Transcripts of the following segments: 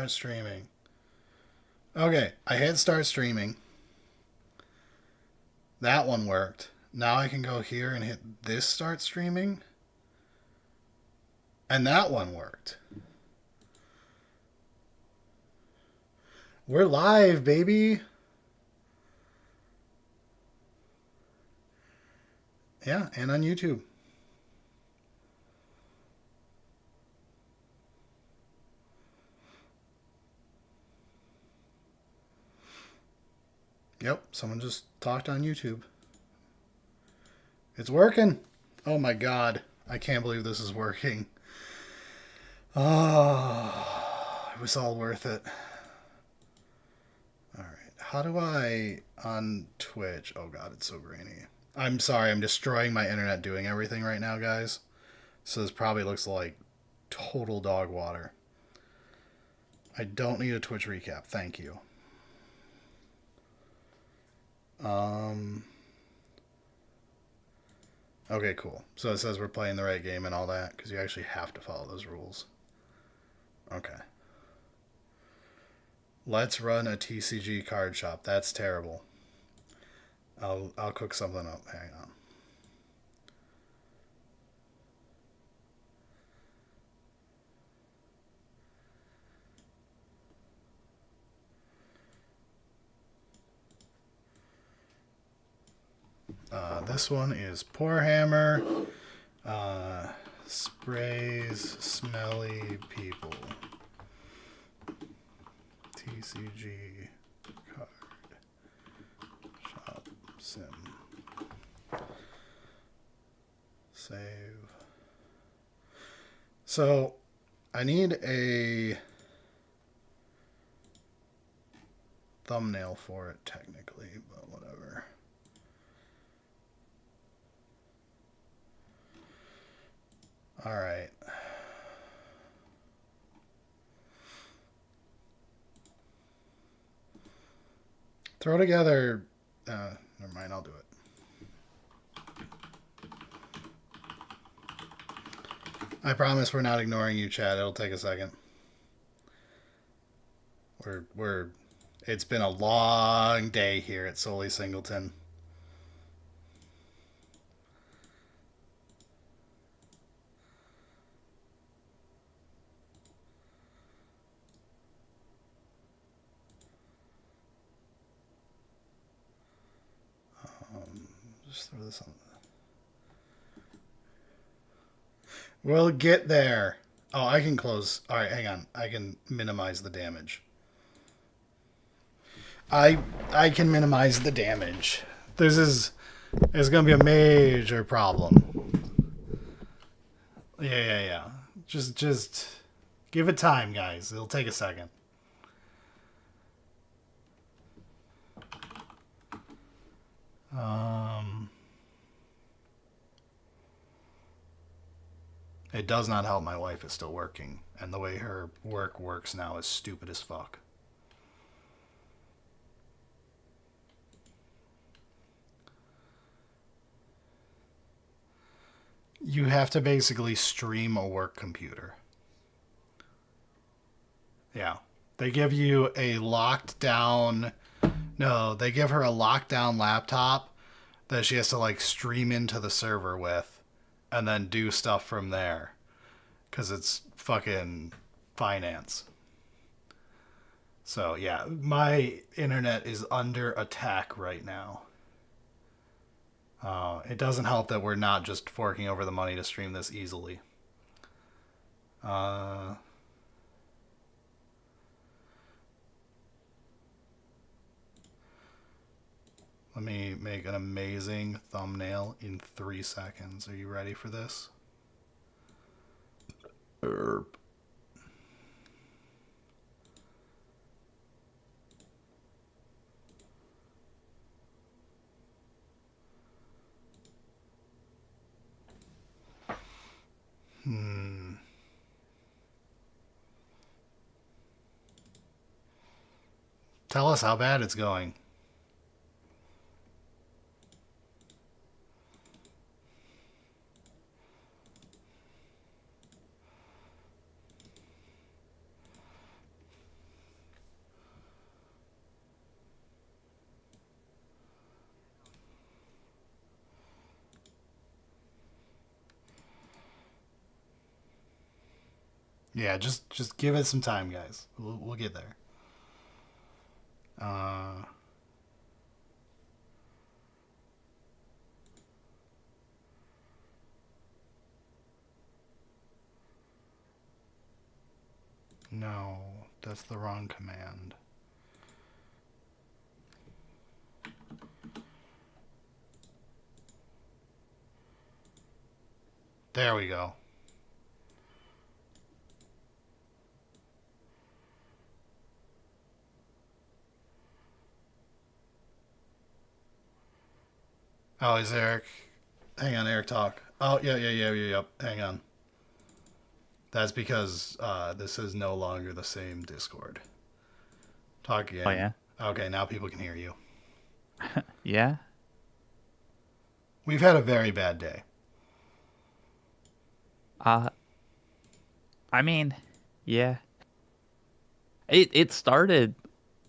Start streaming. Okay, I hit start streaming. That one worked. Now I can go here and hit this start streaming. And that one worked. We're live, baby. Yeah, and on YouTube. Yep, someone just talked on YouTube. It's working. Oh my god. I can't believe this is working. Oh, it was all worth it. Alright, how do I on Twitch? Oh god, it's so grainy. I'm sorry, I'm destroying my internet doing everything right now, guys. So this probably looks like total dog water. I don't need a Twitch recap, thank you. Okay, cool. So it says we're playing the right game and all that, because you actually have to follow those rules. Okay. Let's run a TCG card shop. That's terrible. I'll cook something up. Hang on. This one is Poorhammer. Sprays smelly people. TCG card shop sim. Save. So I need a thumbnail for it technically, but whatever. All right. Throw together. Never mind, I'll do it. I promise we're not ignoring you, Chad. It'll take a second. It's been a long day here at Solely Singleton. Just throw this on. We'll get there. Oh, I can close. All right, hang on. I can minimize the damage. I can minimize the damage. This is going to be a major problem. Yeah. Just give it time, guys. It'll take a second. It does not help my wife is still working, and the way her work works now is stupid as fuck. You have to basically stream a work computer. Yeah. They give you a locked down... No, they give her a locked down laptop that she has to like stream into the server with and then do stuff from there. Because it's fucking finance. So, yeah, my internet is under attack right now. It doesn't help that we're not just forking over the money to stream this easily. Let me make an amazing thumbnail in 3 seconds. Are you ready for this? Tell us how bad it's going. Yeah, just give it some time, guys. We'll get there. No, that's the wrong command. There we go. Oh, is Eric? Hang on, Eric, talk. Oh, yeah. Hang on. That's because this is no longer the same Discord. Talk again. Oh yeah. Okay, now people can hear you. Yeah. We've had a very bad day. Uh, I mean, yeah. It started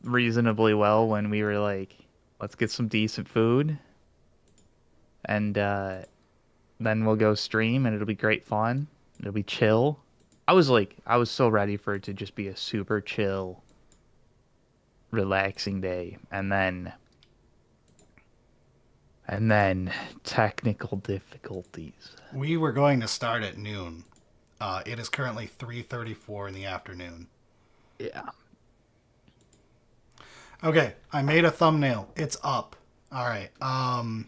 reasonably well when we were like, let's get some decent food, and then we'll go stream, and it'll be great fun. It'll be chill. I was so ready for it to just be a super chill, relaxing day, and then technical difficulties. We were going to start at noon. It is currently 3:34 in the afternoon. Yeah. Okay, I made a thumbnail. It's up. All right. I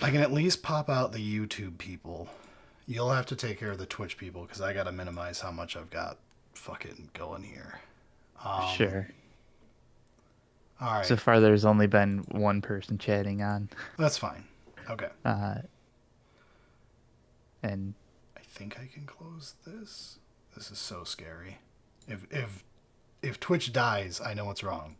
can at least pop out the YouTube people. You'll have to take care of the Twitch people because I got to minimize how much I've got fucking going here. Sure. All right. So far, there's only been one person chatting on, That's fine. Okay. and I think I can close this. This is so scary. If Twitch dies, I know what's wrong.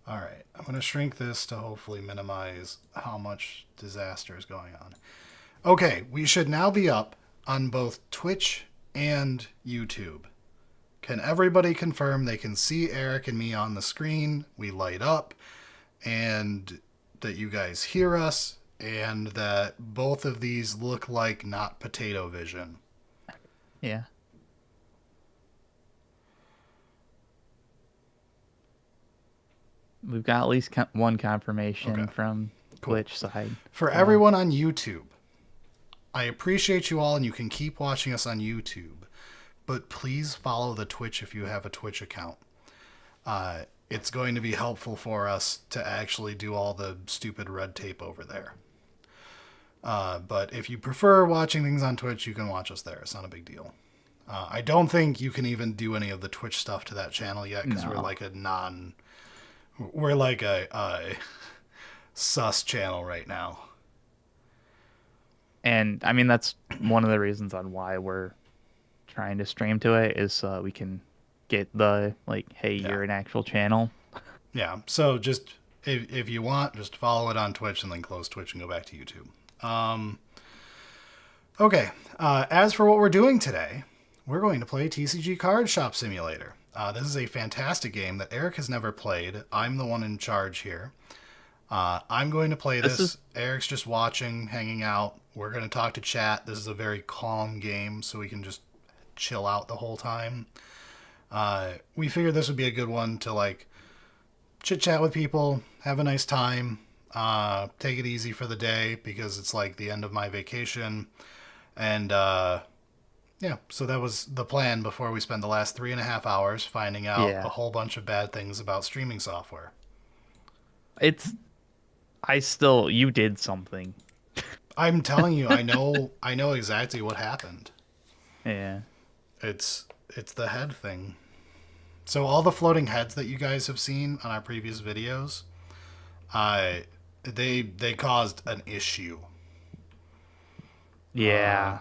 All right, I'm going to shrink this to hopefully minimize how much disaster is going on. Okay, we should now be up on both Twitch and YouTube. Can everybody confirm they can see Eric and me on the screen? We light up, and that you guys hear us, and that both of these look like not potato vision. yeah. We've got at least one confirmation Okay. from Cool. Twitch side. For everyone on YouTube, I appreciate you all, and you can keep watching us on YouTube, but please follow the Twitch if you have a Twitch account. It's going to be helpful for us to actually do all the stupid red tape over there. But if you prefer watching things on Twitch, you can watch us there. It's not a big deal. I don't think you can even do any of the Twitch stuff to that channel yet because No. we're like a sus channel right now. And I mean, that's one of the reasons on why we're trying to stream to it is so we can get the, like, hey, Yeah. you're an actual channel. Yeah, so just if you want, just follow it on Twitch and then close Twitch and go back to YouTube. Okay, as for what we're doing today, we're going to play TCG Card Shop Simulator. This is a fantastic game that Eric has never played. I'm the one in charge here. I'm going to play this. Eric's just watching, hanging out. We're going to talk to chat. This is a very calm game, so we can just chill out the whole time. We figured this would be a good one to, like, chit-chat with people, have a nice time, take it easy for the day because it's, like, the end of my vacation. And, yeah, so that was the plan before we spent the last 3.5 hours finding out a whole bunch of bad things about streaming software. You did something. I'm telling you, I know exactly what happened. Yeah. It's the head thing. So all the floating heads that you guys have seen on our previous videos, they caused an issue. Yeah.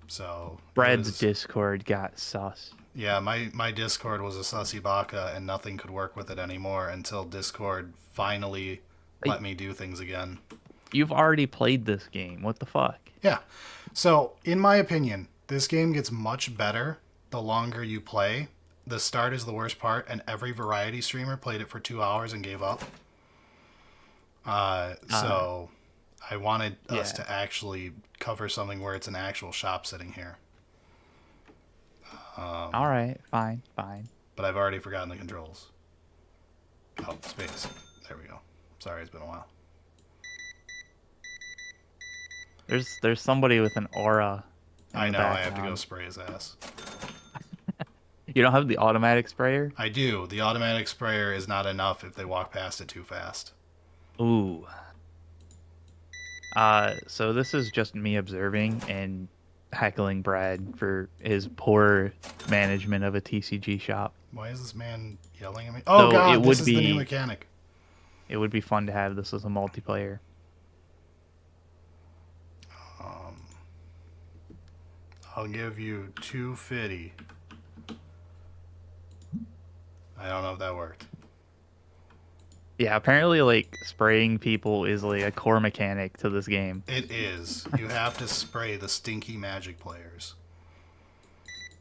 So Brad's Discord got sus. Yeah, my Discord was a sussy baka and nothing could work with it anymore until Discord finally let me do things again. You've already played this game. What the fuck? Yeah. So, in my opinion, this game gets much better the longer you play. The start is the worst part, and every variety streamer played it for 2 hours and gave up. Uh, So I wanted us yeah. to actually cover something where it's an actual shop sitting here. All right. Fine. Fine. But I've already forgotten the controls. Oh, space. There we go. Sorry, it's been a while. There's somebody with an aura in I the know, I have to go background. spray his ass. You don't have the automatic sprayer? I do. The automatic sprayer is not enough if they walk past it too fast. Ooh. So this is just me observing and heckling Brad for his poor management of a TCG shop. Why is this man yelling at me? Oh Though god, this is the new mechanic. it would be fun to have this as a multiplayer. I'll give you 250. I don't know if that worked. Yeah, apparently like spraying people is like a core mechanic to this game. It is. You have to spray the stinky magic players.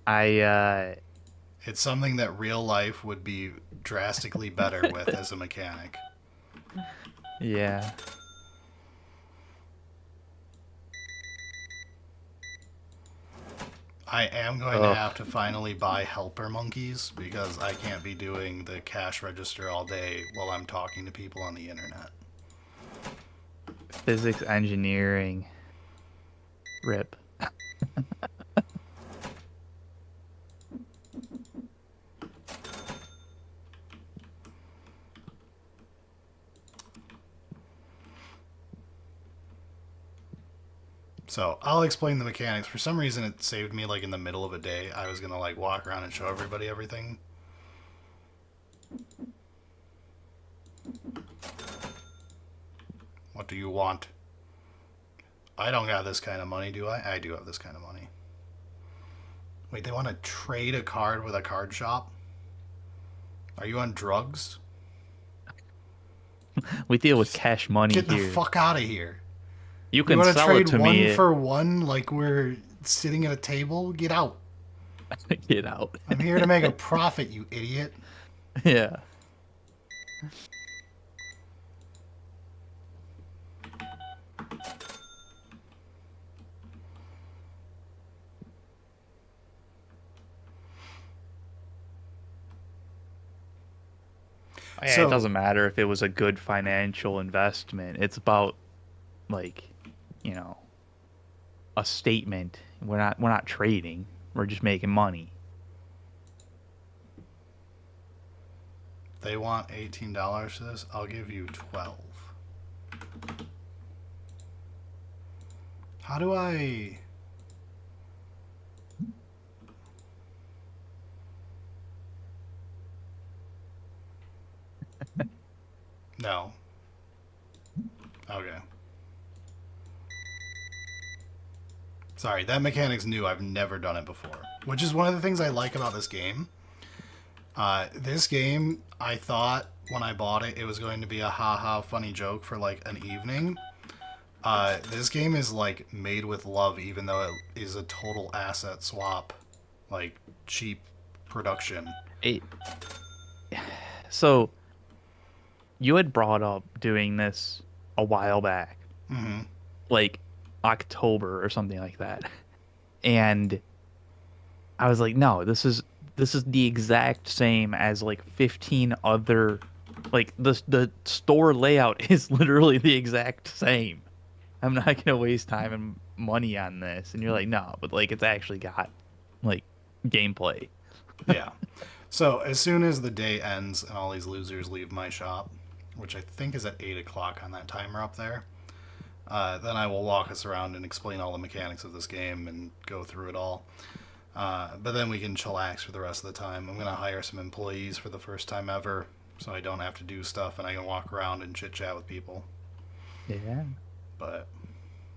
I It's something that real life would be drastically better with as a mechanic. yeah. I am going to Ugh. have to finally buy helper monkeys because I can't be doing the cash register all day while I'm talking to people on the internet. Physics engineering. Rip. So I'll explain the mechanics. For some reason, it saved me like in the middle of a day. I was gonna like walk around and show everybody everything. What do you want? I don't got this kind of money, do I? I do have this kind of money. Wait, they want to trade a card with a card shop? Are you on drugs? We deal with cash money Get the here. fuck out of here. You You can want to sell it trade to one me. for one like we're sitting at a table? Get out. Get out. I'm here to make a profit, you idiot. Yeah. Yeah, it So, doesn't matter if it was a good financial investment. It's about like, you know, a statement. We're not trading. We're just making money. they want $18 for this. I'll give you 12. How do I... No. Okay. Sorry, that mechanic's new. I've never done it before. Which is one of the things I like about this game. This game, I thought when I bought it, it was going to be a haha funny joke for like an evening. This game is like made with love, even though it is a total asset swap, like cheap production. It, so you had brought up doing this a while back, Mm-hmm. like October or something like that. And I was like, no, this is the exact same as like 15 other, like the store layout is literally the exact same. I'm not gonna waste time and money on this. And you're like, no, but like it's actually got like gameplay. Yeah. So as soon as the day ends and all these losers leave my shop, which I think is at 8 o'clock on that timer up there, then I will walk us around and explain all the mechanics of this game and go through it all. But then we can chillax for the rest of the time. I'm going to hire some employees for the first time ever so I don't have to do stuff and I can walk around and chit chat with people. Yeah. But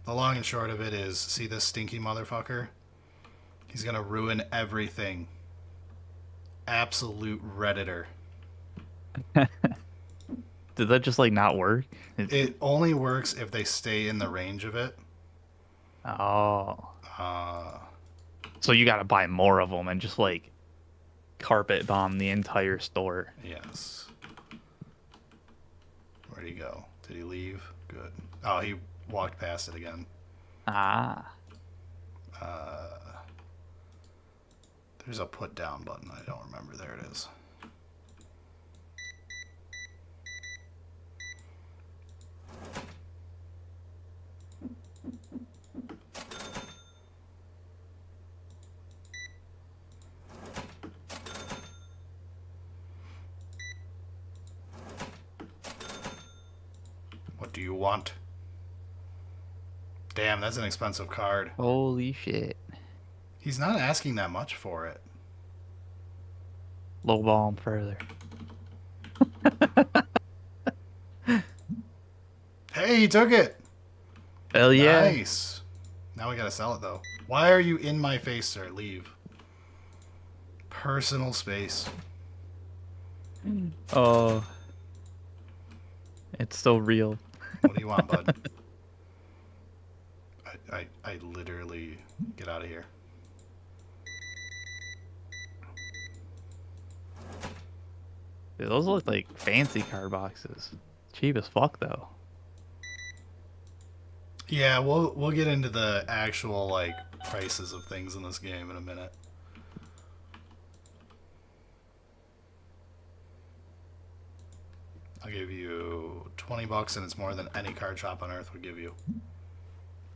the long and short of it is, see this stinky motherfucker? He's going to ruin everything. Absolute Redditor. Did that just like not work? It only works if they stay in the range of it. Oh. Uh, So you gotta buy more of them and just like carpet bomb the entire store. yes. Where'd he go? Did he leave? Good. Oh, he walked past it again. Ah. There's a put down button. I don't remember. There it is. What do you want? Damn, that's an expensive card. Holy shit. He's not asking that much for it. Lowball him further. Hey, he took it! Hell yeah. Nice. Now we gotta sell it, though. Why are you in my face, sir? Leave. Personal space. Oh. It's so real. What do you want, bud? I literally... Get out of here. Dude, those look like fancy card boxes. Cheap as fuck, though. Yeah, we'll get into the actual, like, prices of things in this game in a minute. I'll give you $20 and it's more than any card shop on earth would give you.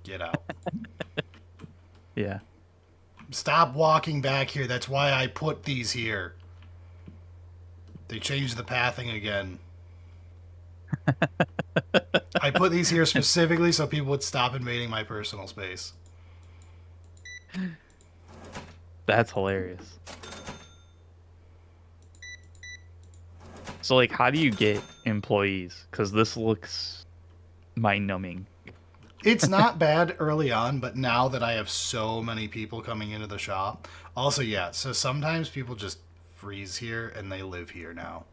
Get out. Yeah. Stop walking back here. That's why I put these here. They changed the pathing again. I put these here specifically so people would stop invading my personal space. That's hilarious. So, like, how do you get employees? Because this looks mind-numbing. It's not bad early on, but now that I have so many people coming into the shop. Also, yeah, so sometimes people just freeze here and they live here now.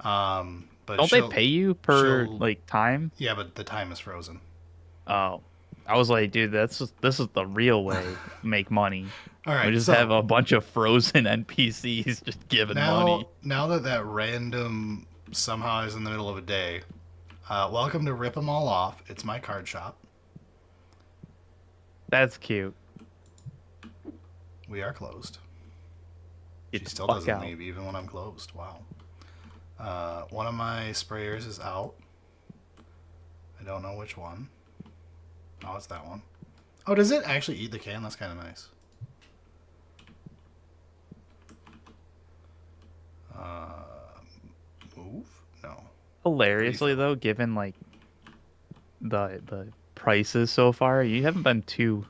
But Don't they pay you per, like, time? Yeah, but the time is frozen. Oh. I was like, dude, this is the real way to make money. All right, we just have a bunch of frozen NPCs just giving money. Now that random somehow is in the middle of a day, welcome to Rip 'Em All Off. It's my card shop. That's cute. We are closed. Get She the still fuck doesn't out. leave even when I'm closed. Wow. One of my sprayers is out. I don't know which one. Oh, it's that one. Oh, does it actually eat the can? That's kind of nice. Move? No. Hilariously though, given like the prices so far, you haven't been too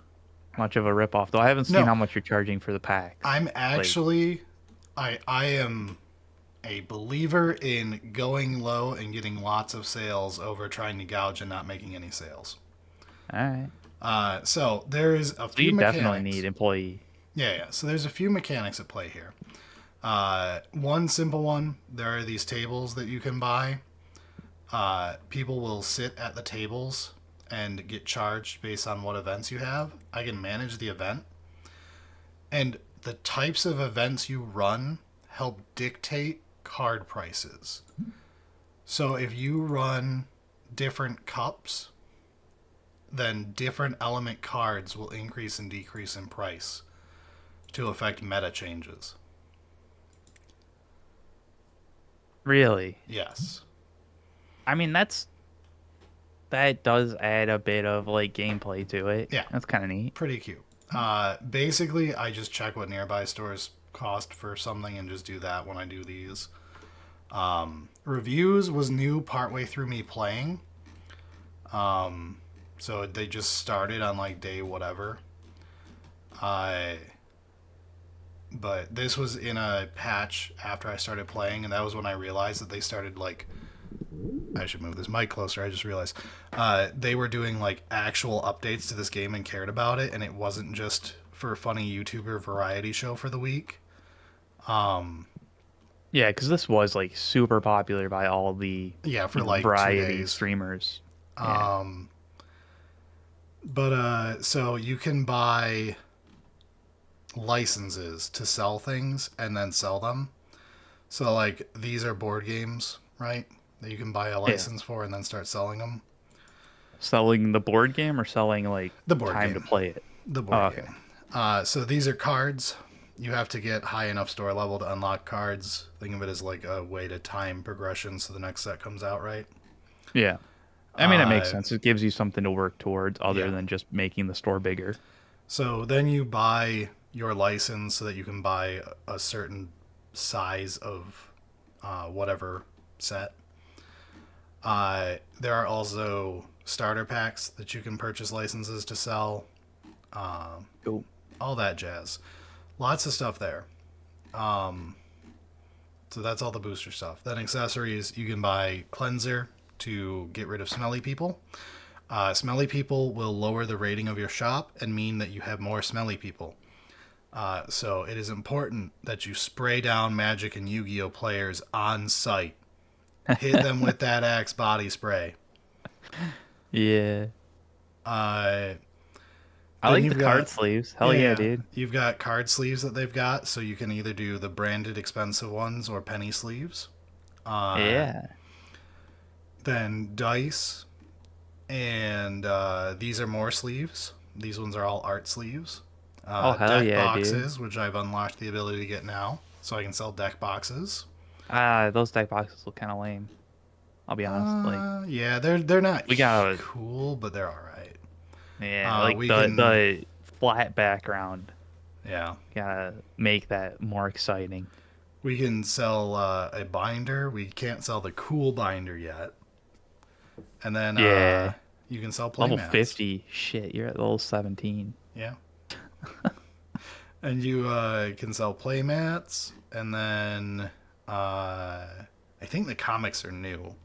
much of a ripoff though. I haven't seen how much you're charging for the pack. I'm actually, I am a believer in going low and getting lots of sales over trying to gouge and not making any sales. All right. So there's a few You mechanics. definitely need employee. Yeah. So there's a few mechanics at play here. One simple one, there are these tables that you can buy. People will sit at the tables and get charged based on what events you have. I can manage the event. And the types of events you run help dictate card prices. So if you run different cups, then different element cards will increase and decrease in price to affect meta changes. Really? Yes. I mean, that does add a bit of like gameplay to it. Yeah. That's kind of neat. Pretty cute. Basically, I just check what nearby stores cost for something and just do that when I do these. Reviews was new partway through me playing. So they just started on like day whatever. But this was in a patch after I started playing, and that was when I realized that they started like... I should move this mic closer, I just realized. They were doing like actual updates to this game and cared about it, and it wasn't just for a funny YouTuber variety show for the week. Yeah, because this was like super popular by all the for like variety 2 days. streamers. But so you can buy licenses to sell things and then sell them. So like these are board games, right? that you can buy a Yeah. license for and then start selling them. Selling the board game or selling like The board time to game. play it? The Oh, board okay. game. So these are cards. You have to get high enough store level to unlock cards. Think of it as like a way to time progression so the next set comes out right. Yeah. I mean, it makes Uh, sense. It gives you something to work towards other yeah. than just making the store bigger. So then you buy your license so that you can buy a certain size of whatever set. There are also starter packs that you can purchase licenses to sell. Cool. All that jazz. Lots of stuff there. So that's all the booster stuff. Then accessories, you can buy cleanser to get rid of smelly people. Smelly people will lower the rating of your shop and mean that you have more smelly people. So it is important that you spray down Magic and Yu-Gi-Oh players on site. Hit them with that Axe body spray. Yeah. Uh, I then like the you've card got sleeves. Hell yeah, yeah, yeah. dude. You've got card sleeves that they've got, so you can either do the branded expensive ones or penny sleeves. Yeah. Then dice, and these are more sleeves. These ones are all art sleeves. Oh, hell Deck yeah, dude. boxes, which I've unlocked the ability to get now, so I can sell deck boxes. Those deck boxes look kind of lame. I'll be honest. Like, Yeah, they're not we gotta, cool, but they're all right. yeah, like We the can, flat background. yeah, Gotta make that more exciting. we can sell a binder. We can't sell the cool binder yet, and then Yeah. you can sell Level playmats. 50. Shit, you're at level 17. Yeah, and you can sell playmats, and then I think the comics are new,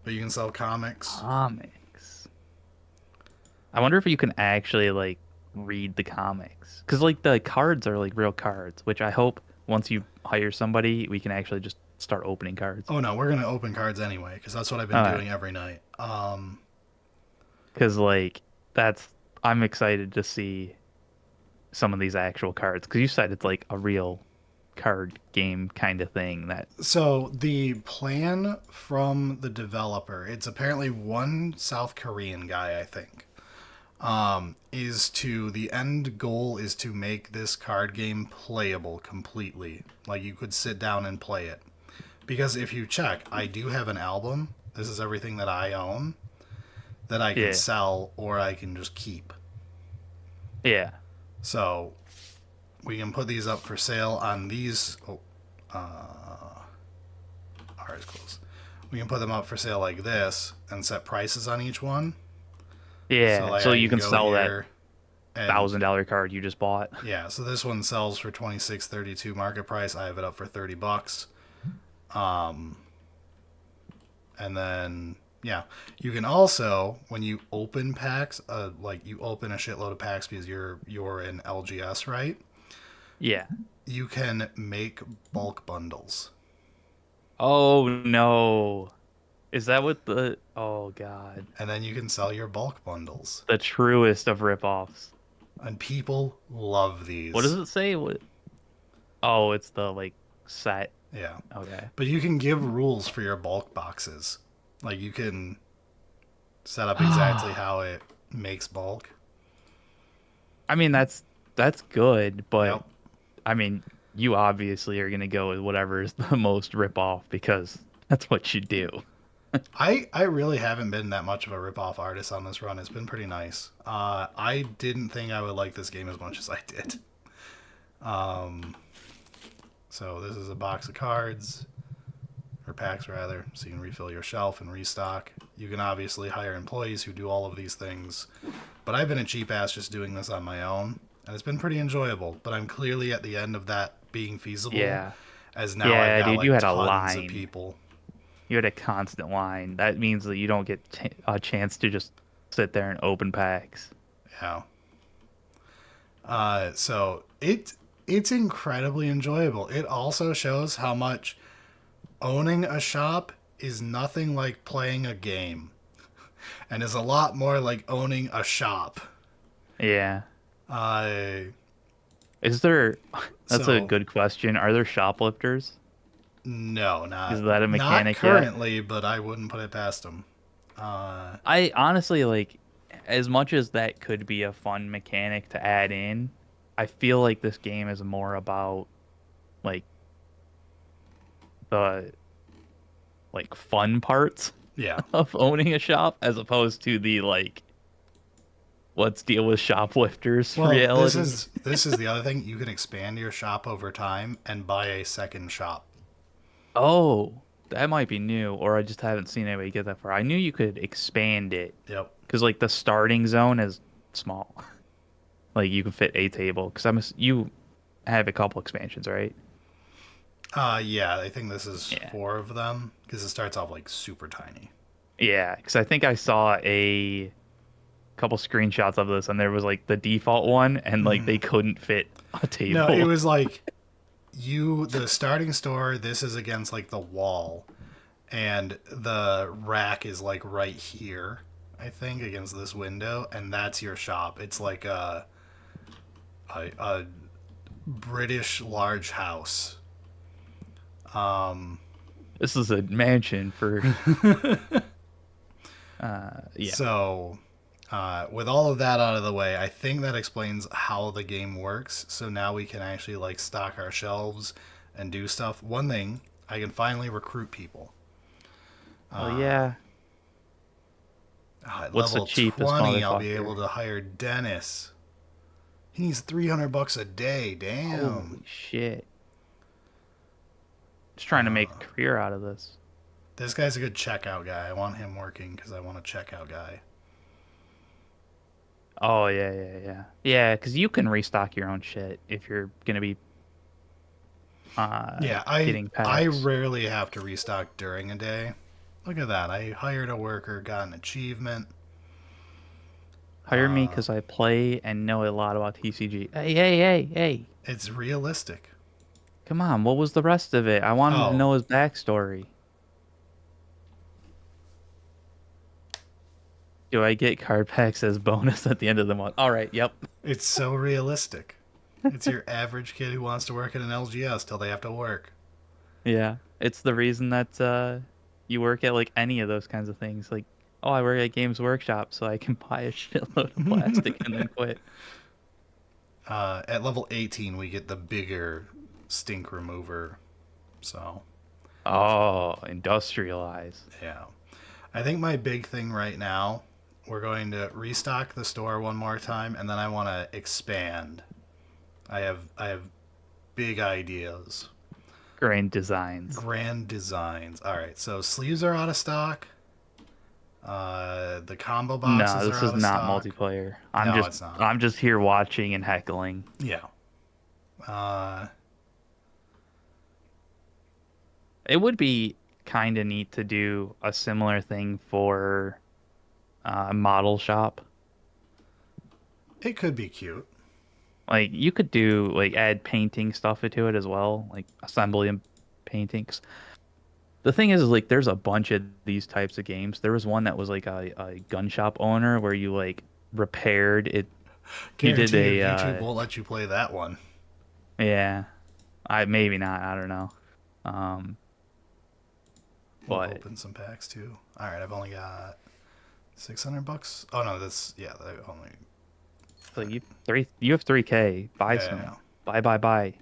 but you can sell comics. Comics. I wonder if you can actually like read the comics. Because like the cards are like real cards, which I hope once you hire somebody, we can actually just start opening cards. Oh no, we're gonna open cards anyway because that's what I've been Alright. doing every night. Because like that's I'm excited to see some of these actual cards. Because you said it's like a real card game kind of thing that So the plan from the developer, it's apparently one South Korean guy, I think, is to the end goal is to make this card game playable completely. Like you could sit down and play it. Because if you check, I do have an album. This is everything that I own that I can yeah. sell or I can just keep. Yeah. So we can put these up for sale on these. Oh, ours close. We can put them up for sale like this and set prices on each one. Yeah. Like So I you can go sell that here and $1,000 card you just bought. yeah. So this one sells for 26.32 market price. I have it up for $30. Um, and then yeah, you can also when you open packs, like you open a shitload of packs because you're in LGS, right? Yeah. You can make bulk bundles. Oh no. Is that what the oh god. And then you can sell your bulk bundles. The truest of ripoffs. And people love these. What does it say? What Oh, it's the like set. Yeah. Okay. But you can give rules for your bulk boxes. Like you can set up exactly how it makes bulk. I mean that's good, but Yep. I mean you obviously are gonna go with whatever is the most ripoff because that's what you do. I really haven't been that much of a rip-off artist on this run. It's been pretty nice. I didn't think I would like this game as much as I did. So this is a box of cards, or packs rather, so you can refill your shelf and restock. You can obviously hire employees who do all of these things, but I've been a cheap ass just doing this on my own, and it's been pretty enjoyable. But I'm clearly at the end of that being feasible, Yeah. as now Yeah, I've got dude, like you had a tons of line. people. You had a constant line. That means that you don't get a chance to just sit there and open packs. Yeah. So it's incredibly enjoyable. It also shows how much owning a shop is nothing like playing a game, and is a lot more like owning a shop. Yeah. Uh, Is there That's a So- good question. Are there shoplifters? No, Is that a not mechanic yet? currently, but I wouldn't put it past them. I honestly like, as much as that could be a fun mechanic to add in, I feel like this game is more about like the fun parts Yeah. of owning a shop as opposed to the like let's deal with shoplifters Well, this reality. is this is the other thing. You can expand your shop over time and buy a second shop. Oh, that might be new, or I just haven't seen anybody get that far. I knew you could expand it Yep. because like the starting zone is small. Like you can fit a table because you have a couple expansions, right? Yeah, I think this is Yeah. 4 of them because it starts off like super tiny. Yeah, because I think I saw a couple screenshots of this, and there was like the default one, and like they couldn't fit a No, it table. was like the starting store. This is against like the wall, and the rack is like right here. I think against this window, and that's your shop. It's like a British large house. This is a mansion for yeah. So, with all of that out of the way, I think that explains how the game works. So now we can actually like stock our shelves and do stuff. One thing, I can finally recruit people. Oh yeah. At What's the level cheapest 20, I'll be motherfucker? able to hire Dennis. He needs $300 a day. Damn. Holy shit. Just trying to make a career out of this. This guy's a good checkout guy. I want him working because I want a checkout guy. Oh yeah, yeah, yeah. Yeah, because you can restock your own shit if you're gonna be Yeah, I getting I packs. rarely have to restock during a day. Look at that. I hired a worker, got an achievement. Hire me because I play and know a lot about TCG. Hey, hey, hey, hey. It's realistic. Come on, what was the rest of it? I wanted to Oh, know his backstory. Do I get card packs as bonus at the end of the month? All right, yep. it's so realistic. It's your average kid who wants to work at an LGS till they have to work. Yeah. It's the reason that you work at like any of those kinds of things. Like, oh, I work at Games Workshop so I can buy a shitload of plastic and then quit. At level 18, we get the bigger stink remover. So, Oh, industrialize. yeah. I think my big thing right now, we're going to restock the store one more time, and then I want to expand. I have big ideas, Grand designs. grand designs. All right, so sleeves are out of stock. The combo No, boxes are this is out of not stock. multiplayer. No, it's not. I'm just here watching and heckling. Yeah. Uh, It would be kind of neat to do a similar thing for model shop. it could be cute. Like you could do like add painting stuff into it as well, like assembly and paintings. The thing is like there's a bunch of these types of games. There was one that was like a gun shop owner where you like repaired it. He did Guarantee you, a YouTube won't let you play that one. yeah. I maybe not. I don't know. Um, We'll but open some packs too. All right, I've only got $600. Oh no, that's yeah. I only so you have 3K. Buy yeah. some. Buy.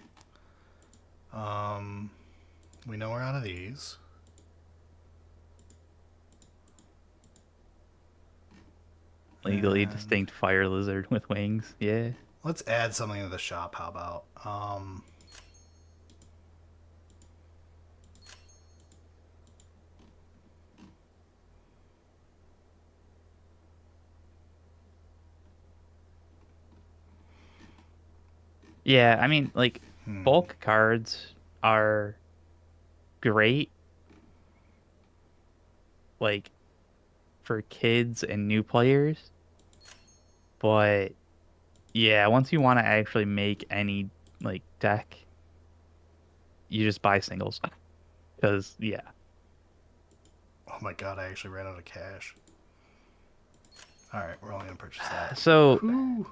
We know we're out of these. Legally And distinct fire lizard with wings. Yeah. let's add something to the shop. How about Yeah, I mean, like, hmm. bulk cards are great, like, for kids and new players. But, yeah, once you want to actually make any, like, deck, you just buy singles. Because, yeah. Oh my god, I actually ran out of cash. All right, we're only gonna purchase that. So, Whew.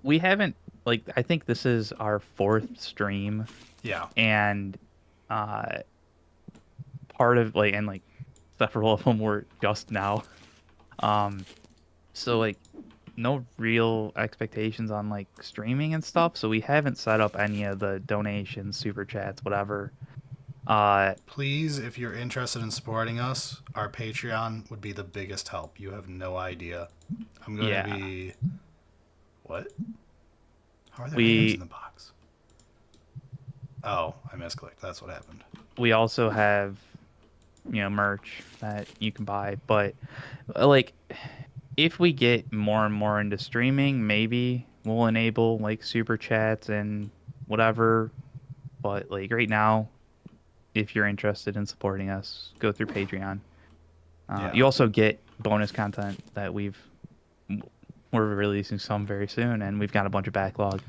we haven't, like, I think this is our fourth stream. Yeah. And, uh, part of like, and like several of them were just now. Um, so like no real expectations on like streaming and stuff. So we haven't set up any of the donations, super chats, whatever. Uh, Please, if you're interested in supporting us, our Patreon would be the biggest help. You have no idea. I'm going to yeah, be... What? How are there items in we the box? Oh, I misclicked. That's what happened. we also have, you know, merch that you can buy, but like if we get more and more into streaming, maybe we'll enable like super chats and whatever. But like right now, if you're interested in supporting us, go through Patreon. Yeah. You also get bonus content that we're releasing some very soon, and we've got a bunch of backlog.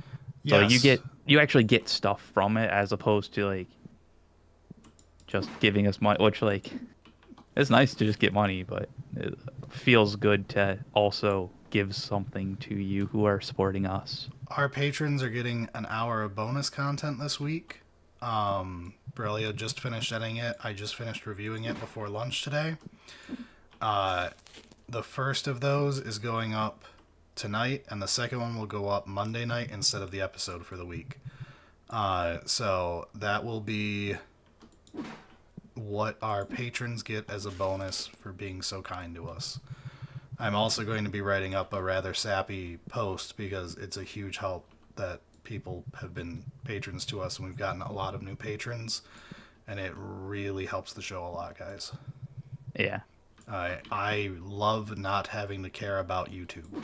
So Yes. you actually get stuff from it as opposed to like just giving us money, which like it's nice to just get money, but it feels good to also give something to you who are supporting us. Our patrons are getting an hour of bonus content this week. Brillia just finished editing it. I just finished reviewing it before lunch today. The first of those is going up tonight, and the second one will go up Monday night instead of the episode for the week. So that will be what our patrons get as a bonus for being so kind to us. I'm also going to be writing up a rather sappy post because it's a huge help that people have been patrons to us, and we've gotten a lot of new patrons, and it really helps the show a lot, guys. Yeah. I love not having to care about YouTube.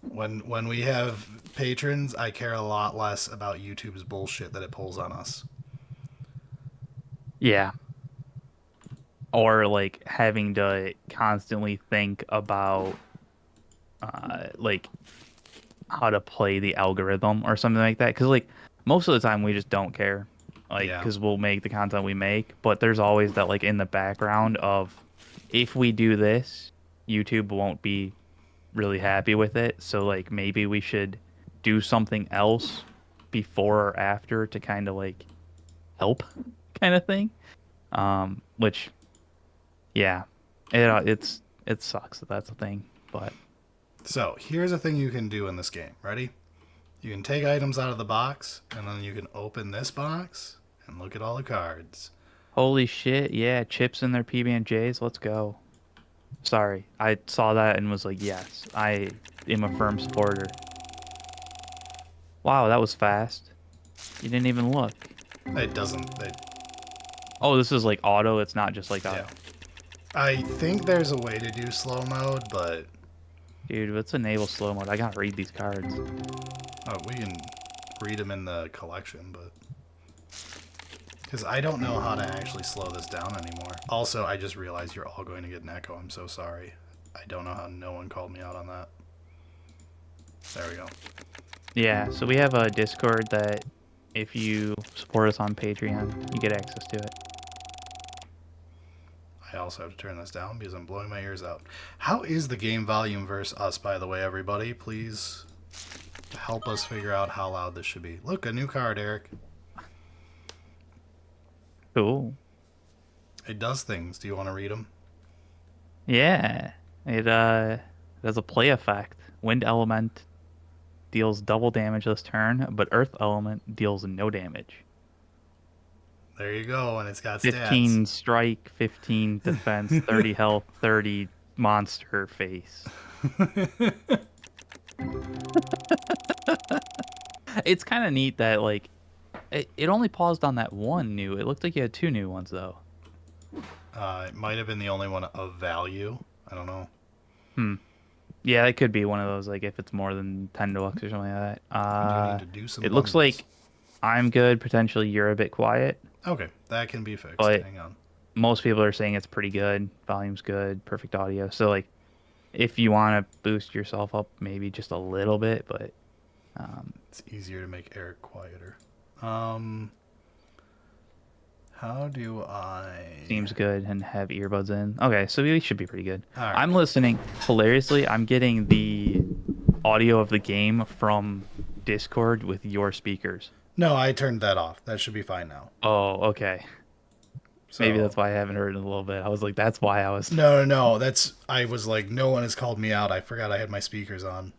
When we have patrons, I care a lot less about YouTube's bullshit that it pulls on us. Yeah. Or like having to constantly think about like how to play the algorithm or something like that. Because like most of the time we just don't care, like Yeah. because we'll make the content we make. But there's always that like in the background of if we do this, YouTube won't be really happy with it. So like maybe we should do something else before or after to kind of like help, kind of thing. Which yeah, it sucks that that's a thing, but So here's a thing you can do in this game. Ready? You can take items out of the box, and then you can open this box and look at all the cards. holy shit, yeah, chips in their PB&Js, let's go. Sorry, I saw that and was like, yes, I am a firm supporter. Wow, that was fast. You didn't even look. It doesn't. Oh, this is like auto. It's not just like Yeah. a I think there's a way to do slow mode, but dude. Let's enable slow mode. I gotta read these cards. we can read them in the collection, but because I don't know how to actually slow this down anymore. Also, I just realized you're all going to get an echo. I'm so sorry. I don't know how no one called me out on that. There we go. Yeah, so we have a Discord that if you support us on Patreon, you get access to it. I also have to turn this down because I'm blowing my ears out. How is the game volume versus us, by the way, everybody? Please help us figure out how loud this should be. Look, a new card, Eric. Cool. It does things. Do you want to read them? Yeah, it has a play effect. Wind element deals double damage this turn, but Earth element deals no damage. There you go, and it's got stats. 15 strike, 15 defense, 30 health, 30 monster face. It's kind of neat that like it only paused on that one new. It looked like you had two new ones though. It might have been the only one of value. I don't know. Yeah, it could be one of those like if it's more than 10 deluxe or something like that. You need to do some It looks bundles. like I'm good. Potentially you're a bit quiet, Okay, that can be fixed. but Hang on. most people are saying it's pretty good. Volume's good, perfect audio. So like if you want to boost yourself up maybe just a little bit, but It's easier to make Eric quieter. How do I... seems good and have earbuds in. Okay, so we should be pretty good. All right. I'm listening. Hilariously, I'm getting the audio of the game from Discord with your speakers. No, I turned that off. That should be fine now. Oh, okay. Maybe So that's why I haven't heard in a little bit. I was like, that's why I was. no. That's I was like, no one has called me out. I forgot I had my speakers on.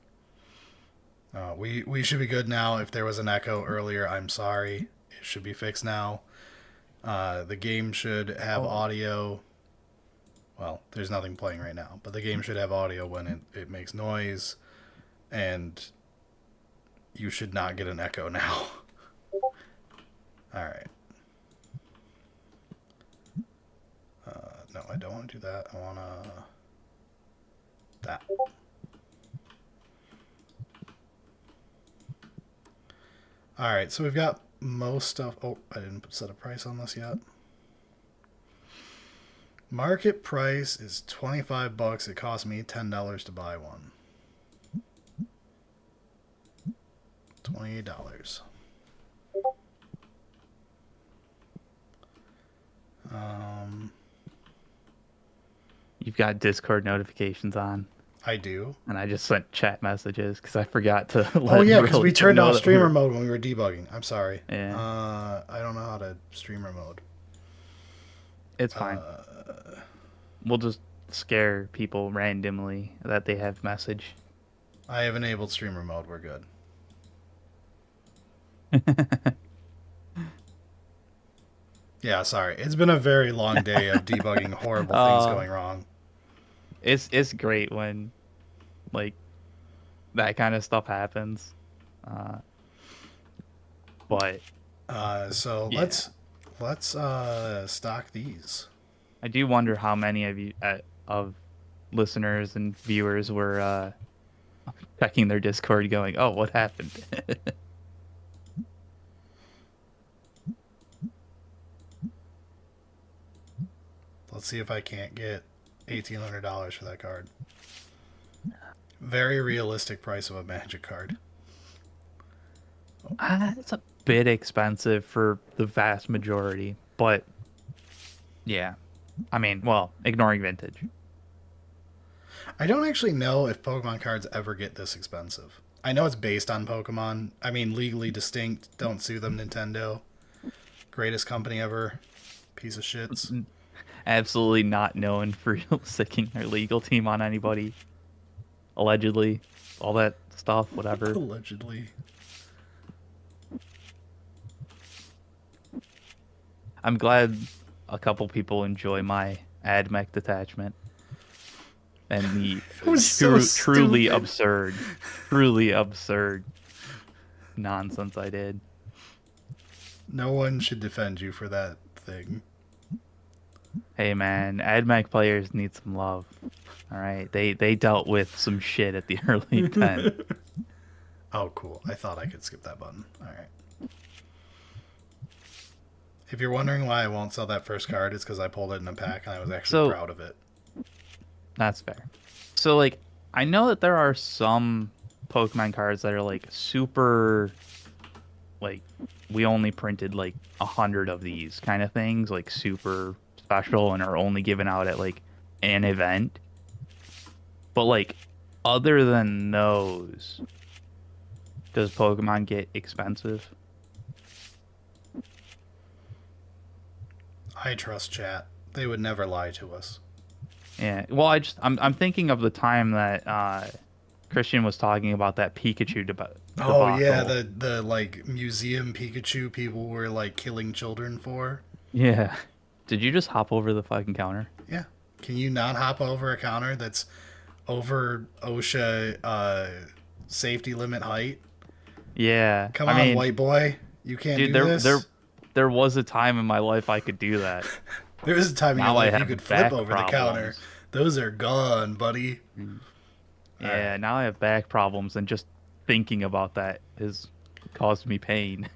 We should be good now. If there was an echo earlier, I'm sorry. It should be fixed now. The game should have Oh. audio. Well, there's nothing playing right now, but the game should have audio when it makes noise, and you should not get an echo now. All right. No, I don't want to do that. I want to... that. All right, so we've got most stuff. Oh, I didn't set a price on this yet. Market price is $25. It cost me $10 to buy one. $28. You've got Discord notifications on, I do. and I just sent chat messages because I forgot to let. Oh yeah, because we turned off know that streamer mode when we were debugging. I'm sorry. Yeah. I don't know how to streamer mode. It's fine. We'll just scare people randomly that they have message. I have enabled streamer mode. We're good. Yeah, sorry. It's been a very long day of debugging horrible things going wrong. It's great when like that kind of stuff happens. But So yeah. let's stock these. I do wonder how many of you of listeners and viewers were checking their Discord going, "Oh, what happened?" Let's see if I can't get $1,800 for that card. Very realistic price of a Magic card. It's a bit expensive for the vast majority, but yeah. I mean, well, ignoring vintage. I don't actually know if Pokemon cards ever get this expensive. I know it's based on Pokemon. I mean, legally distinct. Don't sue them, Nintendo. Greatest company ever. Piece of shits. Absolutely not known for sticking their legal team on anybody. Allegedly. All that stuff, whatever. Allegedly. I'm glad a couple people enjoy my AdMech detachment. And the truly absurd nonsense I did. No one should defend you for that thing. Hey man, AdMech players need some love. All right, they dealt with some shit at the early 10. Oh, cool. I thought I could skip that button. All right. If you're wondering why I won't sell that first card, it's because I pulled it in a pack and I was actually proud of it. That's fair. So, like, I know that there are some Pokemon cards that are, like, super, like, we only printed, like, 100 of these kind of things, like, super special and are only given out at, like, an event. But, like, other than those, does Pokemon get expensive? I trust chat. They would never lie to us. Yeah. Well, I'm thinking of the time that Christian was talking about that Pikachu debacle. Oh yeah, the like museum Pikachu people were like killing children for. Yeah. Did you just hop over the fucking counter? Yeah. Can you not hop over a counter that's over OSHA safety limit height? Yeah. Come on, white boy. You can't do this. There was a time in my life I could do that. There was a time in your Now life you could flip over the counter. problems. Those are gone, buddy. Yeah, right. now I have back problems, and just thinking about that has caused me pain.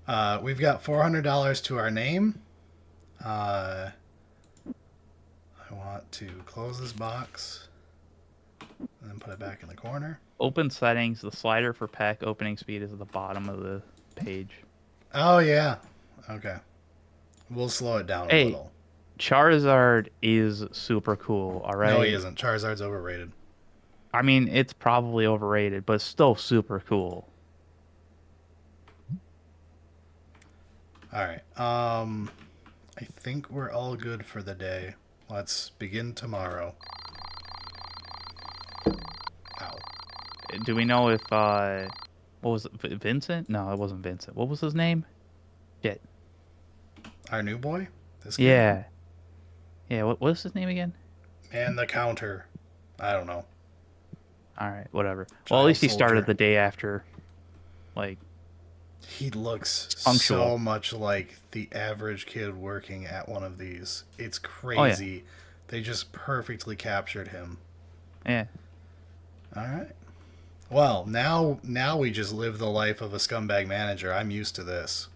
We've got $400 to our name. I want to close this box and then put it back in the corner. Open settings. The slider for pack opening speed is at the bottom of the page. Oh, yeah. Okay. We'll slow it down a little. Charizard is super cool, all right? No, he isn't. Charizard's overrated. I mean, it's probably overrated, but still super cool. All right. I think we're all good for the day. Let's begin tomorrow. Ow. Do we know if what was it, Vincent? No, it wasn't Vincent. What was his name? Shit. Our new boy? This kid? Yeah. Yeah, what was his name again? Man the counter. I don't know. All right, whatever. Well, at Child least he started soldier. the day after, like, He looks punctual. so much like the average kid working at one of these. It's Oh yeah, crazy. They just perfectly captured him. yeah. All right. Well, now we just live the life of a scumbag manager. I'm used to this.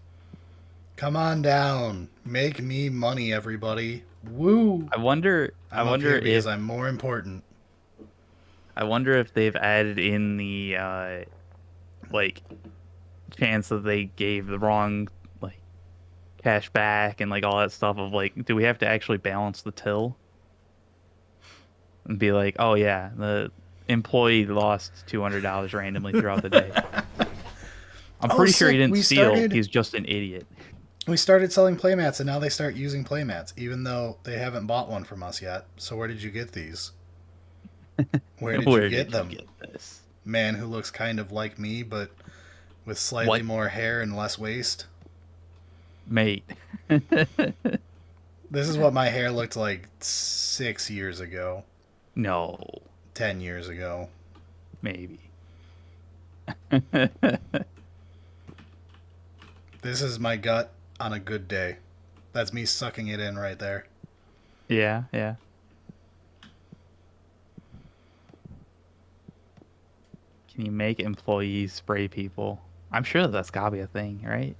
Come on down. Make me money, everybody. Woo! I wonder. I I'm up wonder here because if. I'm more important. I wonder if they've added in the like chance that they gave the wrong like cash back and like all that stuff of like, do we have to actually balance the till and be like, oh yeah, the employee lost $200 randomly throughout the day. I'm Oh, pretty sure he sick. didn't We steal. started He's just an idiot. we started selling playmats and now they start using playmats even though they haven't bought one from us yet. So where did you get these? Where did you Where get did you them? get this? Man who looks kind of like me but with slightly What, more hair and less waist. mate? This is what my hair looked like 6 years ago, No, 10 years ago. maybe. This is my gut on a good day. That's me sucking it in right there. Yeah, yeah. Can you make employees spray people? I'm sure that's gotta be a thing, right?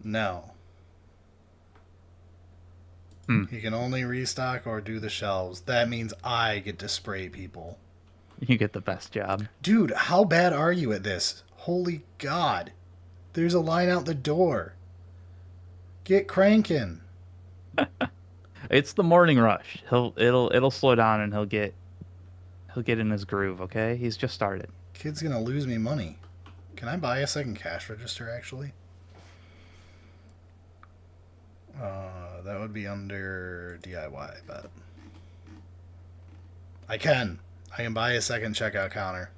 No. Hmm. You can only restock or do the shelves. That means I get to spray people. You get the best job. Dude, how bad are you at this? Holy God. There's a line out the door. Get cranking. It's the morning rush. It'll slow down and he'll get in his groove, okay? He's just started. Kid's gonna lose me money. Can I buy a second cash register, actually? That would be under DIY, but I can. I can buy a second checkout counter.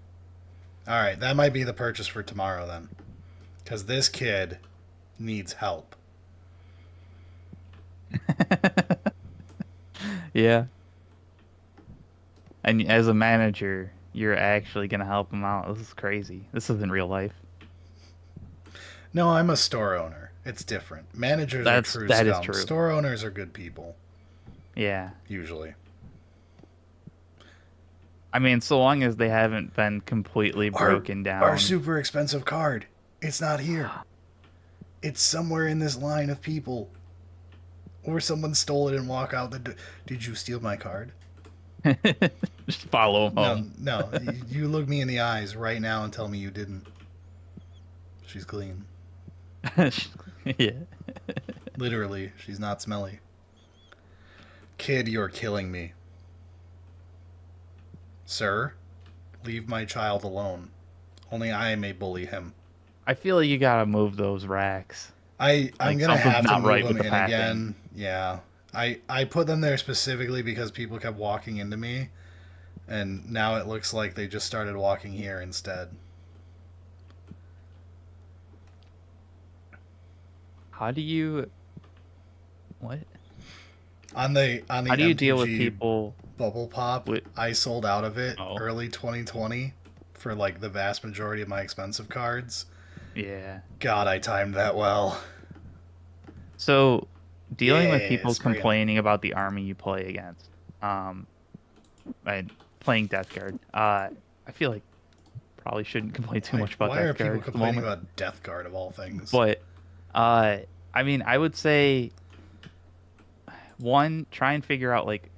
Alright, that might be the purchase for tomorrow then. Because this kid needs help. Yeah. And as a manager, you're actually gonna help him out. This is crazy. This isn't real life. No, I'm a store owner. It's different. Managers are true That is scum. true. Store owners are good people, Yeah. usually. I mean, so long as they haven't been completely broken Our down. super expensive card. It's not here. It's somewhere in this line of people. Or someone stole it and walk out the door. Did you steal my card? Just follow him No, home. no. You look me in the eyes right now and tell me you didn't. She's clean. Yeah. Literally, she's not smelly. Kid, you're killing me. Sir, leave my child alone. Only I may bully him. I feel like you gotta move those racks. I'm Like gonna something's have to not move right them with the in packing. again. Yeah, I put them there specifically because people kept walking into me, and now it looks like they just started walking here instead. How do you what? On the How do you deal with MTG people Bubble Pop, with I sold out of it oh early 2020 for like the vast majority of my expensive cards. yeah. God, I timed that well. So dealing with Yeah, people spray 'em. complaining about the army you play against, and playing Death Guard, I feel like probably shouldn't complain too much about Why are Death people Guard at the complaining moment. about Death Guard of all things? But I mean, I would say one, try and figure out like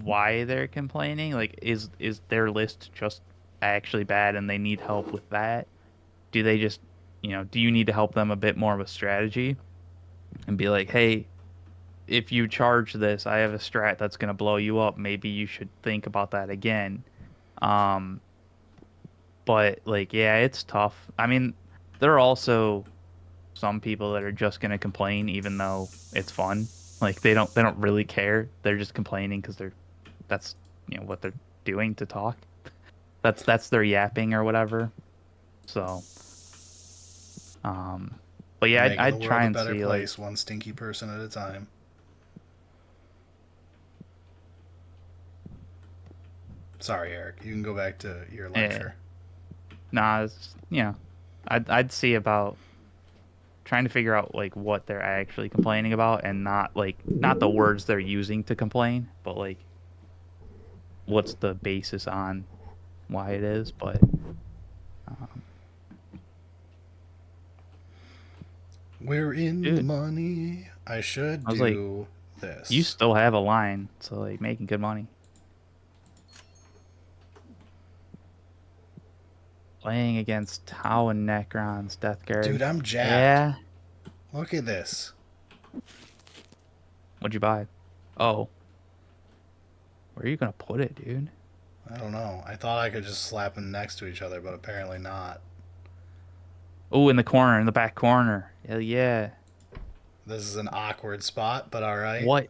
why they're complaining. Like, is their list just actually bad and they need help with that? Do they just, do you need to help them a bit more of a strategy and be like, hey, if you charge this, I have a strat that's gonna blow you up. Maybe you should think about that again. Um, but like, yeah, it's tough. I mean, there are also some people that are just gonna complain even though it's fun. Like they don't really care. They're just complaining because that's what they're doing to talk. That's their yapping or whatever. So, um, but We're yeah, making the I'd world try a and better see like place, one stinky person at a time. Sorry, Eric. You can go back to your eh, lecture. nah, it's, I'd see about trying to figure out like what they're actually complaining about and not the words they're using to complain, but like what's the basis on why it is. But um, We're in the dude, money. I should I was like, do you this. still have a line, so like making good money. Playing against Tau and Necron's Death Dude, Guard. I'm jacked. Yeah. Look at this. What'd you buy? Oh, where are you gonna put it, dude? I don't know. I thought I could just slap them next to each other, but apparently not. Oh, in the corner, in the back corner. Hell yeah. This is an awkward spot, but all right. What?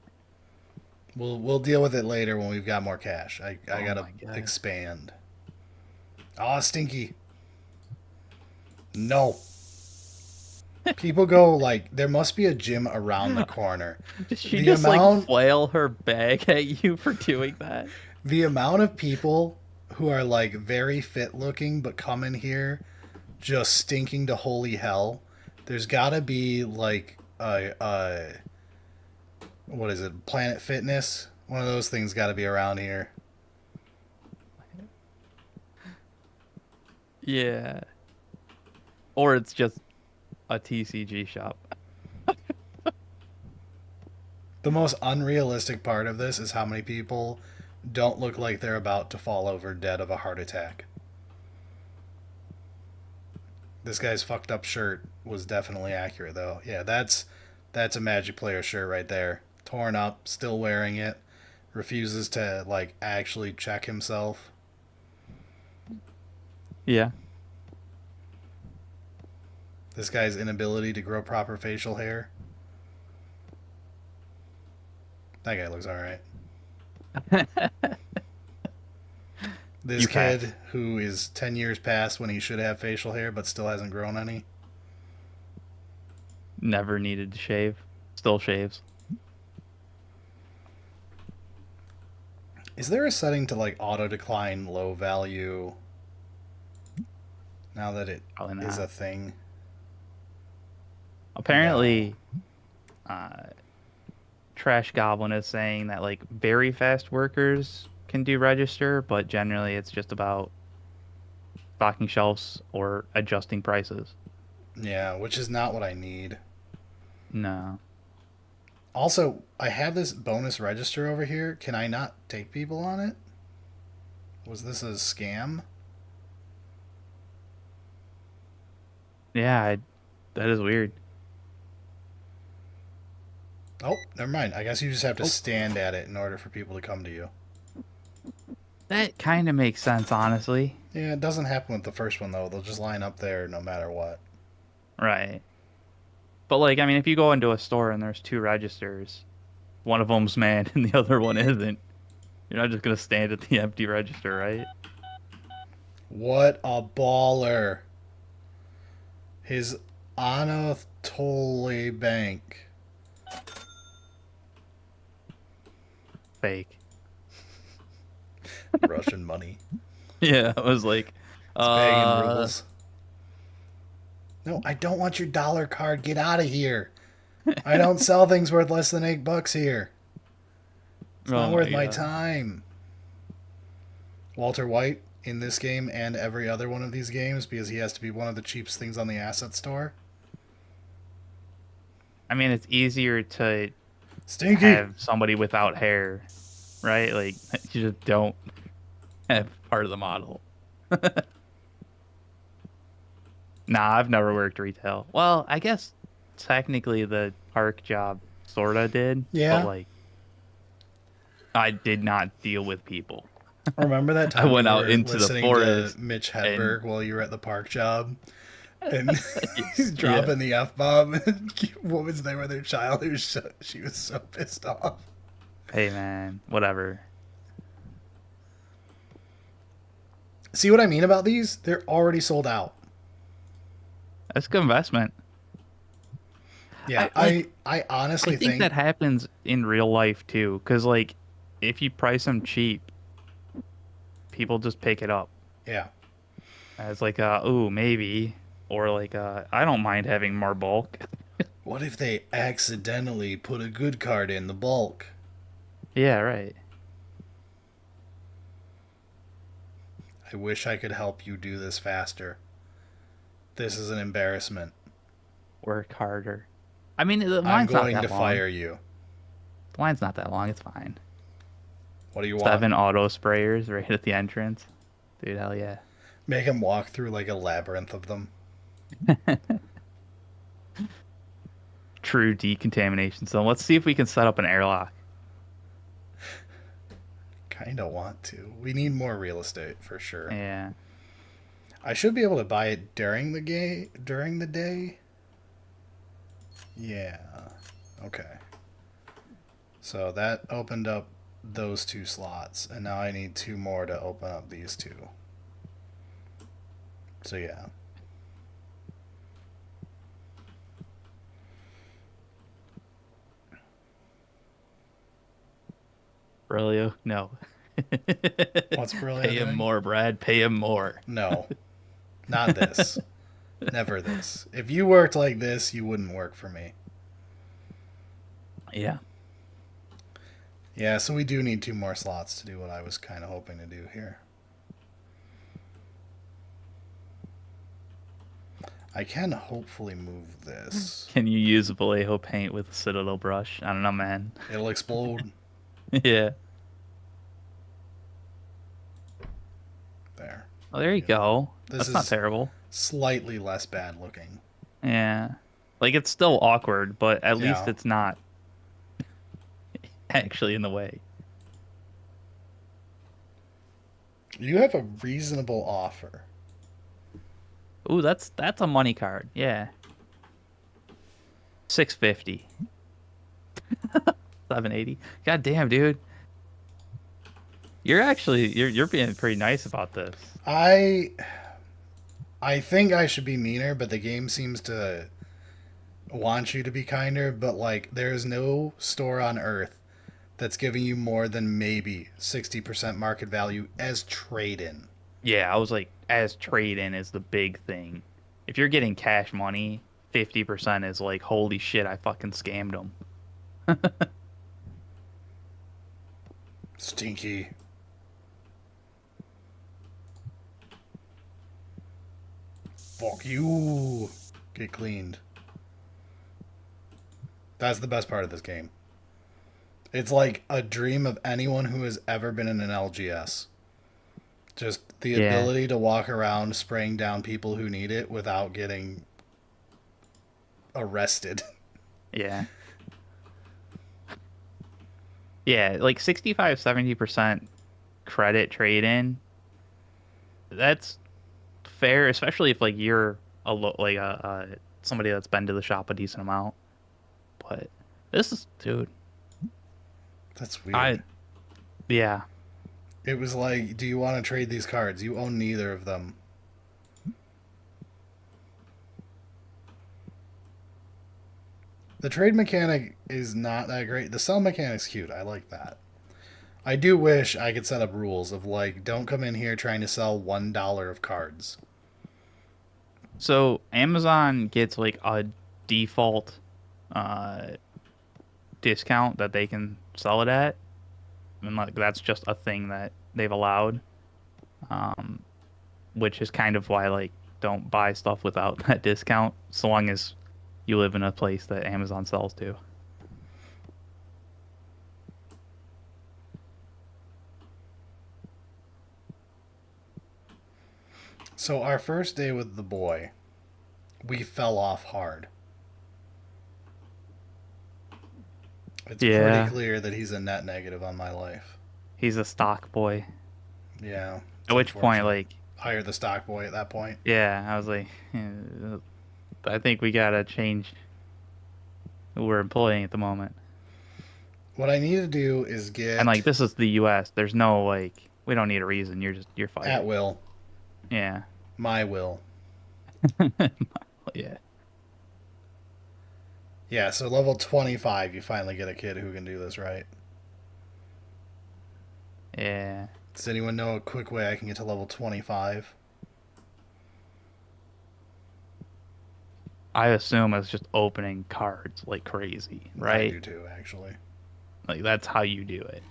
We'll deal with it later when we've got more cash. I Oh gotta my god. expand. Aw, stinky. No. People go like there must be a gym around the corner. Did she The just like amount flail her bag at you for doing that? the amount of people who are like very fit looking but come in here just stinking to holy hell. There's gotta be like a what is it? Planet Fitness. One of those things gotta be around here. Yeah. Or it's just a TCG shop. The most unrealistic part of this is how many people don't look like they're about to fall over dead of a heart attack. This guy's fucked up shirt was definitely accurate though. Yeah, that's a Magic player shirt right there. Torn up, still wearing it, refuses to like actually check himself. Yeah. This guy's inability to grow proper facial hair. That guy looks alright. This You kid pass. who is 10 years past when he should have facial hair but still hasn't grown any. Never needed to shave. Still shaves. Is there a setting to like auto decline low value now that it Probably is not. a thing? No. Apparently, uh, Trash Goblin is saying that like very fast workers can do register, but generally it's just about stocking shelves or adjusting prices. Yeah, which is not what I need. No. Also, I have this bonus register over here. Can I not take people on it? Was this a scam? Yeah, that is weird. Oh, never mind. I guess you just have to Oh, stand at it in order for people to come to you. that kind of makes sense, honestly. Yeah, it doesn't happen with the first one though. They'll just line up there no matter what. Right. But like, I mean, if you go into a store and there's two registers, one of them's manned and the other one isn't, you're not just gonna stand at the empty register, right? What a baller. His Anatoly Bank. Fake. Russian money. Yeah, I was like, It's paying in rubles. No, I don't want your dollar card. Get out of here. I don't sell things worth less than $8 here. It's oh not my worth my god. time. Walter White in this game and every other one of these games because he has to be one of the cheapest things on the asset store. I mean, it's easier to Stinky. have somebody without hair, right? Like, you just don't have part of the model. Nah, I've never worked retail. Well, I guess technically the park job sorta did, but Yeah. like, I did not deal with people. Remember that I time went you out were into the listening to forest Mitch and Hedberg while you were at the park job? And he's Yeah. dropping the F bomb. And woman's there with her child. She was so pissed off. Hey man, whatever. See what I mean about these? They're already sold out. That's a good investment. Yeah, I like I I honestly think think that happens in real life too, because like if you price them cheap, people just pick it up yeah. as like ooh maybe, or like I don't mind having more bulk. What if they accidentally put a good card in the bulk? Yeah, right. I wish I could help you do this faster. This is an embarrassment. Work harder. I mean, the I'm line's not going to that long. fire you. The line's not that long. It's fine. What do you want? 7 auto sprayers right at the entrance. Dude, hell yeah. Make him walk through like a labyrinth of them. True decontamination. So let's see if we can set up an airlock. Kinda want to. We need more real estate for sure. Yeah. I should be able to buy it during the day. Yeah. Okay. So that opened up those two slots, and now I need two more to open up these two. So yeah. Brilio? No. What's Brilliant Pay him doing? more, Brad. Pay him more. No, not this. Never this. If you worked like this, you wouldn't work for me. Yeah. Yeah, so we do need two more slots to do what I was kind of hoping to do here. I can hopefully move this. Can you use Vallejo paint with a Citadel brush? I don't know, man. It'll explode. Yeah. There. Oh, there you go. This That's not is terrible. slightly less bad looking. Yeah. Like it's still awkward, but at least Yeah. it's not actually in the way. You have a reasonable offer. Ooh, that's a money card. Yeah. 650. 780. God damn, dude. You're being pretty nice about this. I I think I should be meaner, but the game seems to want you to be kinder, but like there is no store on earth that's giving you more than maybe 60% market value as trade in. Yeah, I was like, as trade in is the big thing. If you're getting cash money, 50% is like, holy shit, I fucking scammed them. Stinky. Fuck you. Get cleaned. That's the best part of this game. It's like a dream of anyone who has ever been in an LGS. Just the Yeah, ability to walk around spraying down people who need it without getting arrested. yeah. Yeah, like 65, 70% credit trade in. That's fair, especially if like you're somebody that's been to the shop a decent amount. But this is, dude, That's I weird. yeah. It was like, do you want to trade these cards? You own neither of them. The trade mechanic is not that great. The sell mechanic's cute. I like that. I do wish I could set up rules of like, don't come in here trying to sell $1 of cards. So Amazon gets like a default uh discount that they can sell it at, and like that's just a thing that they've allowed. Um, which is kind of why like don't buy stuff without that discount, so long as you live in a place that Amazon sells to. So our first day with the boy, we fell off hard. It's pretty Yeah, clear that he's a net negative on my life. he's a stock boy. Yeah, it's At which point, unfortunate. like, hire the stock boy at that point. Yeah, I was like, I think we gotta change who we're employing at the moment. What I need to do is And like, get this is the U.S. There's no like, we don't need a reason. You're at fired. will, Yeah. my will. Yeah. Yeah, so level 25, you finally get a kid who can do this, right? Yeah. Does anyone know a quick way I can get to level 25? I assume it's just opening cards like crazy, I right? do too, actually. Like that's how you do it.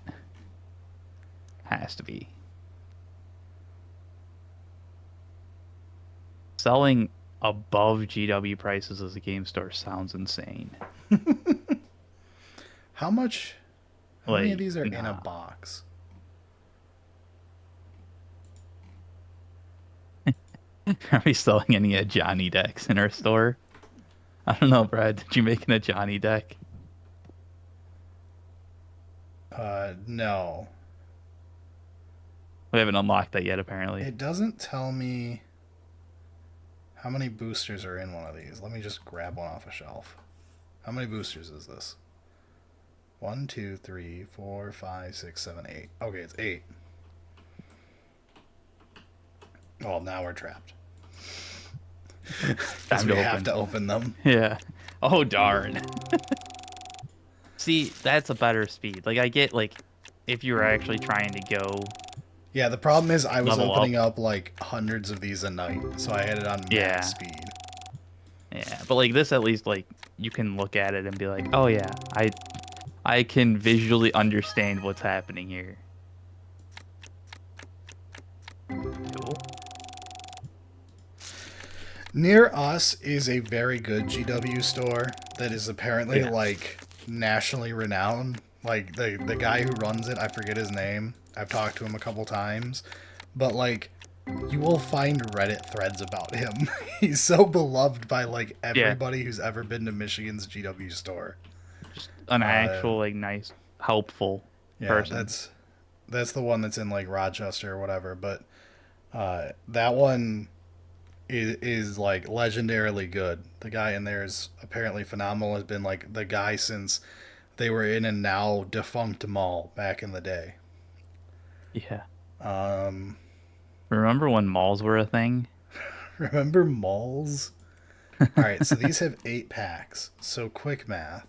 Has to be. Selling above GW prices as a game store sounds insane. How much? How many of Like, these are in a nah. box? Are we selling any Johnny decks in our store? I don't know, Brad. Did you make an Johnny deck? No. We haven't unlocked that yet, apparently. It doesn't tell me how many boosters are in one of these. Let me just grab one off a shelf. How many boosters is this? 1, 2, 3, 4, 5, 6, 7, 8. Okay, it's 8. Well, now we're trapped. Because Time we to have open. to open them. Yeah. Oh, darn. See, that's a better speed. Like, I get, like, if you were actually trying to go Yeah, the problem is I was level opening up. up like hundreds of these a night, so I had it on max Yeah. speed. Yeah. But, like, this at least, like, you can look at it and be like, oh, yeah, I can visually understand what's happening here. Cool. Near us is a very good GW store that is apparently Yeah. like nationally renowned. Like the guy who runs it, I forget his name. I've talked to him a couple times, but like you will find Reddit threads about him. He's so beloved by like Yeah. everybody who's ever been to Michigan's GW store. Just an Uh, actual, like, nice, helpful yeah, person. that's the one that's in like Rochester or whatever. But that one is like legendarily good. The guy in there is apparently phenomenal. Has been like the guy since they were in a now defunct mall back in the day. Yeah. Um, Remember when malls were a thing? remember malls? All right, so these have 8 packs. So quick math.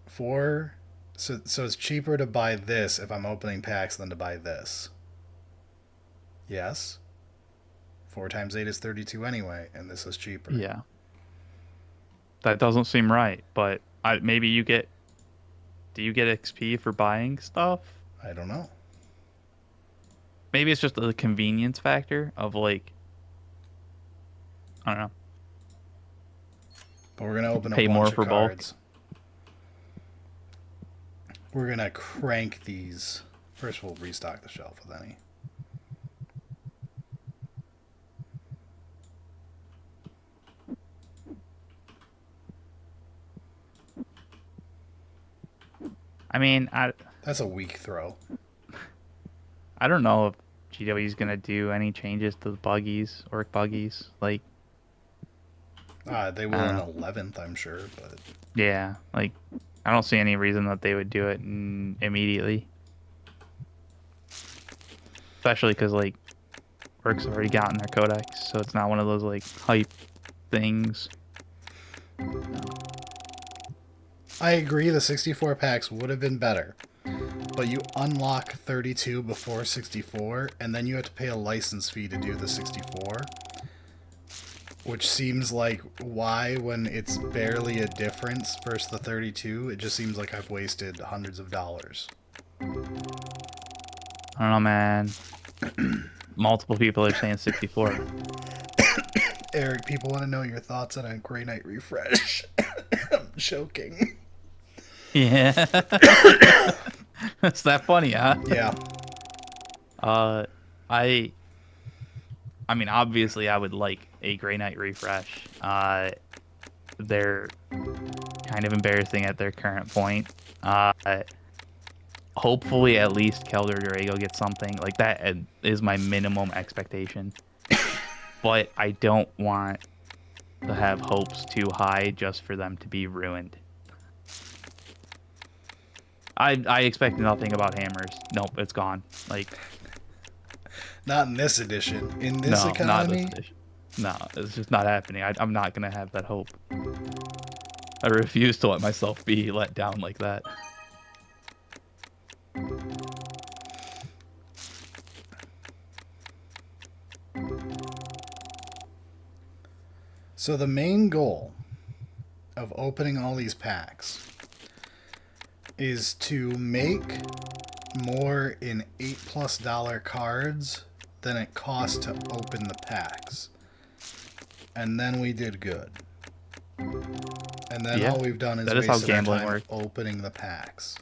4. So it's cheaper to buy this if I'm opening packs than to buy this. Yes. 4 times 8 is 32 anyway, and this is cheaper. Yeah. That doesn't seem right, but maybe you get. Do you get XP for buying stuff? I don't know. Maybe it's just the convenience factor of like. I don't know. But we're gonna open a Pay more bunch of for bulk. cards. We're gonna crank these. First, we'll restock the shelf with any. I mean, That's a weak throw. I don't know if GW is gonna do any changes to the buggies, orc buggies. Like, They I will don't in know. 11th, I'm sure, but Yeah, like I don't see any reason that they would do it immediately. Especially because like orcs have already gotten their codex, so it's not one of those like hype things. I agree the 64 packs would have been better. But you unlock 32 before 64, and then you have to pay a license fee to do the 64. Which seems like why, when it's barely a difference versus the 32, it just seems like I've wasted hundreds of dollars. I don't know, man. Multiple people are saying 64. Eric, people want to know your thoughts on a Grey Knight refresh. I'm joking. Yeah. It's that funny, huh? Yeah. I mean, obviously, I would like a Grey Knight refresh. They're kind of embarrassing at their current point. hopefully at least Kelder Drago gets something. Like that is my minimum expectation. But I don't want to have hopes too high just for them to be ruined. I expect nothing about hammers. Nope, it's gone. Like, Not in this edition. In this no, not this economy? edition. No, it's just not happening. I'm not gonna have that hope. I refuse to let myself be let down like that. So the main goal of opening all these packs is to make more in $8+ cards than it costs to open the packs. And then we did good. And then all we've done is that is how wasted our gambling time works. opening the packs.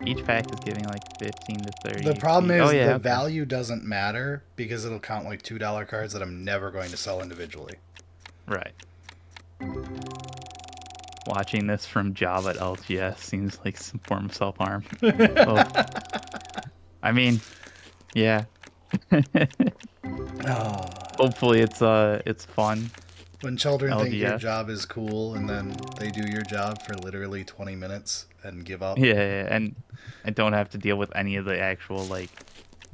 Each pack is giving like 15 to 30. The problem is the value doesn't matter because it'll count like $2 cards that I'm never going to sell individually. Right. Watching this from Java at LGS seems like some form of self-harm. Oh. I mean, yeah. Hopefully it's fun. When children LGS. think your job is cool and then they do your job for literally 20 minutes and give up. Yeah, and I don't have to deal with any of the actual like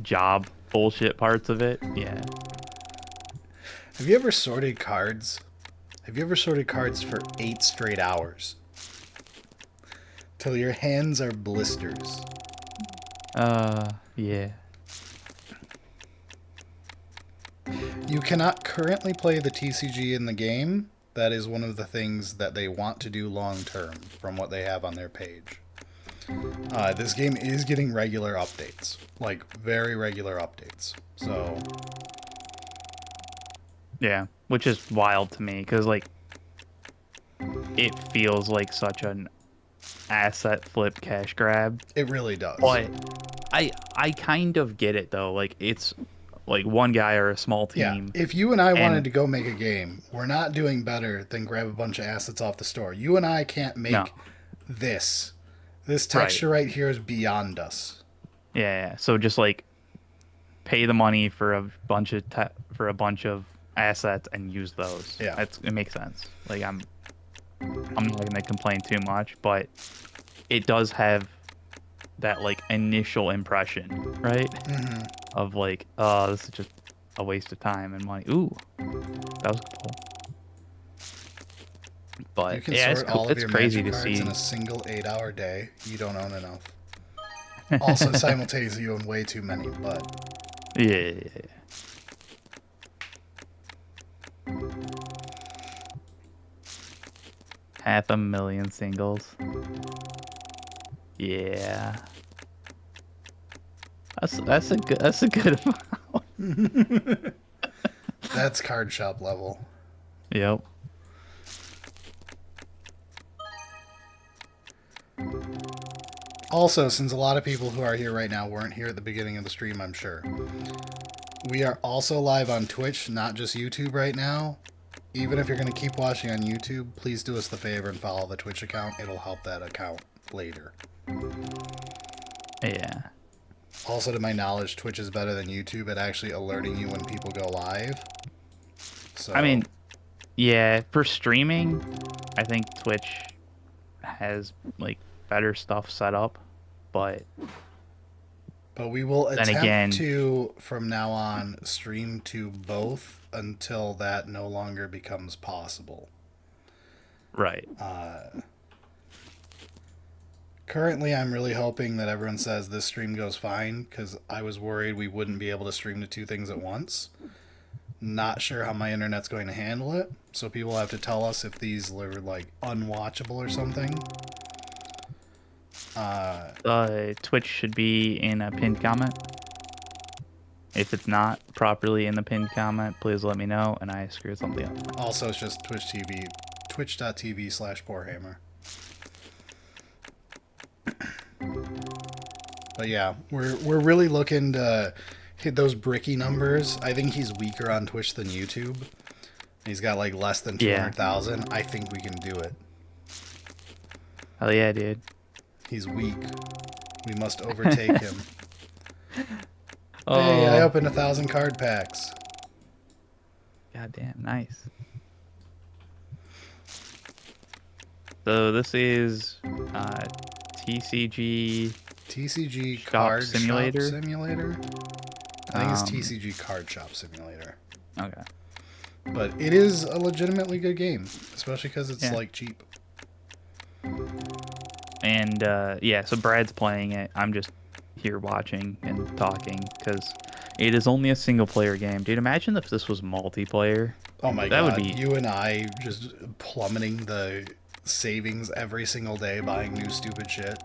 job bullshit parts of it. Yeah. Have you ever sorted cards? Have you ever sorted cards for 8 straight hours? Till your hands are blisters. Yeah. You cannot currently play the TCG in the game. That is one of the things that they want to do long term from what they have on their page. This game is getting regular updates. Like, very regular updates. So... yeah, which is wild to me because like it feels like such an asset flip cash grab. It really does. But I kind of get it though. Like it's like one guy or a small team. Yeah, if you and I wanted to go make a game, we're not doing better than grab a bunch of assets off the store. You and I can't make this. This texture right here is beyond us. Yeah, so just like pay the money for a bunch of assets and use those. Yeah, it makes sense. Like I'm not gonna complain too much, but it does have that like initial impression, right? Mm-hmm. Of like, oh, this is just a waste of time and money. Ooh, that was cool. But you can yeah, sort all of it's your crazy Magic to cards see in a single 8-hour day. You don't own enough. Also, simultaneously, you own way too many. But yeah. Half a million singles. Yeah. That's a good amount. That's card shop level. Yep. Also, since a lot of people who are here right now weren't here at the beginning of the stream, I'm sure. We are also live on Twitch, not just YouTube right now. Even if you're going to keep watching on YouTube, please do us the favor and follow the Twitch account. It'll help that account later. Yeah. Also, to my knowledge, Twitch is better than YouTube at actually alerting you when people go live. So, I mean, yeah, for streaming, I think Twitch has like better stuff set up, but we will then attempt again, to, from now on, stream to both until that no longer becomes possible. Right. Currently, I'm really hoping that everyone says this stream goes fine, because I was worried we wouldn't be able to stream to 2 things at once. Not sure how my internet's going to handle it, so people have to tell us if these are, like, unwatchable or something. Twitch should be in a pinned comment. If it's not properly in the pinned comment, please let me know, and I screwed something up. Also, it's just twitch.tv/Poorhammer. But yeah, we're really looking to hit those bricky numbers. I think he's weaker on Twitch than YouTube. He's got like less than 200,000. I think we can do it. Hell yeah, dude. He's weak. We must overtake him. Oh, Hey, I opened 1,000 card packs. goddamn, nice. So this is TCG TCG Shop Card Simulator? Shop Simulator? I think it's Um, TCG Card Shop Simulator. Okay. But it is a legitimately good game, especially because it's Yeah. like cheap. And yeah, so Brad's playing it. I'm just here watching and talking because it is only a single player game. Dude, imagine if this was multiplayer. Oh my That would god, be you and I just plummeting the savings every single day buying new stupid shit.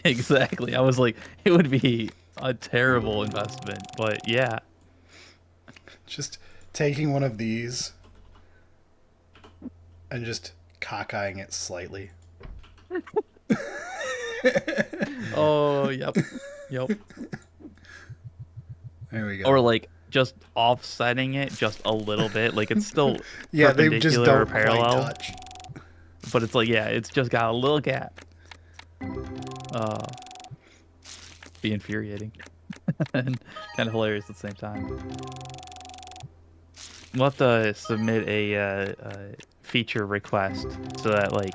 exactly. I was like, it would be a terrible investment, but yeah. Just taking one of these and just cockeying it slightly. Oh, yep. Yep. There we go. Or like just offsetting it just a little bit. Like it's still Yeah, they just perpendicular don't or parallel, quite touch. but it's like, yeah, it's just got a little gap. Be infuriating and kind of hilarious at the same time. We'll have to submit a feature request so that like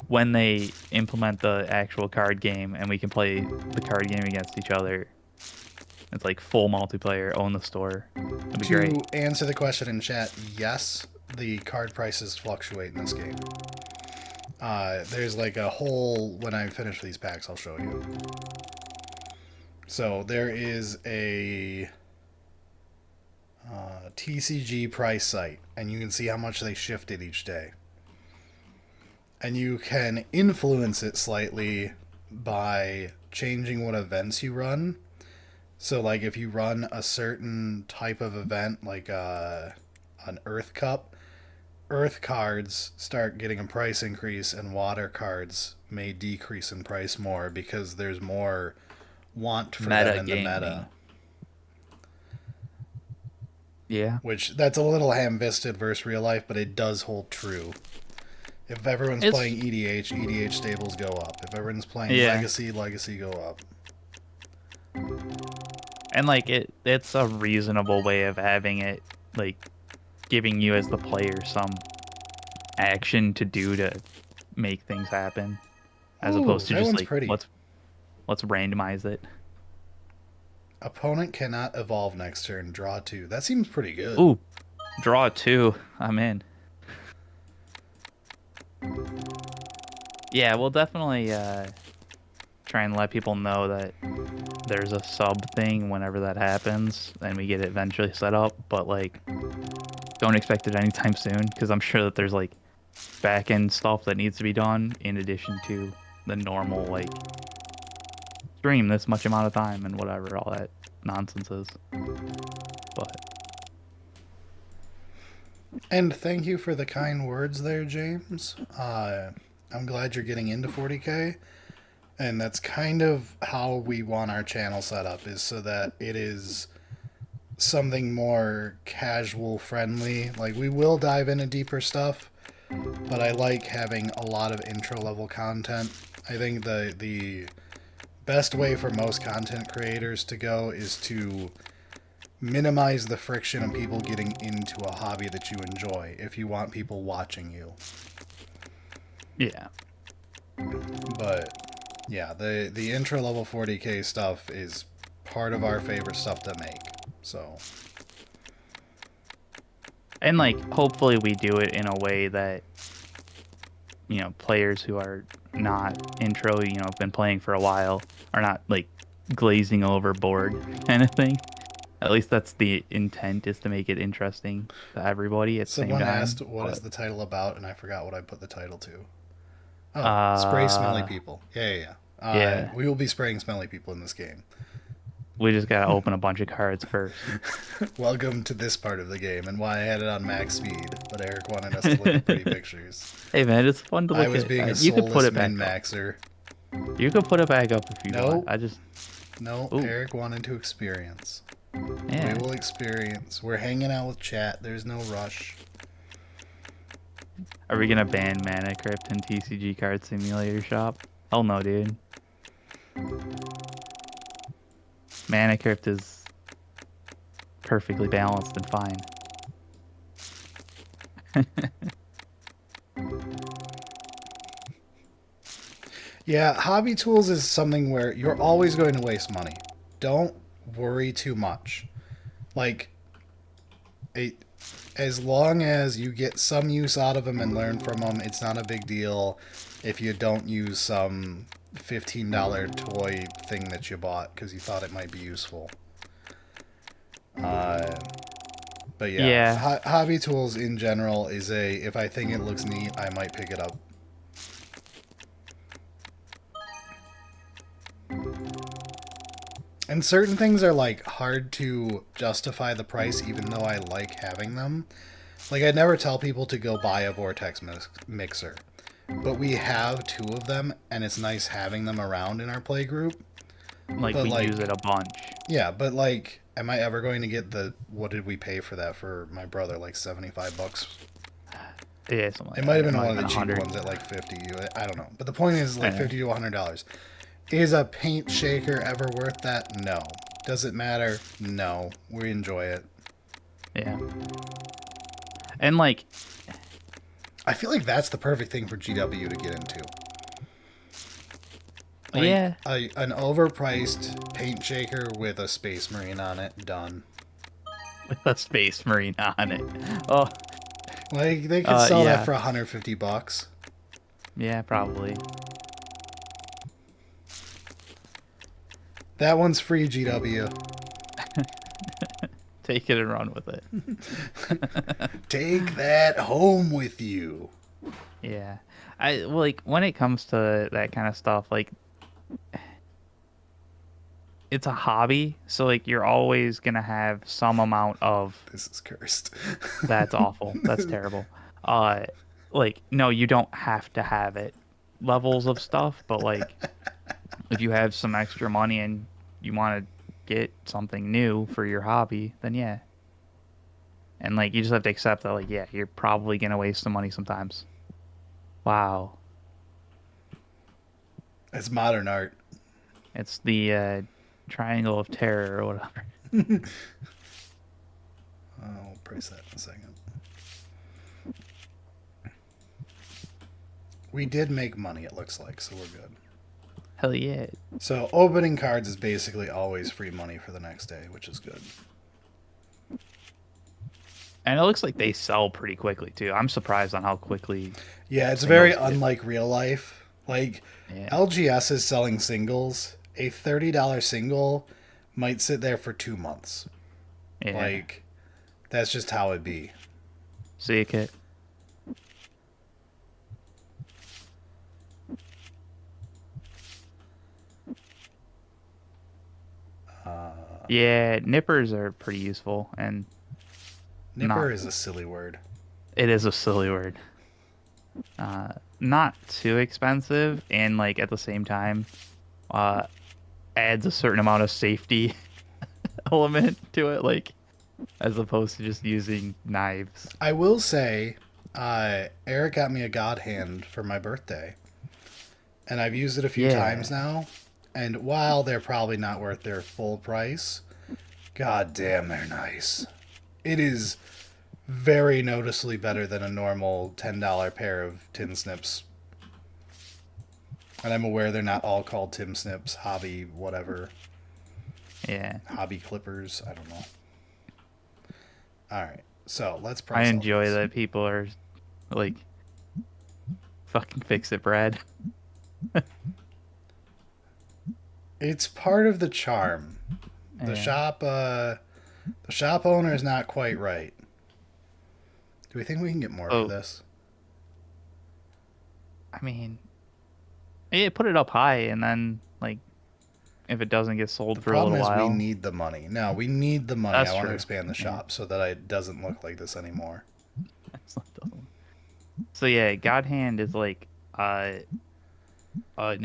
when they implement the actual card game and we can play the card game against each other, it's like full multiplayer, own the store. That'd be great. To answer the question in chat, yes, the card prices fluctuate in this game. There's like a whole... When I finish these packs, I'll show you. So there is a TCG price site, and you can see how much they shifted each day. And you can influence it slightly by changing what events you run. So, like, if you run a certain type of event, like an Earth Cup, Earth cards start getting a price increase, and Water cards may decrease in price more because there's more want for them in the meta. Yeah. Which, that's a little ham-fisted versus real life, but it does hold true. If everyone's playing EDH, EDH stables go up. If everyone's playing Legacy, Legacy go up. And like it's a reasonable way of having it, like giving you as the player some action to do to make things happen, as opposed to just like pretty. let's randomize it. Opponent cannot evolve next turn. Draw 2. That seems pretty good. Ooh, draw 2. I'm in. Yeah, we'll definitely try and let people know that there's a sub thing whenever that happens and we get it eventually set up, but like don't expect it anytime soon because I'm sure that there's like back end stuff that needs to be done in addition to the normal like stream this much amount of time and whatever all that nonsense is. But and thank you for the kind words there, James. I'm glad you're getting into 40K. And that's kind of how we want our channel set up, is so that it is something more casual friendly. Like, we will dive into deeper stuff, but I like having a lot of intro level content. I think the best way for most content creators to go is to minimize the friction of people getting into a hobby that you enjoy if you want people watching you. yeah. But yeah, the intro level 40K stuff is part of our favorite stuff to make. So, And like hopefully we do it in a way that, you know, players who are not intro, you know, have been playing for a while are not like glazing over bored kind of thing. At least that's the intent, is to make it interesting to everybody at the same time. someone asked what is the title about, and I forgot what I put the title to. Oh, spray smelly people. Yeah. We will be spraying smelly people in this game. We just gotta open a bunch of cards first. Welcome to this part of the game, and why I had it on max speed, but Eric wanted us to look at pretty pictures. Hey man, it's fun to look at. I was being a you could put soulless it back min-maxer. You could put it back up if you want. No, Ooh. Eric wanted to experience. Yeah. We will experience. We're hanging out with chat. There's no rush. Are we gonna ban Mana Crypt in TCG Card Simulator Shop? Hell no, dude. Mana Crypt is perfectly balanced and fine. Yeah, hobby tools is something where you're always going to waste money. Don't worry too much. Like, it, as long as you get some use out of them and learn from them, it's not a big deal if you don't use some $15 toy thing that you bought because you thought it might be useful. But yeah, Yeah. hobby tools in general is if I think it looks neat, I might pick it up. And certain things are like hard to justify the price even though I like having them. Like I'd never tell people to go buy a Vortex mixer. But we have two of them and it's nice having them around in our play group. Like, But we like use it a bunch. yeah, but like am I ever going to get the what did we pay for that for my brother like $75? Yeah, something like It that. might have been Might one of the cheap 100. ones at like 50. I don't know. But the point is like Yeah. $50 to $100. Is a paint shaker ever worth that? No. Does it matter? No. We enjoy it. Yeah. And like, I feel like that's the perfect thing for GW to get into. Like, yeah, an overpriced paint shaker with a Space Marine on it. Done. with a Space Marine on it. Oh, Like they could sell yeah. that for $150. Yeah, probably. That one's free, GW. Take it and run with it. Take that home with you. Yeah. Like, when it comes to that kind of stuff, like, it's a hobby, so like you're always gonna have some amount of This is cursed. that's awful. That's terrible. Uh like, no, you don't have to have it levels of stuff, but like if you have some extra money and you want to get something new for your hobby, then yeah. And like you just have to accept that, like, yeah, you're probably gonna waste some money sometimes. Wow. It's modern art. It's the triangle of terror or whatever. I'll price that in a second. We did make money, it looks like, so we're good. Hell yeah. So opening cards is basically always free money for the next day, which is good. And it looks like they sell pretty quickly too. I'm surprised on how quickly. Yeah, it's Singles very get- unlike real life. Like Yeah. LGS is selling singles. A $30 single might sit there for 2 months. Yeah. Like that's just how it be. See you, Kit. Yeah, nippers are pretty useful, and Nipper Not- is a silly word. it is a silly word. Not too expensive, and like at the same time, adds a certain amount of safety element to it, like as opposed to just using knives. I will say, Eric got me a God Hand for my birthday, and I've used it a few Yeah. times now. And while they're probably not worth their full price, god damn, they're nice. It is very noticeably better than a normal $10 pair of tin snips. And I'm aware they're not all called Tim Snips, hobby, whatever, Yeah, hobby clippers. I don't know. All right, so let's. I price all enjoy these. that people are like, fucking fix it, Brad. It's part of the charm. The Yeah. shop owner is not quite right. Do we think we can get more Oh. for this? I mean, yeah, put it up high, and then like, if it doesn't get sold The for a problem little is while, we need the money. No, we need the money. That's I want to true. expand the shop so that it doesn't look like this anymore. So yeah, God Hand is like an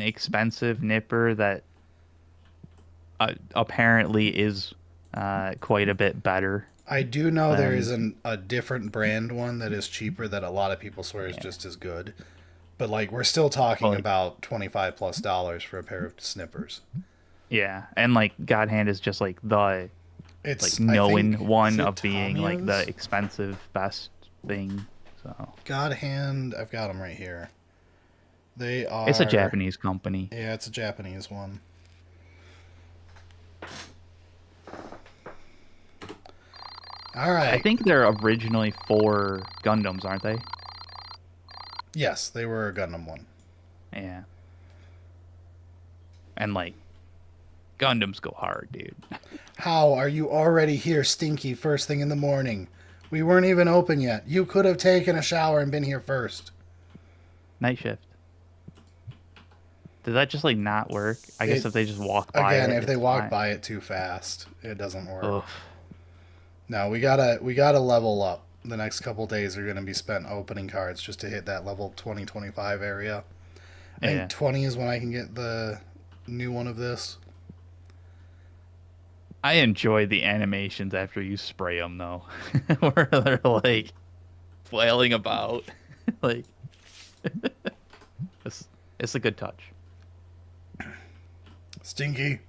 expensive nipper that apparently is quite a bit better. I do know there is a different brand one that is cheaper that a lot of people swear is just as good. But like we're still talking But like, about $25+ for a pair of snippers. yeah, and like God Hand is just like the like It's I known think is one it of being like the Tamiya's? expensive best thing. So God Hand, I've got them right here. They it's a are, Japanese company. yeah, it's a Japanese one. All I right. think they're originally for Gundams, aren't they? Yes, they were a Gundam one. Yeah. And like Gundams go hard, dude. How are you already here, Stinky, first thing in the morning? We weren't even open yet. You could have taken a shower and been here first. Night shift. Did that just like not work? I guess It if they just walk by again, it, if they it's walk fine. by it too fast, it doesn't work. Ugh. No, we gotta level up. The next couple days are gonna be spent opening cards just to hit that level 20-25 area. I think Yeah. 20 is when I can get the new one of this. I enjoy the animations after you spray them though, where they're like flailing about. Like it's it's a good touch. Stinky.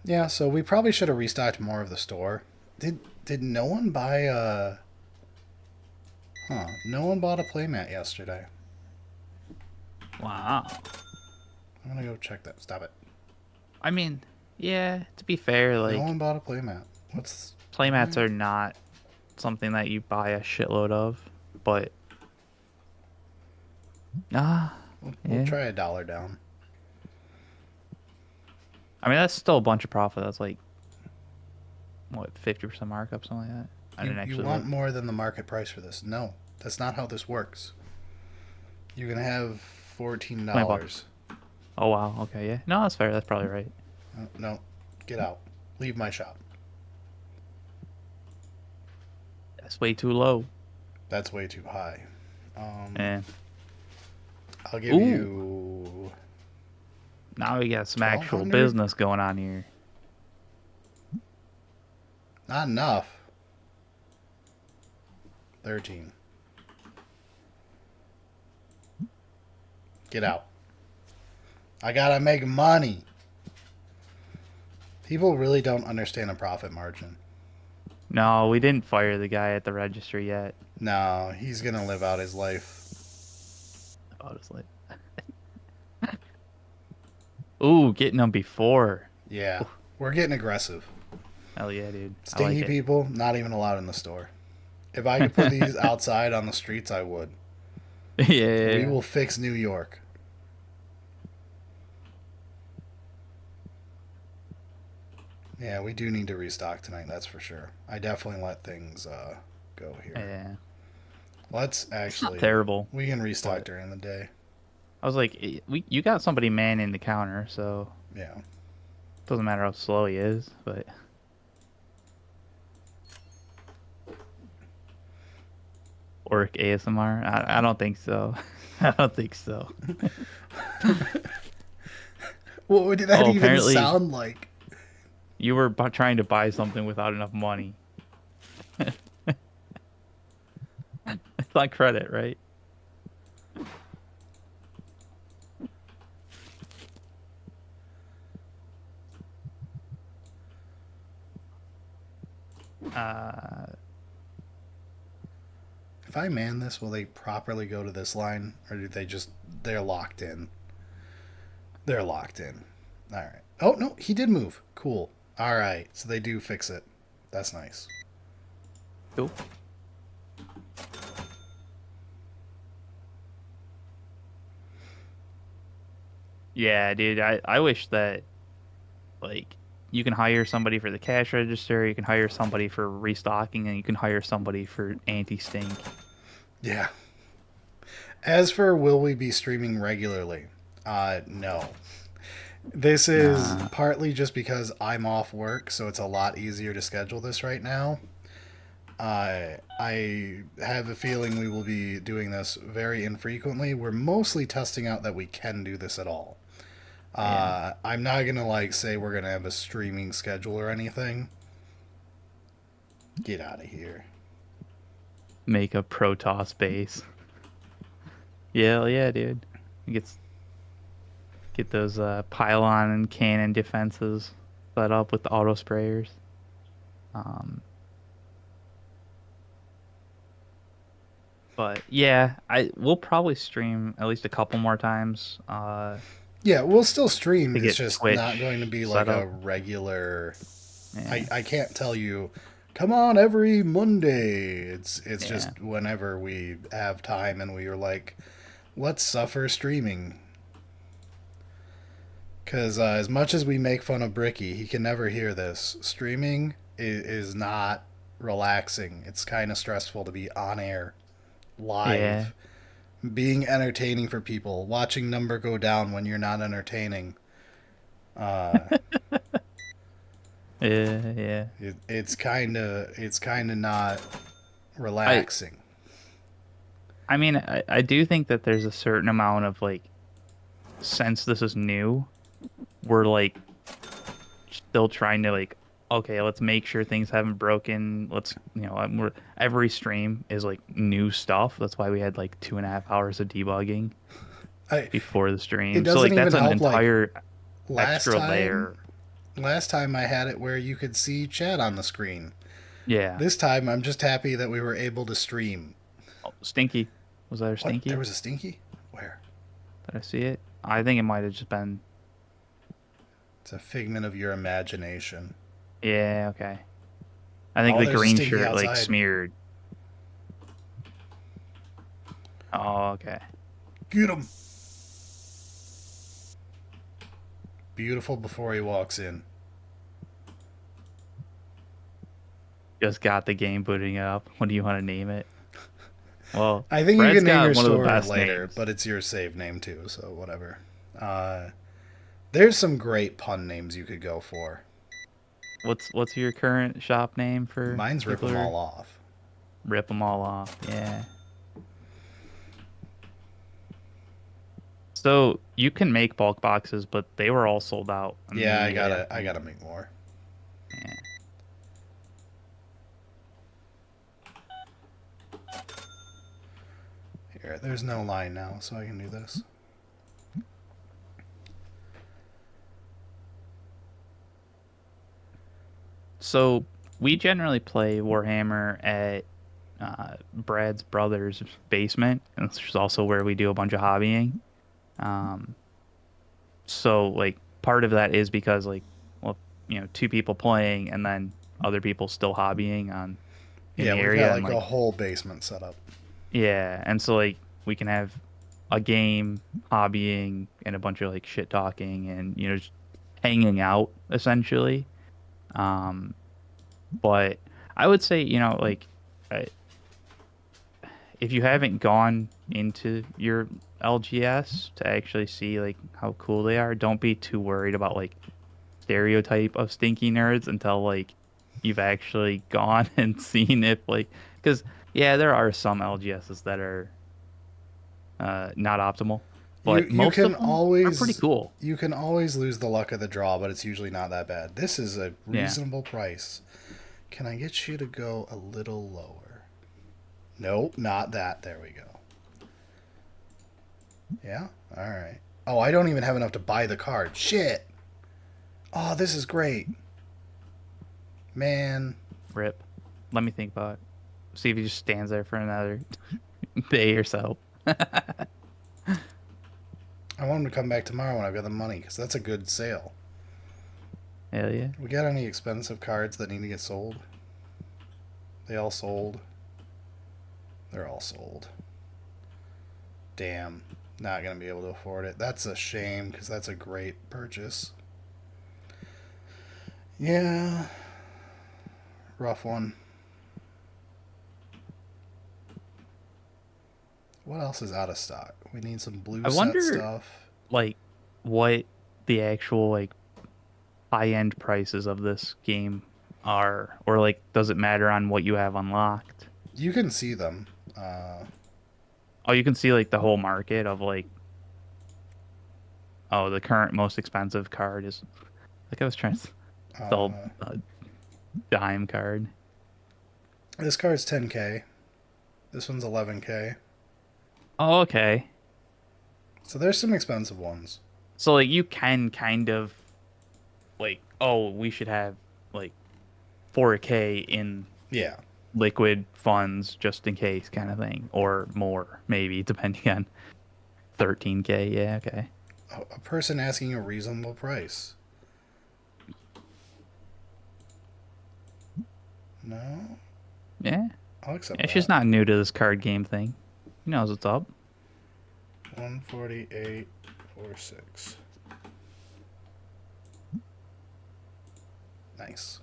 Yeah, so we probably should have restocked more of the store. Did no one buy a Huh, no one bought a playmat yesterday. Wow. I'm gonna go check that. Stop it. I mean, yeah, to be fair, No like one bought a playmat. What's playmats are not something that you buy a shitload of, but ah, we'll yeah. try $1 down. I mean, that's still a bunch of profit. That's like what, 50% markup, something like that. I didn't You actually want look. more than the market price for this. No, that's not how this works. You're gonna have $20. $14. Oh wow. Okay, yeah. No, that's fair. That's probably right. No, get out. Leave my shop. That's way too low. That's way too high. Yeah. I'll give Ooh. you Now we got some actual 1,200. business going on here. Not enough. 13. Get out. I gotta make money. People really don't understand a profit margin. No, we didn't fire the guy at the register yet. No, he's gonna live out his life. Honestly. Ooh, getting them before. Yeah, we're getting aggressive. Hell yeah, dude. I Stingy like it. people, not even allowed in the store. If I could put these outside on the streets, I would. Yeah, yeah, We yeah. will fix New York. Yeah, we do need to restock tonight, that's for sure. I definitely let things go here. Yeah. Let's It's not actually. terrible. We can restock But during the day. I was like, you got somebody manning the counter, so Yeah. it doesn't matter how slow he is, but Orc ASMR? I don't think so. I don't think so. What would that Oh, even apparently sound like? you were trying to buy something without enough money. It's on credit, right? Uh, If I man this, will they properly go to this line? Or do they just. They're locked in? They're locked in. Alright. Oh, no, he did move. Cool. Alright, so they do fix it. That's nice. cool. Yeah, dude. I wish that like you can hire somebody for the cash register, you can hire somebody for restocking, and you can hire somebody for anti-stink. Yeah. As for will we be streaming regularly? No. This is Nah. partly just because I'm off work, so it's a lot easier to schedule this right now. I have a feeling we will be doing this very infrequently. We're mostly testing out that we can do this at all. Yeah. I'm not gonna like say we're gonna have a streaming schedule or anything. Get out of here. Make a Protoss base. Yeah, yeah, dude. Get get those pylon and cannon defenses set up with the auto sprayers. Um, but yeah, I we'll probably stream at least a couple more times. Yeah, we'll still stream. To It's get just not going to Twitch be set like a up. regular. Yeah, I can't tell you, come on every Monday. It's yeah, just whenever we have time and we are like, let's suffer streaming. Because as much as we make fun of Bricky, he can never hear this. Streaming is not relaxing. It's kind of stressful to be on air, yeah, live, being entertaining for people, watching number go down when you're not entertaining. Uh, yeah, yeah. it's kind of not I relaxing. I mean, I do think that there's a certain amount of like, since this is new, we're like still trying to like, okay, let's make sure things haven't broken. Let's, we're every stream is like new stuff. That's why we had like 2.5 hours of debugging I before the It stream. So doesn't like even that's an help. Like entire last extra time, layer. last time I had it where you could see chat on the screen. Yeah. This time, I'm just happy that we were able to stream. Oh, Stinky. Was that a What? There Stinky? was a stinky? Where? Did I see it? I think it might have just been. It's a figment of your imagination. Yeah. Okay. I think Oh, the there's a green stinky shirt like outside. smeared. Oh, okay. Get him! Beautiful before he walks in. Just got the game booting up. What do you want to name it? Well, I think you Brad's can name got your one of the store best later, names. but it's your save name too, so whatever. Uh, there's some great pun names you could go for. What's your current shop name for Mine's Rip people 'em who all off. rip them all off? Yeah. So you can make bulk boxes, but they were all sold out Yeah, I immediately. gotta make more. Yeah. Here, there's no line now, so I can do this. So we generally play Warhammer at Brad's brother's basement, and this is also where we do a bunch of hobbying. Um, so like part of that is because like, well, two people playing and then other people still hobbying on in Yeah, the we've got area, and like a like whole basement set up. yeah, and so like we can have a game, hobbying, and a bunch of like shit talking, and just hanging out essentially. Um, but I would say like uh, if you haven't gone into your LGS to actually see like how cool they are, don't be too worried about like stereotype of stinky nerds until like you've actually gone and seen if like because yeah, there are some LGSs that are not optimal, You but you most can of them are pretty always cool. you can always lose the luck of the draw, but it's usually not that bad. This is a Yeah, reasonable price. Can I get you to go a little lower? Nope, not that. There we go. Yeah? Alright. Oh, I don't even have enough to buy the card. Shit! Oh, this is great. Man. rip. Let me think about it. See if he just stands there for another day or so. I want him to come back tomorrow when I've got the money, because that's a good sale. Hell yeah. We got any expensive cards that need to get sold? They all sold. They're all sold. Damn. Not going to be able to afford it. That's a shame, because that's a great purchase. Yeah. Rough one. What else is out of stock? We need some blue I set wonder stuff. like what the actual like high end prices of this game are, or like does it matter on what you have unlocked? You can see them. Uh, Oh, you can see like the whole market of like Oh, the current most expensive card is like I was trying to sell Uh, a dime card. this card's 10K. This one's 11K. Oh, okay. So there's some expensive ones. So like you can kind of like, oh, we should have like 4K in Yeah. liquid funds just in case kind of thing, or more maybe depending on 13K. Yeah, okay. A person asking a reasonable price. No? Yeah. I'll accept Yeah, that. she's not new to this card game thing. She knows what's up. 148.46. Nice.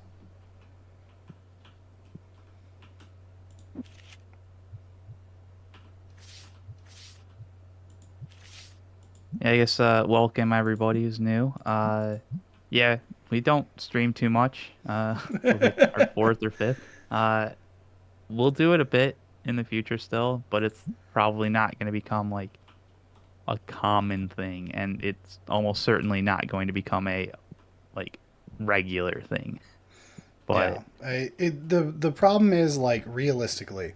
Yeah, I guess welcome everybody who's new. Yeah, we don't stream too much. Like our fourth or fifth. We'll do it a bit in the future still, but it's probably not going to become like a common thing, and it's almost certainly not going to become a like regular thing. But The problem is, like, realistically,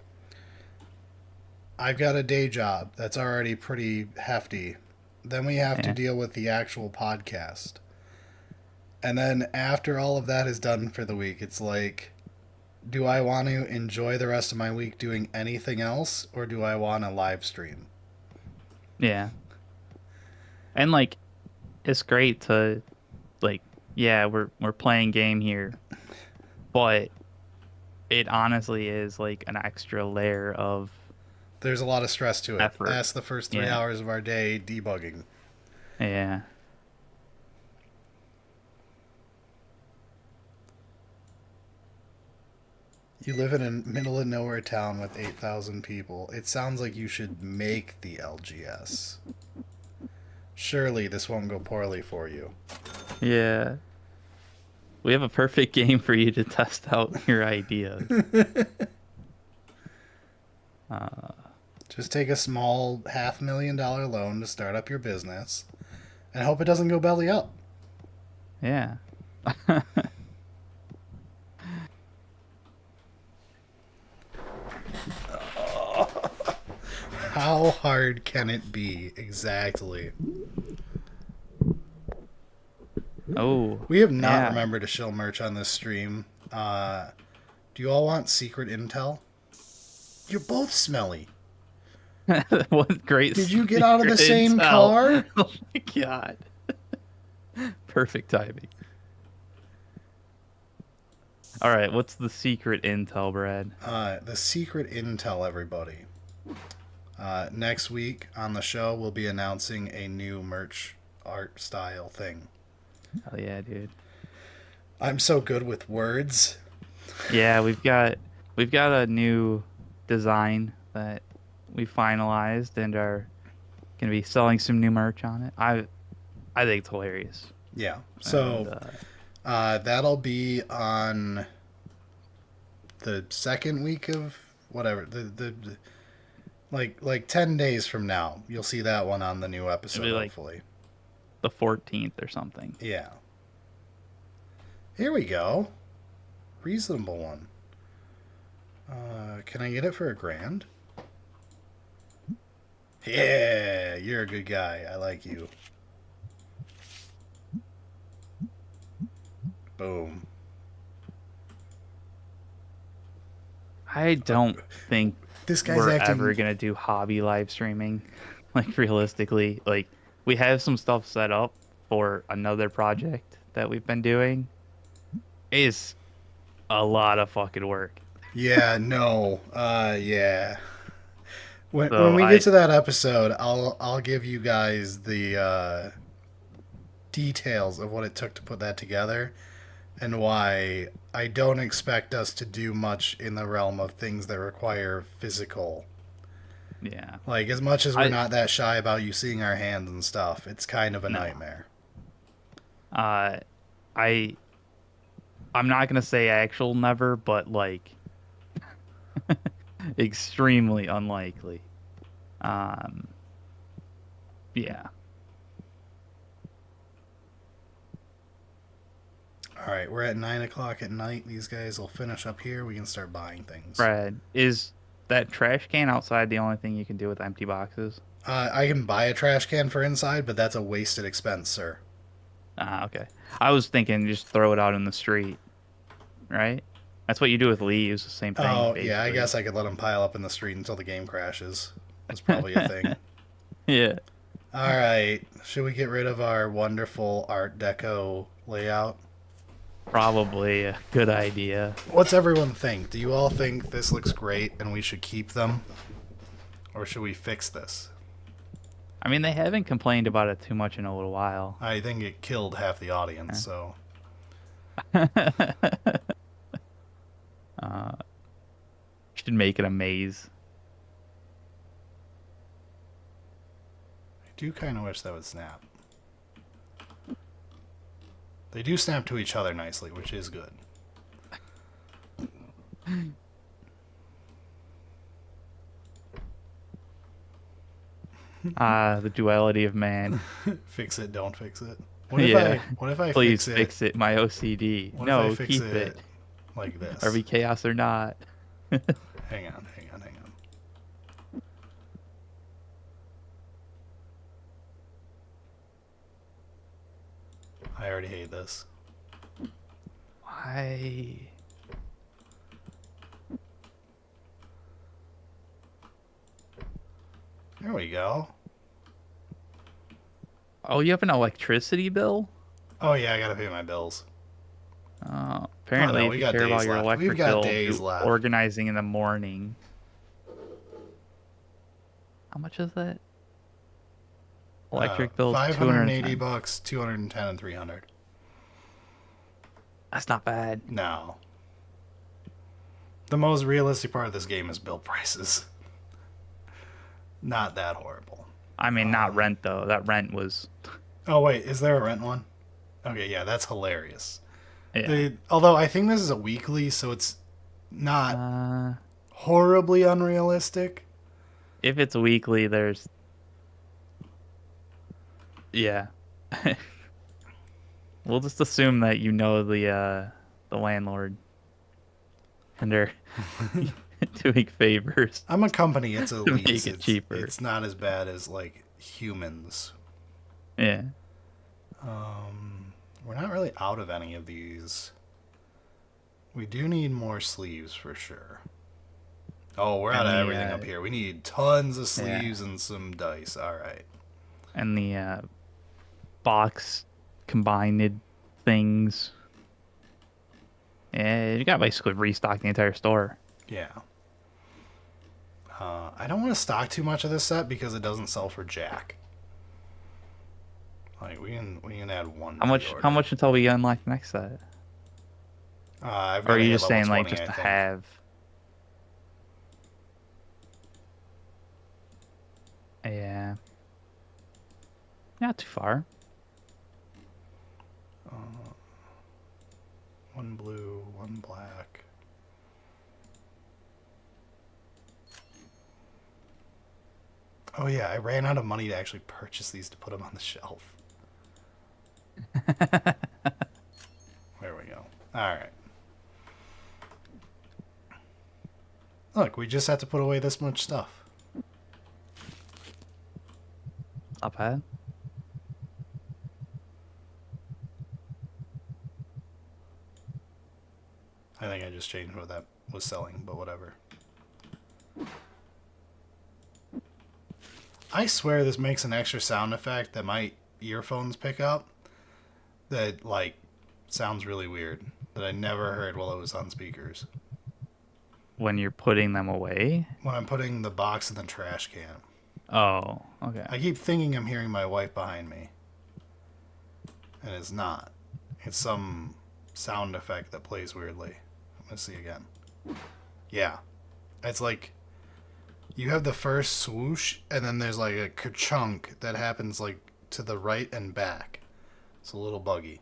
I've got a day job that's already pretty hefty. Then we have to yeah, deal with the actual podcast. And then after all of that is done for the week, it's like, do I want to enjoy the rest of my week doing anything else, or do I want to live stream? yeah, and like it's great to like yeah we're playing game here, but it honestly is like an extra layer of There's a lot of stress to it. effort. That's the first 3 Yeah, hours of our day debugging. yeah. You live in a middle of nowhere town with 8,000 people. It sounds like you should make the LGS. Surely this won't go poorly for you. Yeah. We have a perfect game for you to test out your ideas. Just take a small $500,000 loan to start up your business and hope it doesn't go belly up. Yeah. How hard can it be? Exactly. Oh, We have not yeah. remembered to show merch on this stream. Do you all want secret intel? You're both smelly. What great Did you get out of the secret same intel. car? Oh my god. Perfect timing. All right, what's the secret intel, Brad? The secret intel, everybody. Next week on the show, we'll be announcing a new merch art style thing. Oh yeah, dude. I'm so good with words. Yeah, we've got a new design that we finalized and are gonna be selling some new merch on it. I think it's hilarious. Yeah. So And, that'll be on the second week of whatever the like 10 days from now. You'll see that one on the new episode, It'll be like hopefully. the 14th or something. Yeah. Here we go. Reasonable one. Can I get it for $1,000? Yeah, you're a good guy. I like you. Boom. I don't think This guy's we're acting. ever gonna do hobby live streaming. Like realistically, like we have some stuff set up for another project that we've been doing. It is a lot of fucking work. Yeah, no. Yeah. When So we I get to that episode, I'll give you guys the details of what it took to put that together and why I don't expect us to do much in the realm of things that require physical. yeah. Like, as much as we're I not that shy about you seeing our hands and stuff, it's kind of a no. nightmare. Uh I I'm not gonna say actual never, but like extremely unlikely. Um yeah. All right, we're at 9 o'clock at night. These guys will finish up here. We can start buying things. Brad, is that trash can outside the only thing you can do with empty boxes? I can buy a trash can for inside, but that's a wasted expense, sir. Ah, okay. I was thinking just throw it out in the street, right? That's what you do with leaves, the same thing, Oh, yeah, I basically. guess I could let them pile up in the street until the game crashes. That's probably a thing. Yeah, All right, should we get rid of our wonderful Art Deco layout? probably a good idea. What's everyone think? Do you all think this looks great and we should keep them? Or should we fix this? I mean, they haven't complained about it too much in a little while. I think it killed half the audience, so. Should make it a maze. I do kind of wish that would snap. They do snap to each other nicely, which is good. The duality of man. Fix it, don't fix it. What Yeah. if I Please fix fix it, my OCD. What No, if I fix keep it it. like this? Are we chaos or not? Hang on. I already hate this. Why? There we go. Oh, you have an electricity bill? Oh yeah, I gotta pay my bills. Apparently, Oh, no, if we you got care about days your left. electric We've got bill, days do left. organizing in the morning. How much is that? Electric bill, 580 $210. bucks, 210 and 300. That's not bad. No. The most realistic part of this game is bill prices. Not that horrible. I mean, not rent though. That rent was. Oh wait, is there a rent one? Okay, yeah, that's hilarious. Yeah. Although I think this is a weekly, so it's not Uh, horribly unrealistic. if it's weekly, there's. Yeah. We'll just assume that you know the landlord, and they're doing favors I'm a company, it's a to lease. make it cheaper. It's not as bad as like humans. Yeah. We're not really out of any of these. We do need more sleeves for sure. Oh, we're out of everything up here. We need tons of sleeves and some dice. All right. And the box combined things. Yeah, you got basically restock the entire store. Yeah. I don't want to stock too much of this set because it doesn't sell for jack. Like we can add one. How much? pre-order. How much until we unlock the next set? I've Or are gotta you hit just level saying like 20, just I to think. have? Yeah. Not too far. One blue, one black. Oh yeah, I ran out of money to actually purchase these to put them on the shelf. There we go. All right. Look, we just have to put away this much stuff. Not bad. I think I just changed what that was selling, but whatever. I swear this makes an extra sound effect that my earphones pick up that, like, sounds really weird that I never heard while it was on speakers. When you're putting them away. When I'm putting the box in the trash can. Oh, okay. I keep thinking I'm hearing my wife behind me. And it's not. It's some sound effect that plays weirdly. I'm going to see again. Yeah. It's like you have the first swoosh and then there's like a ka-chunk that happens like to the right and back. It's a little buggy.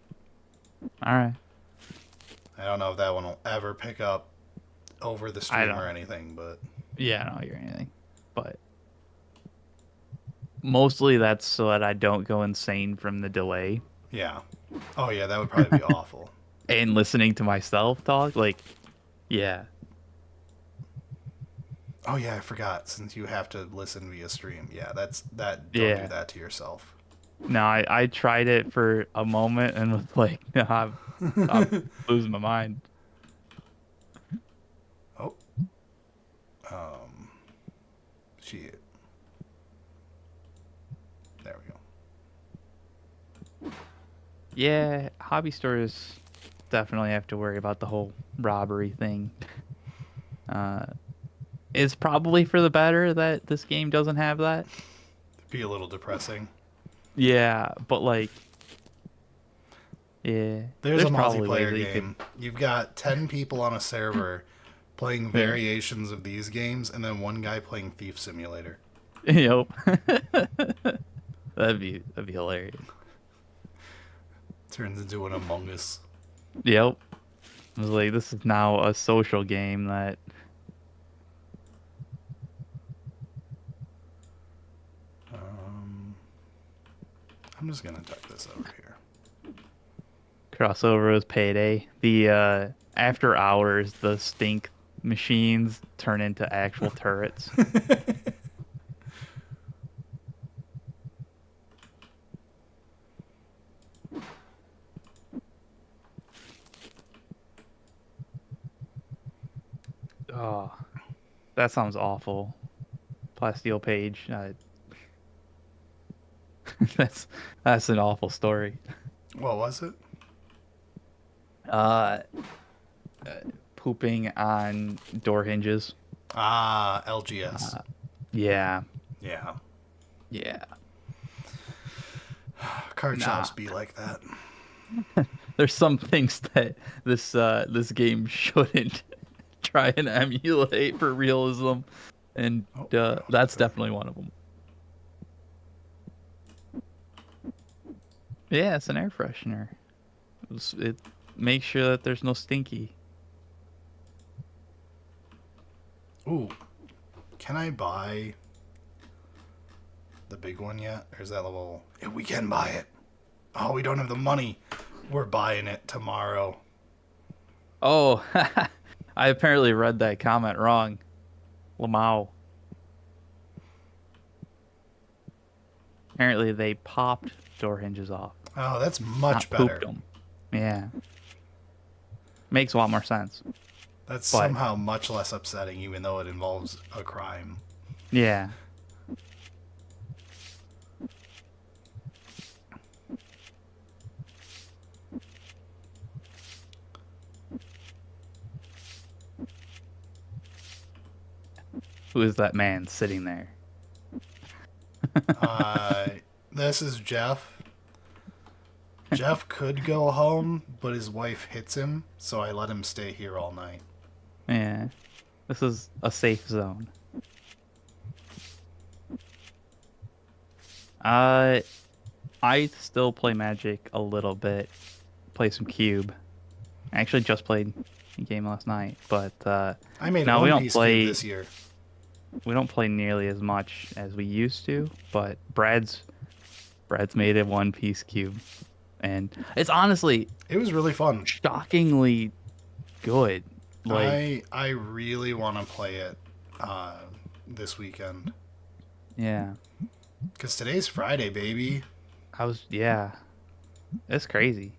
All right. I don't know if that one will ever pick up over the stream or anything, but Yeah, I don't hear anything. But mostly that's so that I don't go insane from the delay. yeah. Oh yeah, that would probably be awful. and listening to myself talk, like, yeah, Oh yeah, I forgot. Since you have to listen via stream, yeah, that. Don't do yeah. that to yourself. No, I tried it for a moment and was like, no, I'm losing my mind. Oh, um, shit. There we go. Yeah, hobby stores definitely have to worry about the whole robbery thing. Uh, it's probably for the better that this game doesn't have that. Be a little depressing. Yeah, but like, yeah, There's a there's probably ways multiplayer that you could. game. You've got 10 people on a server playing Yeah. variations of these games, and then one guy playing Thief Simulator. Yep. That'd be hilarious. Turns into an Among Us. Yep. I was like, this is now a social game that Um, I'm just gonna tuck this over here. crossover with Payday. The after hours, the stink machines turn into actual turrets. Oh, that sounds awful. Plasteel Page. That's that's an awful story. What was it? Uh, Pooping on door hinges. Ah, LGS. Yeah, Yeah. yeah. Card Nah. shops be like that. There's some things that this game shouldn't try and emulate for realism, and Oh, that's definitely one of them. Yeah, it's an air freshener. It makes sure that there's no stinky. Ooh. Can I buy the big one yet? Or is that level? Yeah, we can buy it. Oh, we don't have the money. We're buying it tomorrow. Oh, I apparently read that comment wrong. Lamau. Apparently they popped door hinges off, Oh, that's much not pooped better. them. Yeah, makes a lot more sense. That's But somehow much less upsetting, even though it involves a crime. yeah, who is that man sitting there? Uh, this is Jeff. Jeff could go home, but his wife hits him, so I let him stay here all night. Yeah, this is a safe zone. Uh, I still play Magic a little bit. Play some Cube. I actually just played a game last night, but I made no, a we One don't Piece play. cube this year. We don't play nearly as much as we used to. But Brad's made a One Piece cube, and it's honestly It was really fun. shockingly good. Like, I really want to play it this weekend. yeah, Because today's Friday, baby. yeah, it's crazy.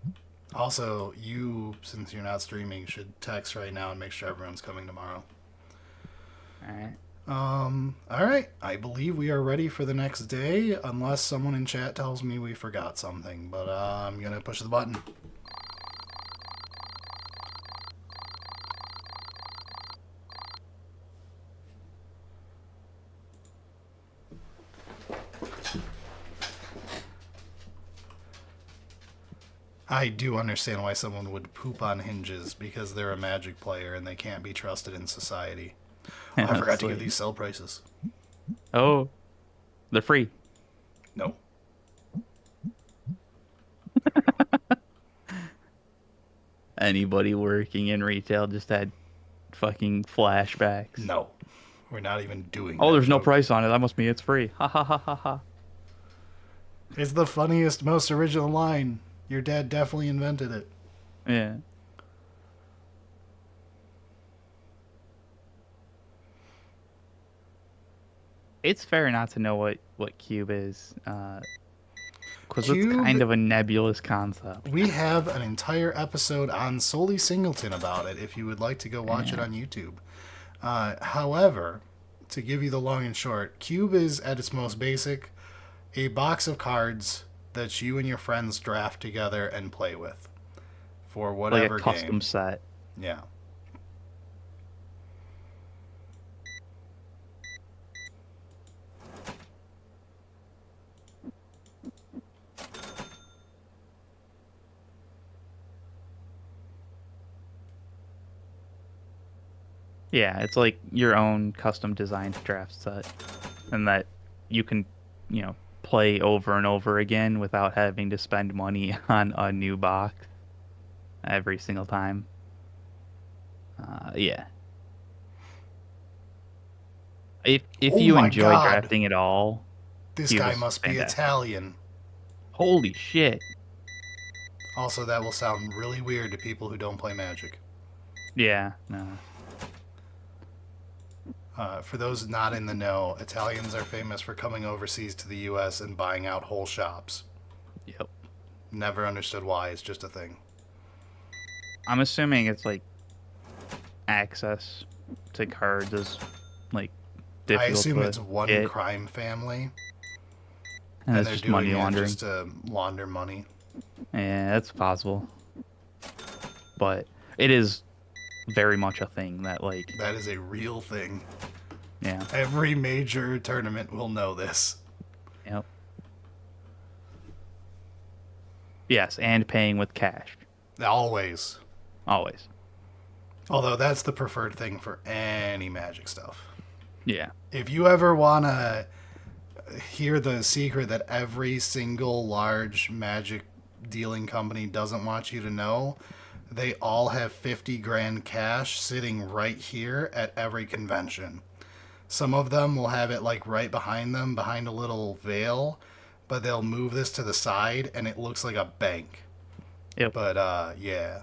Also, you, since you're not streaming, should text right now and make sure everyone's coming tomorrow. All right. Alright. I believe we are ready for the next day, unless someone in chat tells me we forgot something. But I'm going to push the button. I do understand why someone would poop on hinges, because they're a Magic player and they can't be trusted in society. Oh, I forgot to give these sell prices. Oh, they're free. No. Anybody working in retail just had fucking flashbacks. No. We're not even doing Oh, that there's no joke. price on it. That must mean it's free. Ha ha ha ha ha. It's the funniest, most original line. Your dad definitely invented it. Yeah. it's fair not to know what cube is, because it's Cube, kind of a nebulous concept. we have an entire episode on Solely Singleton about it if you would like to go watch it Yeah. on YouTube. However, to give you the long and short, Cube is at its most basic a box of cards that you and your friends draft together and play with for Like a whatever custom game. set. Yeah. Yeah, it's like your own custom designed draft set, and that you can, play over and over again without having to spend money on a new box every single time. Yeah. If Oh you my enjoy god. drafting at all, This Cube guy is must be fantastic. Italian. Holy shit. Also, that will sound really weird to people who don't play Magic. Yeah, no. For those not in the know, Italians are famous for coming overseas to the US and buying out whole shops. Yep. Never understood why, it's just a thing. I'm assuming it's like access to cards is like I difficult assume to it's one get, crime family, and and it's they're just doing money it laundering. just to launder money. Yeah, that's possible. But it is very much a thing that, like, That is a real thing. yeah, Every major tournament will know this. yep. Yes, and paying with cash. Always. Always. Although that's the preferred thing for any Magic stuff. Yeah. If you ever want to hear the secret that every single large Magic dealing company doesn't want you to know, they all have 50 grand cash sitting right here at every convention. Some of them will have it like right behind them, behind a little veil, but they'll move this to the side and it looks like a bank. Yep. But yeah,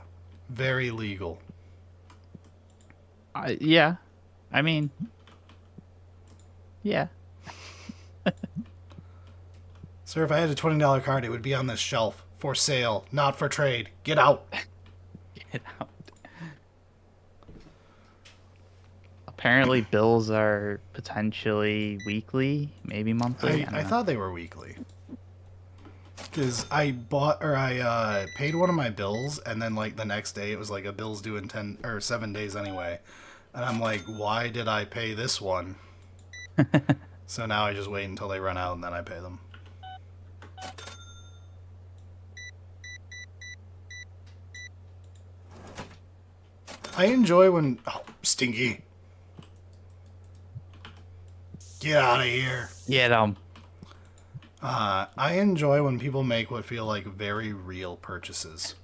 very legal. Yeah. I mean, yeah. Sir, if I had a $20 card, it would be on this shelf. For sale, not for trade. Get out. Get out. Apparently, bills are potentially weekly, maybe monthly. I I don't know. thought they were weekly. Because I paid one of my bills, and then like the next day it was like a bill's due in 10 or 7 days anyway. And I'm like, why did I pay this one? So now I just wait until they run out and then I pay them. I enjoy when... Oh, Stinky. Get out of here. Get I enjoy when people make what feel like very real purchases.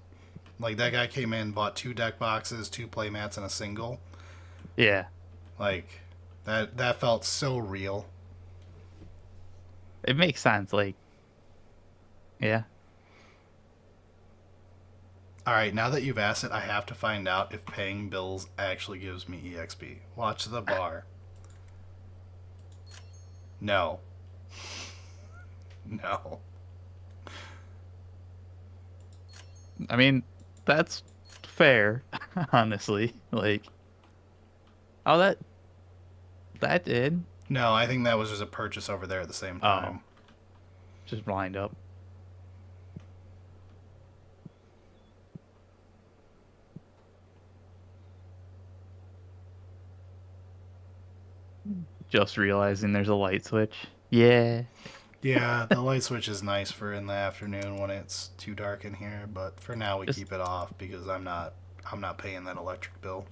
Like that guy came in, bought 2 deck boxes, 2 playmats, and a single. Yeah. Like that felt so real. It makes sense. Like, yeah. All right, now that you've asked it, I have to find out if paying bills actually gives me EXP. Watch the bar. No. No. I mean, that's fair, honestly. Like, oh, that did No, I think that was just a purchase over there at the same time. just lined up. Just realizing there's a light switch. Yeah. Yeah, the light switch is nice for in the afternoon when it's too dark in here, but for now we Just, keep it off because I'm not paying that electric bill.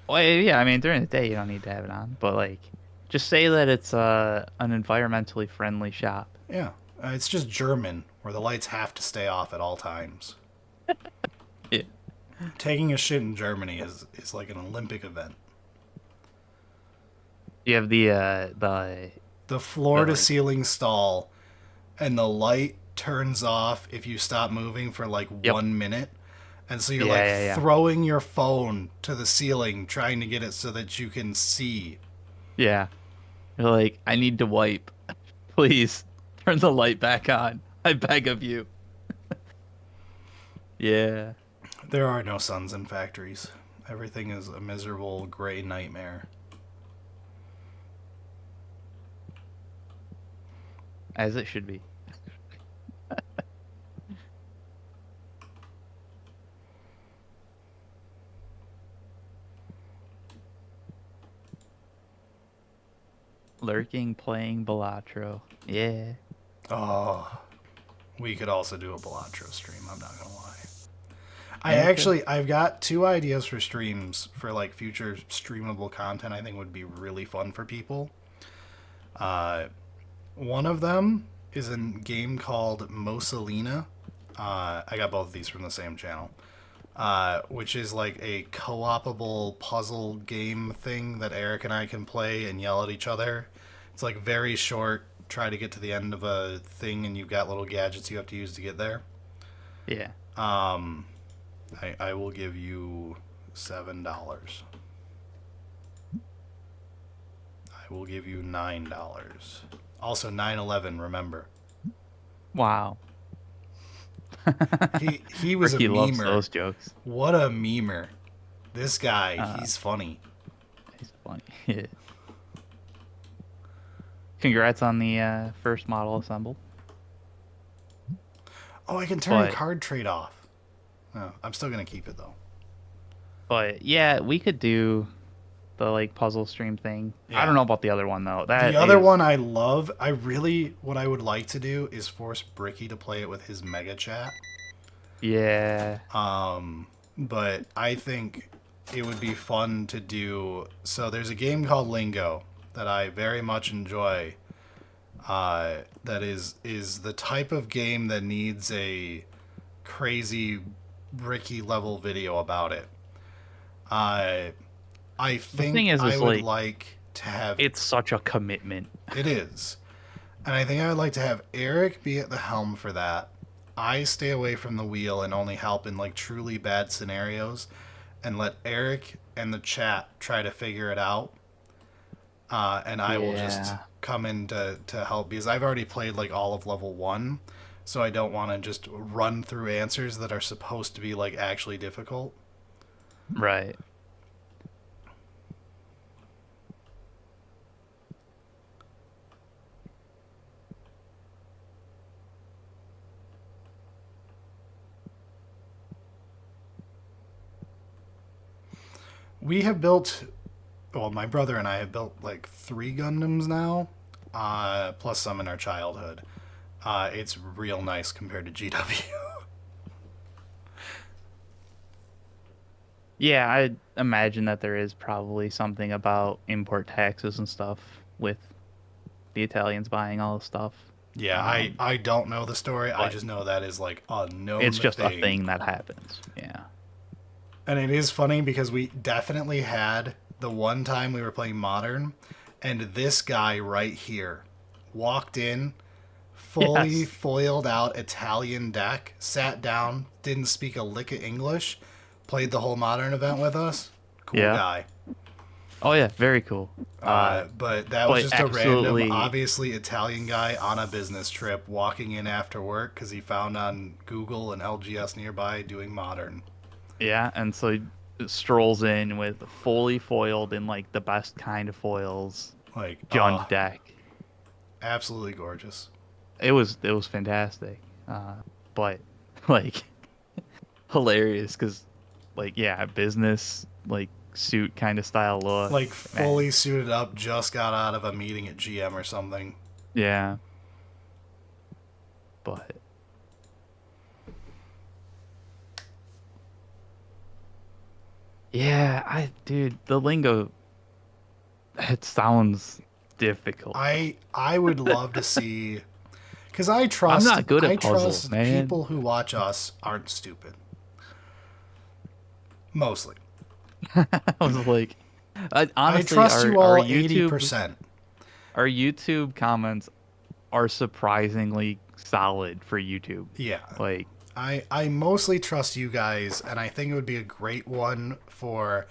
well, yeah, I mean, during the day you don't need to have it on, but like, just say that it's an environmentally friendly shop. Yeah, it's just German where the lights have to stay off at all times. Yeah. Taking a shit in Germany is like an Olympic event. You have The floor to like, ceiling stall and the light turns off if you stop moving for like yep. 1 minute. And so you're Yeah, like yeah. throwing your phone to the ceiling trying to get it so that you can see. Yeah. You're like, I need to wipe. Please turn the light back on. I beg of you. Yeah. There are no suns in factories. Everything is a miserable gray nightmare. As it should be. Lurking, playing Balatro. Yeah. Oh, we could also do a Balatro stream, I'm not gonna lie. Okay. I've got 2 ideas for streams for like future streamable content I think would be really fun for people. Uh, One of them is a game called Mosalina. I got both of these from the same channel. Which is like a co-opable puzzle game thing that Eric and I can play and yell at each other. It's like very short. Try to get to the end of a thing, and you've got little gadgets you have to use to get there. Yeah. I will give you $7. I will give you $9. Also 9/11. Remember, Wow. he was a Ricky loves memer. those jokes. What a memer! This guy, Uh, he's funny. he's funny. Yeah. Congrats on the first model assembled. Oh, I can turn But card trade off. Oh, I'm still gonna keep it though. but yeah, we could do the like puzzle stream thing. I don't Yeah. know about the other one though. The That other is one I love. What I would like to do is force Bricky to play it with his mega chat. yeah. But I think it would be fun to do. So there's a game called Lingo that I very much enjoy. That is the type of game that needs a crazy Bricky level video about it. I The thing think is I would like like to have it's such a commitment. it is. And I think I would like to have Eric be at the helm for that. I stay away from the wheel and only help in like truly bad scenarios and let Eric and the chat try to figure it out. And I will just Yeah. come in to help because I've already played like all of level 1. So I don't want to just run through answers that are supposed to be like actually difficult. Right. We have built, well, my brother and I have built like 3 Gundams now, plus some in our childhood. It's real nice compared to GW. Yeah, I imagine that there is probably something about import taxes and stuff with the Italians buying all the stuff. Yeah, I don't know the story. I But just know that is like a known it's just a thing. thing that happens. Yeah. And it is funny because we definitely had the one time we were playing Modern, and this guy right here walked in, fully Yes. foiled out Italian deck, sat down, didn't speak a lick of English, played the whole Modern event with us. Cool Yeah. guy. Oh yeah, very cool. But that was but just a random, absolutely obviously Italian guy on a business trip walking in after work because he found on Google an LGS nearby doing Modern. yeah, and so he strolls in with fully foiled in like the best kind of foils, Like, junk deck. absolutely gorgeous. It was fantastic. But like hilarious because like yeah, business like suit kind of style look. Like, Man, fully suited up, just got out of a meeting at GM or something. yeah. But yeah, dude, the lingo it sounds difficult. I would love to see, because I'm not good I at puzzles, trust man. people who watch us aren't stupid. Mostly. I was like, I honestly, trust you our all YouTube 80%. our YouTube comments are surprisingly solid for YouTube. Yeah. Like, I mostly trust you guys, and I think it would be a great one for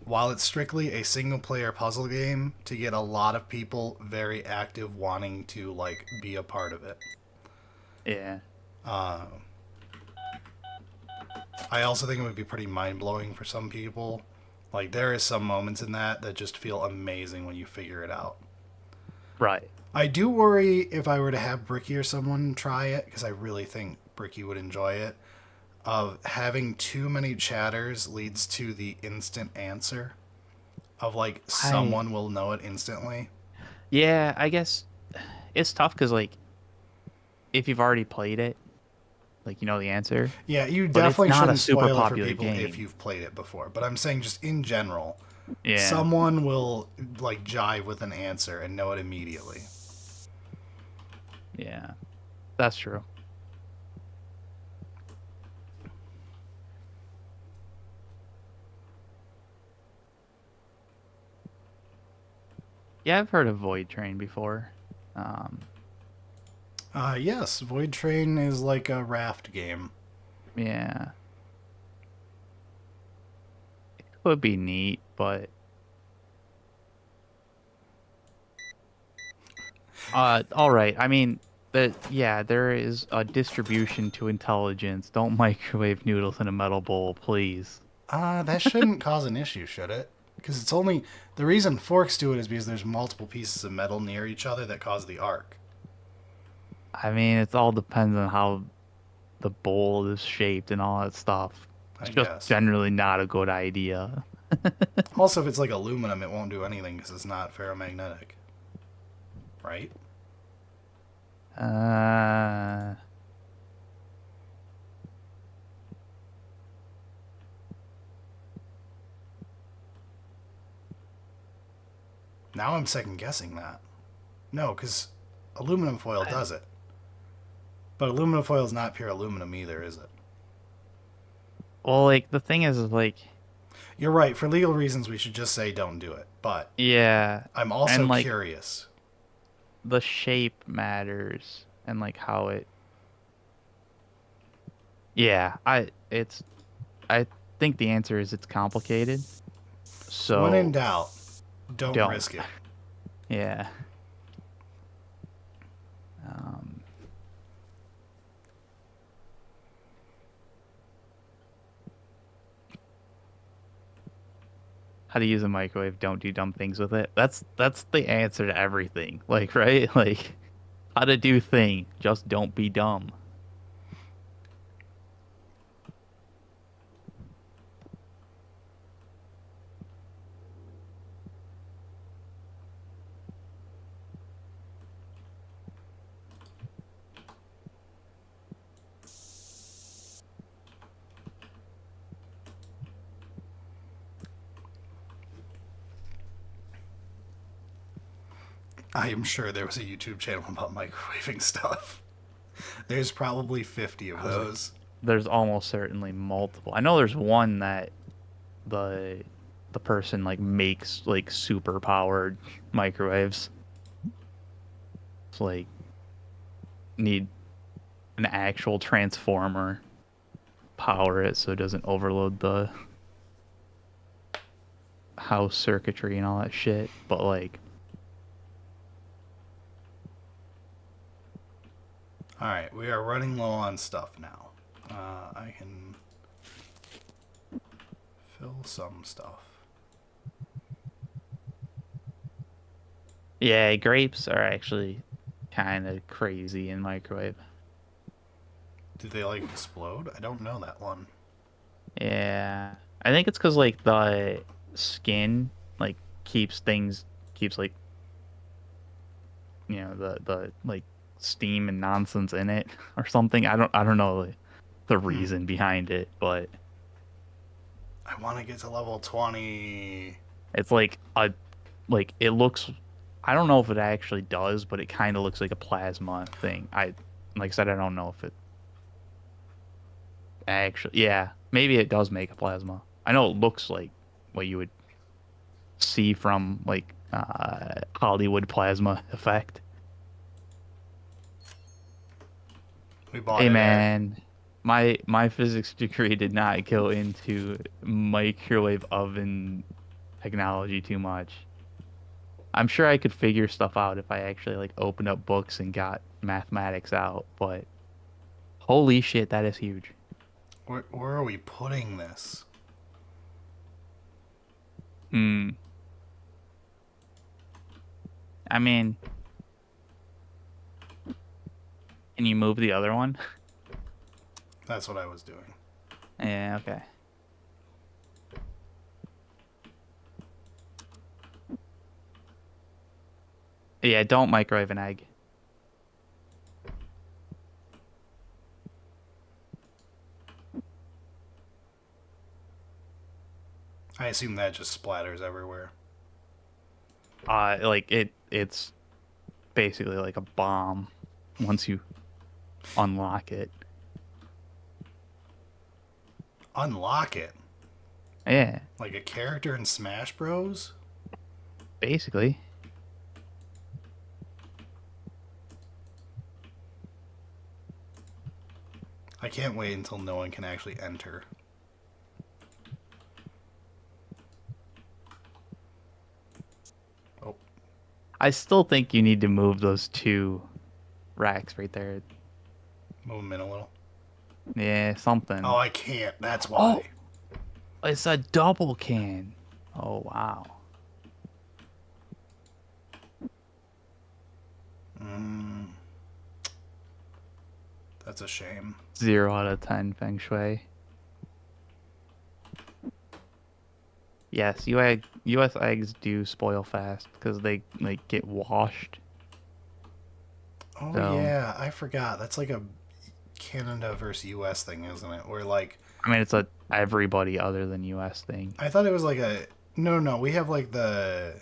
while it's strictly a single player puzzle game, to get a lot of people very active wanting to like be a part of it. Yeah. I also think it would be pretty mind blowing for some people. Like there is some moments in that just feel amazing when you figure it out. Right. I do worry if I were to have Bricky or someone try it, because I really think Bricky would enjoy it, of having too many chatters leads to the instant answer of like I someone will know it instantly. Yeah, I guess it's tough because like if you've already played it, like you know the answer, Yeah, you but it's definitely not a shouldn't super spoil it for popular people if game. you've played it before. But I'm saying just in general, Yeah. someone will like jive with an answer and know it immediately. Yeah. That's true. Yeah, I've heard of Void Train before. Um, Yes, Void Train is like a raft game. yeah, it would be neat, but all right. I mean, there is a distribution to intelligence. Don't microwave noodles in a metal bowl, please. That shouldn't cause an issue, should it? Because it's only the reason forks do it is because there's multiple pieces of metal near each other that cause the arc. I mean, it all depends on how the bowl is shaped and all that stuff. I It's just guess. generally not a good idea. Also, if it's like aluminum, it won't do anything because it's not ferromagnetic, right? Uh, Now I'm second guessing that. No, because aluminum foil does it. But aluminum foil is not pure aluminum either, is it? well, like the thing is like, You're right. For legal reasons, we should just say don't do it. But yeah, I'm also and like curious. the shape matters and like how it. Yeah, I think the answer is it's complicated. When in So doubt, don't don't. risk it. Yeah. Um, how to use a microwave, don't do dumb things with it. That's the answer to everything. Like, right? Like how to do thing, just don't be dumb. I am sure there was a YouTube channel about microwaving stuff. There's probably 50 of I was like, those. there's almost certainly multiple. I know there's one that the the person like makes like super powered microwaves. It's like need an actual transformer power it so it doesn't overload the house circuitry and all that shit. But like, Alright, we are running low on stuff now. I can fill some stuff. yeah, grapes are actually kind of crazy in microwave. Do they like explode? I don't know that one. Yeah, I think it's because like the skin like keeps like the like steam and nonsense in it or something. I don't know the Hmm. reason behind it, but I want to get to level 20. it's like a like it looks. I don't know if it actually does, but it kind of looks like a plasma thing. Like I said, I don't know if it actually. Yeah, maybe it does make a plasma. I know it looks like what you would see from like Hollywood plasma effect. We bought Hey it at. man, my physics degree did not go into microwave oven technology too much. I'm sure I could figure stuff out if I actually like opened up books and got mathematics out, but holy shit, that is huge. Where are we putting this? Hmm. I mean, can you move the other one? That's what I was doing. Yeah, okay. Yeah, don't microwave an egg. I assume that just splatters everywhere. Like it's basically like a bomb once you unlock it. Unlock it? Yeah, Like a character in Smash Bros? basically. I can't wait until no one can actually enter. Oh, I still think you need to move those two racks right there. move them in a little. Yeah, something. Oh, I can't. That's Oh, why. it's a double can. Oh, wow. Mm, that's a shame. 0 out of 10 feng shui. Yes, US eggs do spoil fast because they like get washed. Oh, So, yeah. I forgot. That's like a Canada versus US thing, isn't it? Where, like, I mean, it's a everybody other than US thing. I thought it was like a. No, no. We have like the.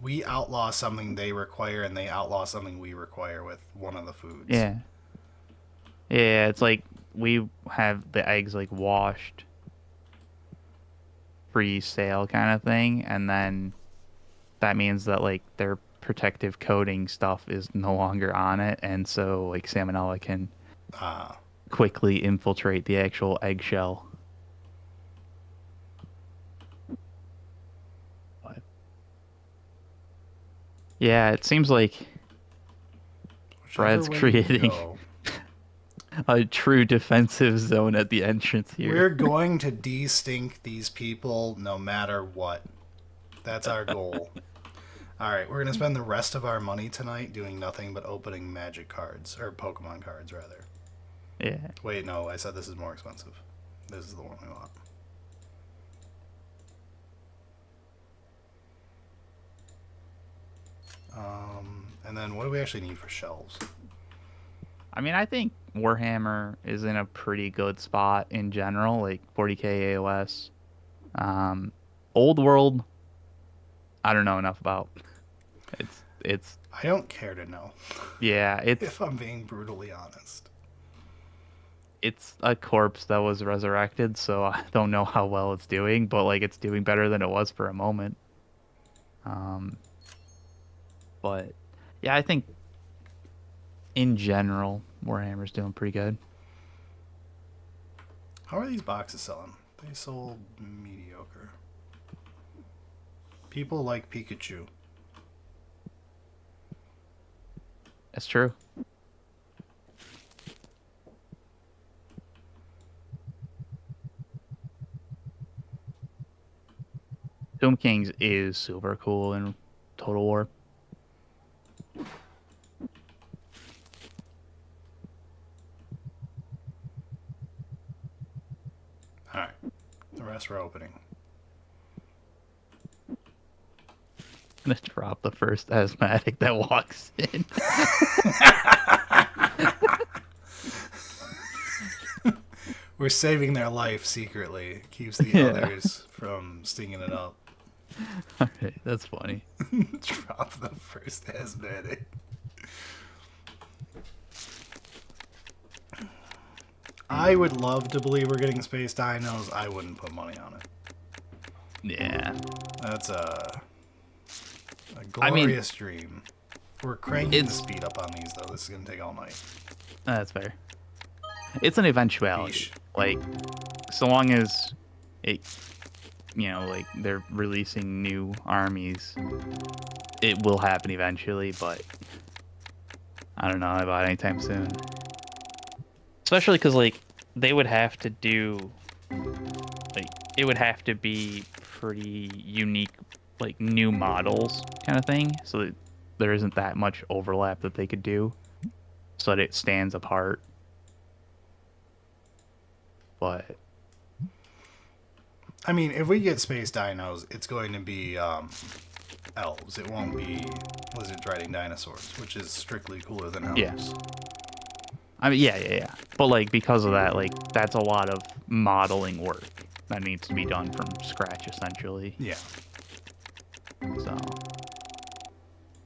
We outlaw something they require, and they outlaw something we require with one of the foods. Yeah. Yeah, it's like we have the eggs like washed pre-sale kind of thing, and then that means that like their protective coating stuff is no longer on it, and so like salmonella can Ah. quickly infiltrate the actual eggshell. But yeah, it seems like Whichever Brad's way you creating go. a true defensive zone at the entrance here. We're going to de-stink these people no matter what. That's our goal. Alright, we're going to spend the rest of our money tonight doing nothing but opening magic cards. Or Pokemon cards, rather. Yeah. Wait, no, I said this is more expensive. This is the one we want. And then what do we actually need for shelves? I mean, I think Warhammer is in a pretty good spot in general, like 40k AOS. Old World, I don't know enough about. It's I don't care to know, yeah, if I'm being brutally honest. it's a corpse that was resurrected, so I don't know how well it's doing, but like it's doing better than it was for a moment. Um, but yeah, I think in general Warhammer's doing pretty good. How are these boxes selling? They sold mediocre. People like Pikachu. That's true. Tomb Kings is super cool in Total War. Alright. The rest we're opening. I'm gonna drop the first asthmatic that walks in. We're saving their life secretly. It keeps the Yeah. others from stinging it up. Alright, that's funny. Drop the first asthmatic. I would love to believe we're getting space dinos. I wouldn't put money on it. Yeah. That's a glorious dream. We're cranking the speed up on these, though. This is going to take all night. That's fair. It's an eventuality. Yeesh. Like, so long as it you know, like they're releasing new armies. It will happen eventually, but I don't know about anytime soon. Especially because like they would have to do like it would have to be pretty unique, like new models kind of thing, so that there isn't that much overlap that they could do, so that it stands apart. But I mean, if we get space dinos, it's going to be elves. It won't be lizards riding dinosaurs, which is strictly cooler than elves. yeah, I mean, yeah. But like because of that, like that's a lot of modeling work that needs to be done from scratch, essentially. Yeah. So,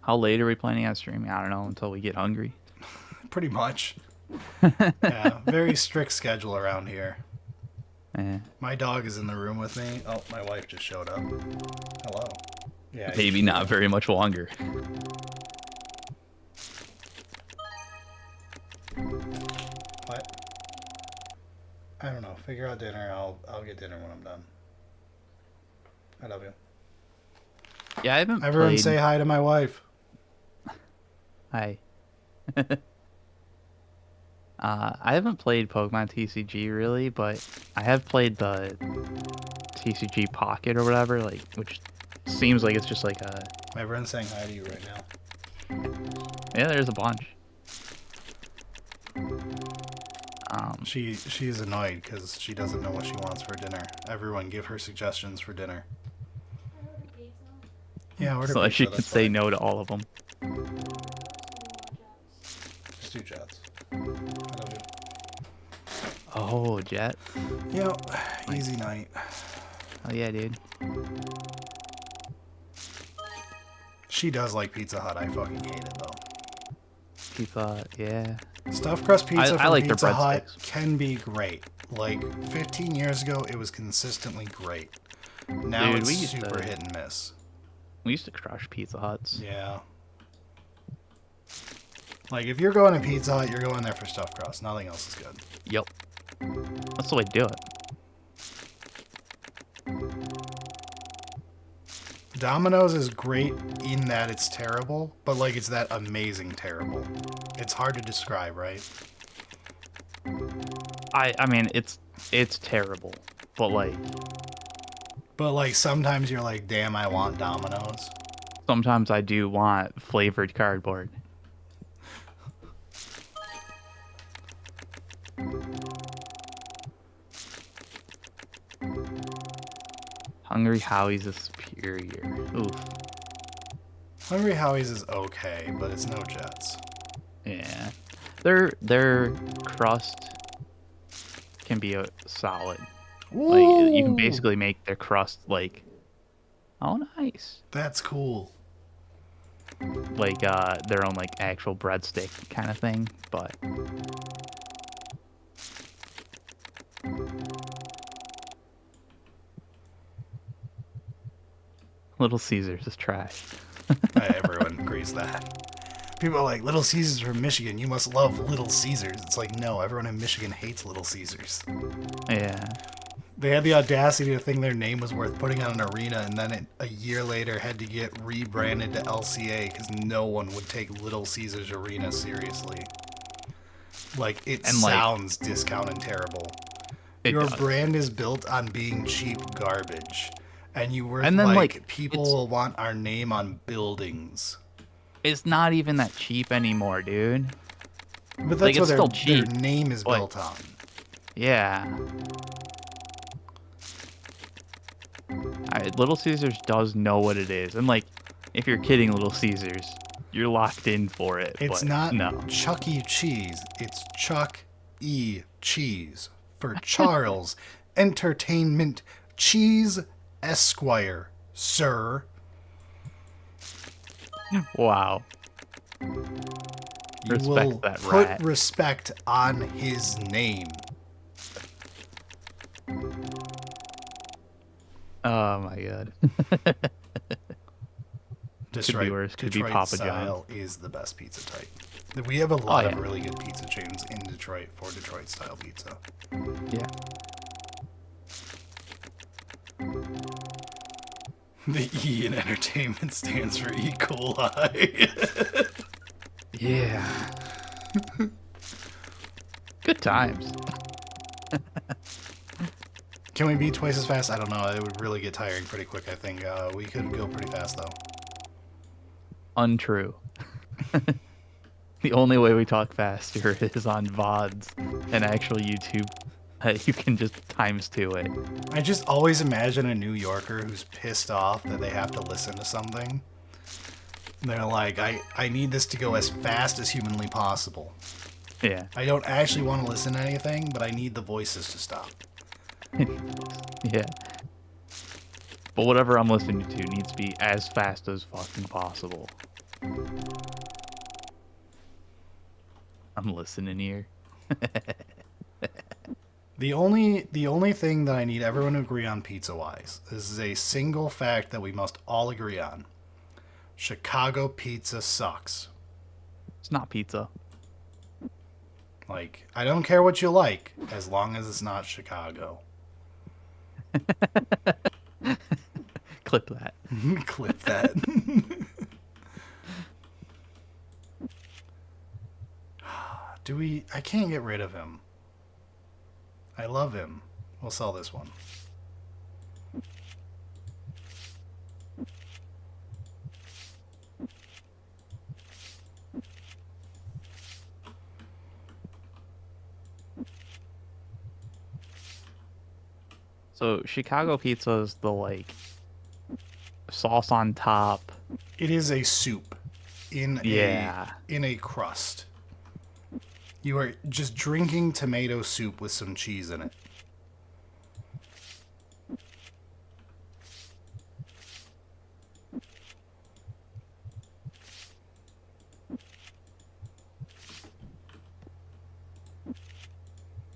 how late are we planning on streaming? I don't know, until we get hungry. Pretty much. Yeah, very strict schedule around here. Eh. My dog is in the room with me. Oh, my wife just showed up. Hello. Yeah. Maybe not very much longer. What? I don't know. Figure out dinner. I'll get dinner when I'm done. I love you. Yeah, I haven't Everyone played... say hi to my wife. Hi. I haven't played Pokemon TCG really, but I have played the TCG Pocket or whatever, like, which seems like it's just like a... Everyone's saying hi to you right now. Yeah, there's a bunch. She's annoyed because she doesn't know what she wants for dinner. Everyone give her suggestions for dinner. Yeah, order so that pizza, she that's could say fine. no to all of them. Just 2 jets. I love you. Oh, Jet. Yep, easy night. Oh yeah, dude. She does like Pizza Hut. I fucking hate it though. Pizza, yeah. Stuffed crust pizza I from like their Pizza Hut breadsticks. can be great. Like 15 years ago, it was consistently great. Now Dude, it's we used super to- hit and miss. We used to crush Pizza Huts. Yeah. Like if you're going to Pizza Hut, you're going there for stuffed crust. Nothing else is good. Yep. That's the way to do it. Domino's is great in that it's terrible, but like it's that amazing terrible. It's hard to describe, right? I mean, it's terrible, but like But like sometimes you're like, damn, I want Domino's. sometimes I do want flavored cardboard. Hungry Howie's is superior. Oof. Hungry Howie's is okay, but it's no Jets. Yeah. Their crust can be a solid. Like you can Ooh, basically make their crust like, oh nice, that's cool. like their own like actual breadstick kind of thing. But Little Caesars is trash. Everyone agrees that. People are like, Little Caesars from Michigan, you must love Little Caesars. It's like, no, everyone in Michigan hates Little Caesars. Yeah. They had the audacity to think their name was worth putting on an arena, and then a year later had to get rebranded to LCA because no one would take Little Caesars Arena seriously. Like, it And, like, sounds discount and terrible. It Your does. brand is built on being cheap garbage. And you were And then, like, like, people it's- will want our name on buildings. It's not even that cheap anymore, dude. But that's Like, what it's still cheap, their name is but- built on. Yeah. Little Caesars does know what it is. And, like, if you're kidding Little Caesars, you're locked in for it. It's but not No. Chuck E. Cheese. It's Chuck E. Cheese for Charles Entertainment Cheese Esquire, sir. Wow. You Respect will that put rat. respect on his name. Oh, my God. Detroit, Could be worse. Could be Detroit Papa style is the best pizza type. We have a lot yeah. of really good pizza chains in Detroit for Detroit style pizza. Yeah. The E in entertainment stands for E. coli. Yeah. Good times. Can we be twice as fast? I don't know. It would really get tiring pretty quick, I think. We could go pretty fast, though. Untrue. The only way we talk faster is on VODs and actual YouTube. You can just ×2 it. I just always imagine a New Yorker who's pissed off that they have to listen to something. They're like, I need this to go as fast as humanly possible. Yeah. I don't actually want to listen to anything, but I need the voices to stop. Yeah. But whatever I'm listening to needs to be as fast as fucking possible. I'm listening here. The only thing that I need everyone to agree on pizza-wise, this is a single fact that we must all agree on. Chicago pizza sucks. It's not pizza. Like, I don't care what you like, as long as it's not Chicago. Clip that. Clip that. I can't get rid of him. I love him. We'll sell this one. So Chicago pizza is the like sauce on top. It is a soup in a crust. You are just drinking tomato soup with some cheese in it.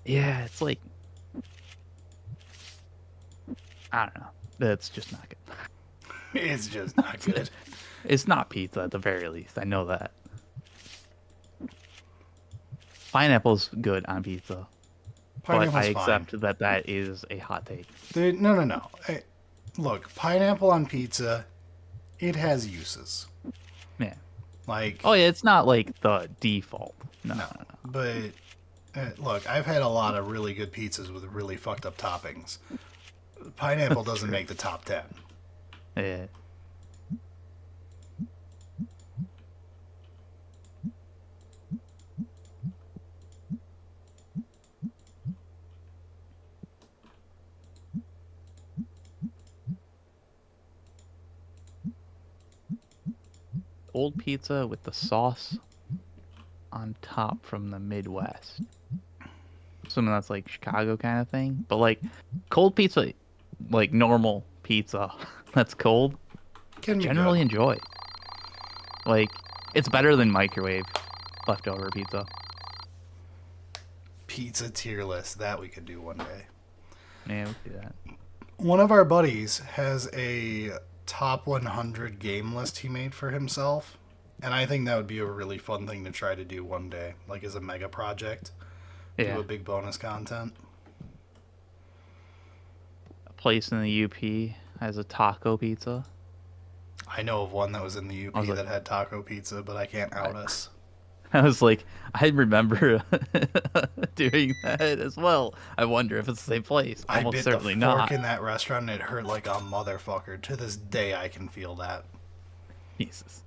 Yeah, it's like I don't know. That's just not good. It's just not good. It's not pizza at the very least. I know that. Pineapple's good on pizza. Pineapple's but I fine. accept that that is a hot take. No. Look, pineapple on pizza, it has uses. Yeah. Like, oh yeah, it's not like the default. No. But look, I've had a lot of really good pizzas with really fucked up toppings. Pineapple doesn't make the top 10. Yeah. Old pizza with the sauce on top from the Midwest. Assuming that's like Chicago kind of thing. But like cold pizza, like normal pizza that's cold, generally enjoy. Like it's better than microwave leftover pizza. Pizza tier list, that we could do one day. Yeah, we could do that. One of our buddies has a top 100 game list he made for himself, and I think that would be a really fun thing to try to do one day, like as a mega project. Yeah. Do a big bonus content. A place in the UP has a taco pizza. I know of one that was in the UP that had taco pizza, but I can't out us. I was like, I remember doing that as well. I wonder if it's the same place. I Almost bit certainly the fork not. in that restaurant and it hurt like a motherfucker. To this day, I can feel that. Jesus.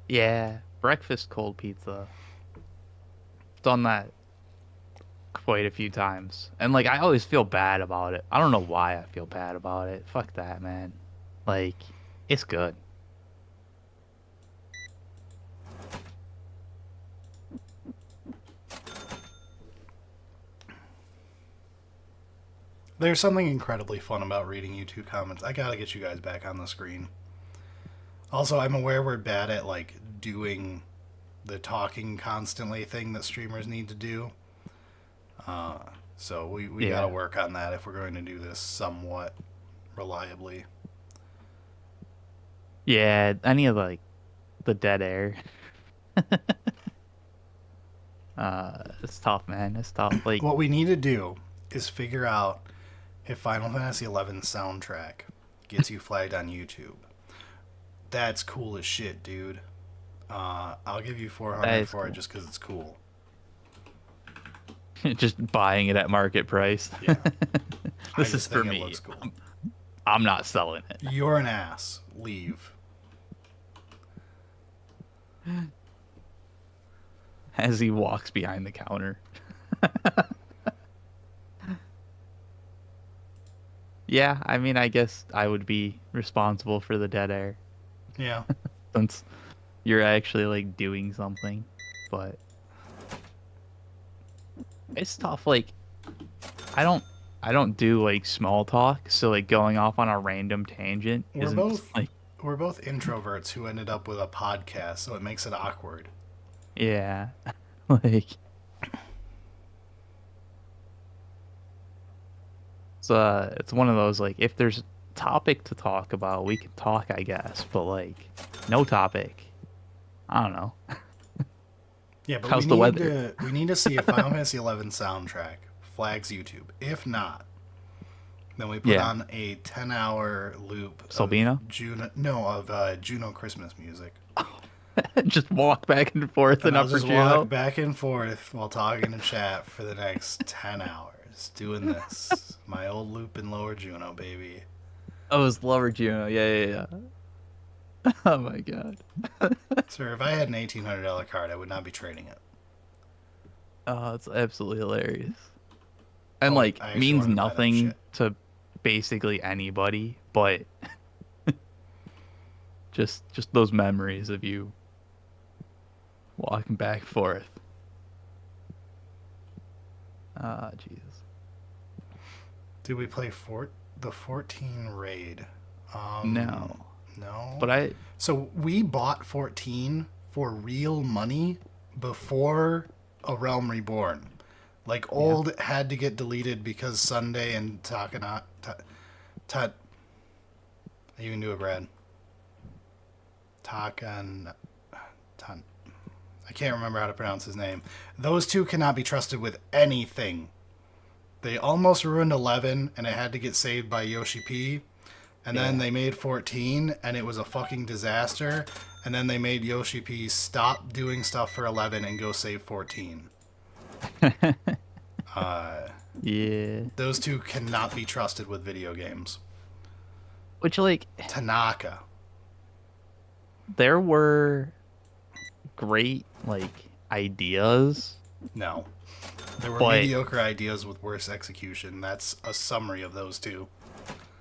Yeah, breakfast cold pizza. Done that quite a few times. And like I always feel bad about it. I don't know why I feel bad about it. Fuck that, man. Like it's good. There's something incredibly fun about reading YouTube comments. I gotta get you guys back on the screen. Also, I'm aware we're bad at like doing the talking constantly thing that streamers need to do. So we gotta work on that if we're going to do this somewhat reliably. Yeah, any of like the dead air. It's tough, man. It's tough. Like, What we need to do is figure out if Final Fantasy XI soundtrack gets you flagged on YouTube. That's cool as shit, dude. I'll give you that 400 is for it cool. just because it's cool. Just buying it at market price. Yeah. I This is just for think it me. looks cool. I'm not selling it. You're an ass. Leave. As he walks behind the counter. Yeah, I mean, I guess I would be responsible for the dead air Yeah. since you're actually like doing something. But it's tough. Like, I don't, I don't do like small talk, so like going off on a random tangent We're isn't both like, we're both introverts who ended up with a podcast, so it makes it awkward. yeah, like it's one of those like if there's topic to talk about, we can talk, I guess. But like, no topic, I don't know. Yeah, but How's the weather? we need to see if Final Fantasy XI soundtrack flags YouTube. If not, then we put Yeah, on a 10-hour loop Sabina, of Juno Christmas music. just walk back and forth And in I'll Upper just walk Juno. back and forth while talking in chat for the next 10 hours doing this. My old loop in Lower Juno, baby. Oh, it's Lower Juno. Yeah, yeah, yeah. Oh my god. Sir, if I had an $1,800 card, I would not be trading it. Oh, it's absolutely hilarious. And Oh, like I actually means wanted to buy that nothing shit. to basically anybody, but just those memories of you walking back and forth. Ah, Jesus. Did we play the 14 raid? No. No. But I So we bought 14 for real money before A Realm Reborn. Like, old had to get deleted because Sunday and Takana... you can do it, Brad. Takan... Tan, I can't remember how to pronounce his name. Those two cannot be trusted with anything. They almost ruined 11, and it had to get saved by Yoshi P. And then they made 14, and it was a fucking disaster. And then they made Yoshi P stop doing stuff for 11 and go save 14. yeah. Those two cannot be trusted with video games. Which like Tanaka. there were great like ideas, No. There were but mediocre ideas with worse execution. That's a summary of those two.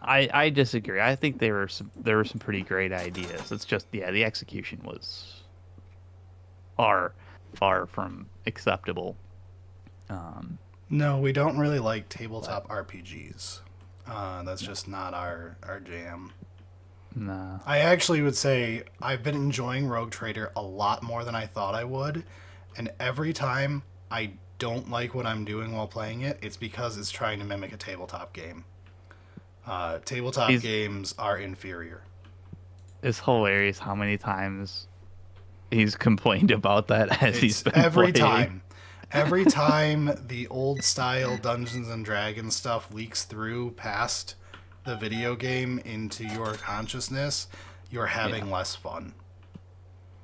I disagree. I think there were some pretty great ideas. It's just the execution was far from acceptable. No, we don't really like tabletop RPGs. That's just not our jam. Nah. I actually would say I've been enjoying Rogue Trader a lot more than I thought I would. And every time I don't like what I'm doing while playing it, it's because it's trying to mimic a tabletop game. Tabletop games are inferior. It's hilarious how many times he's complained about that as he's been Every playing. time. Every time the old style Dungeons and Dragons stuff leaks through past the video game into your consciousness, you're having less fun.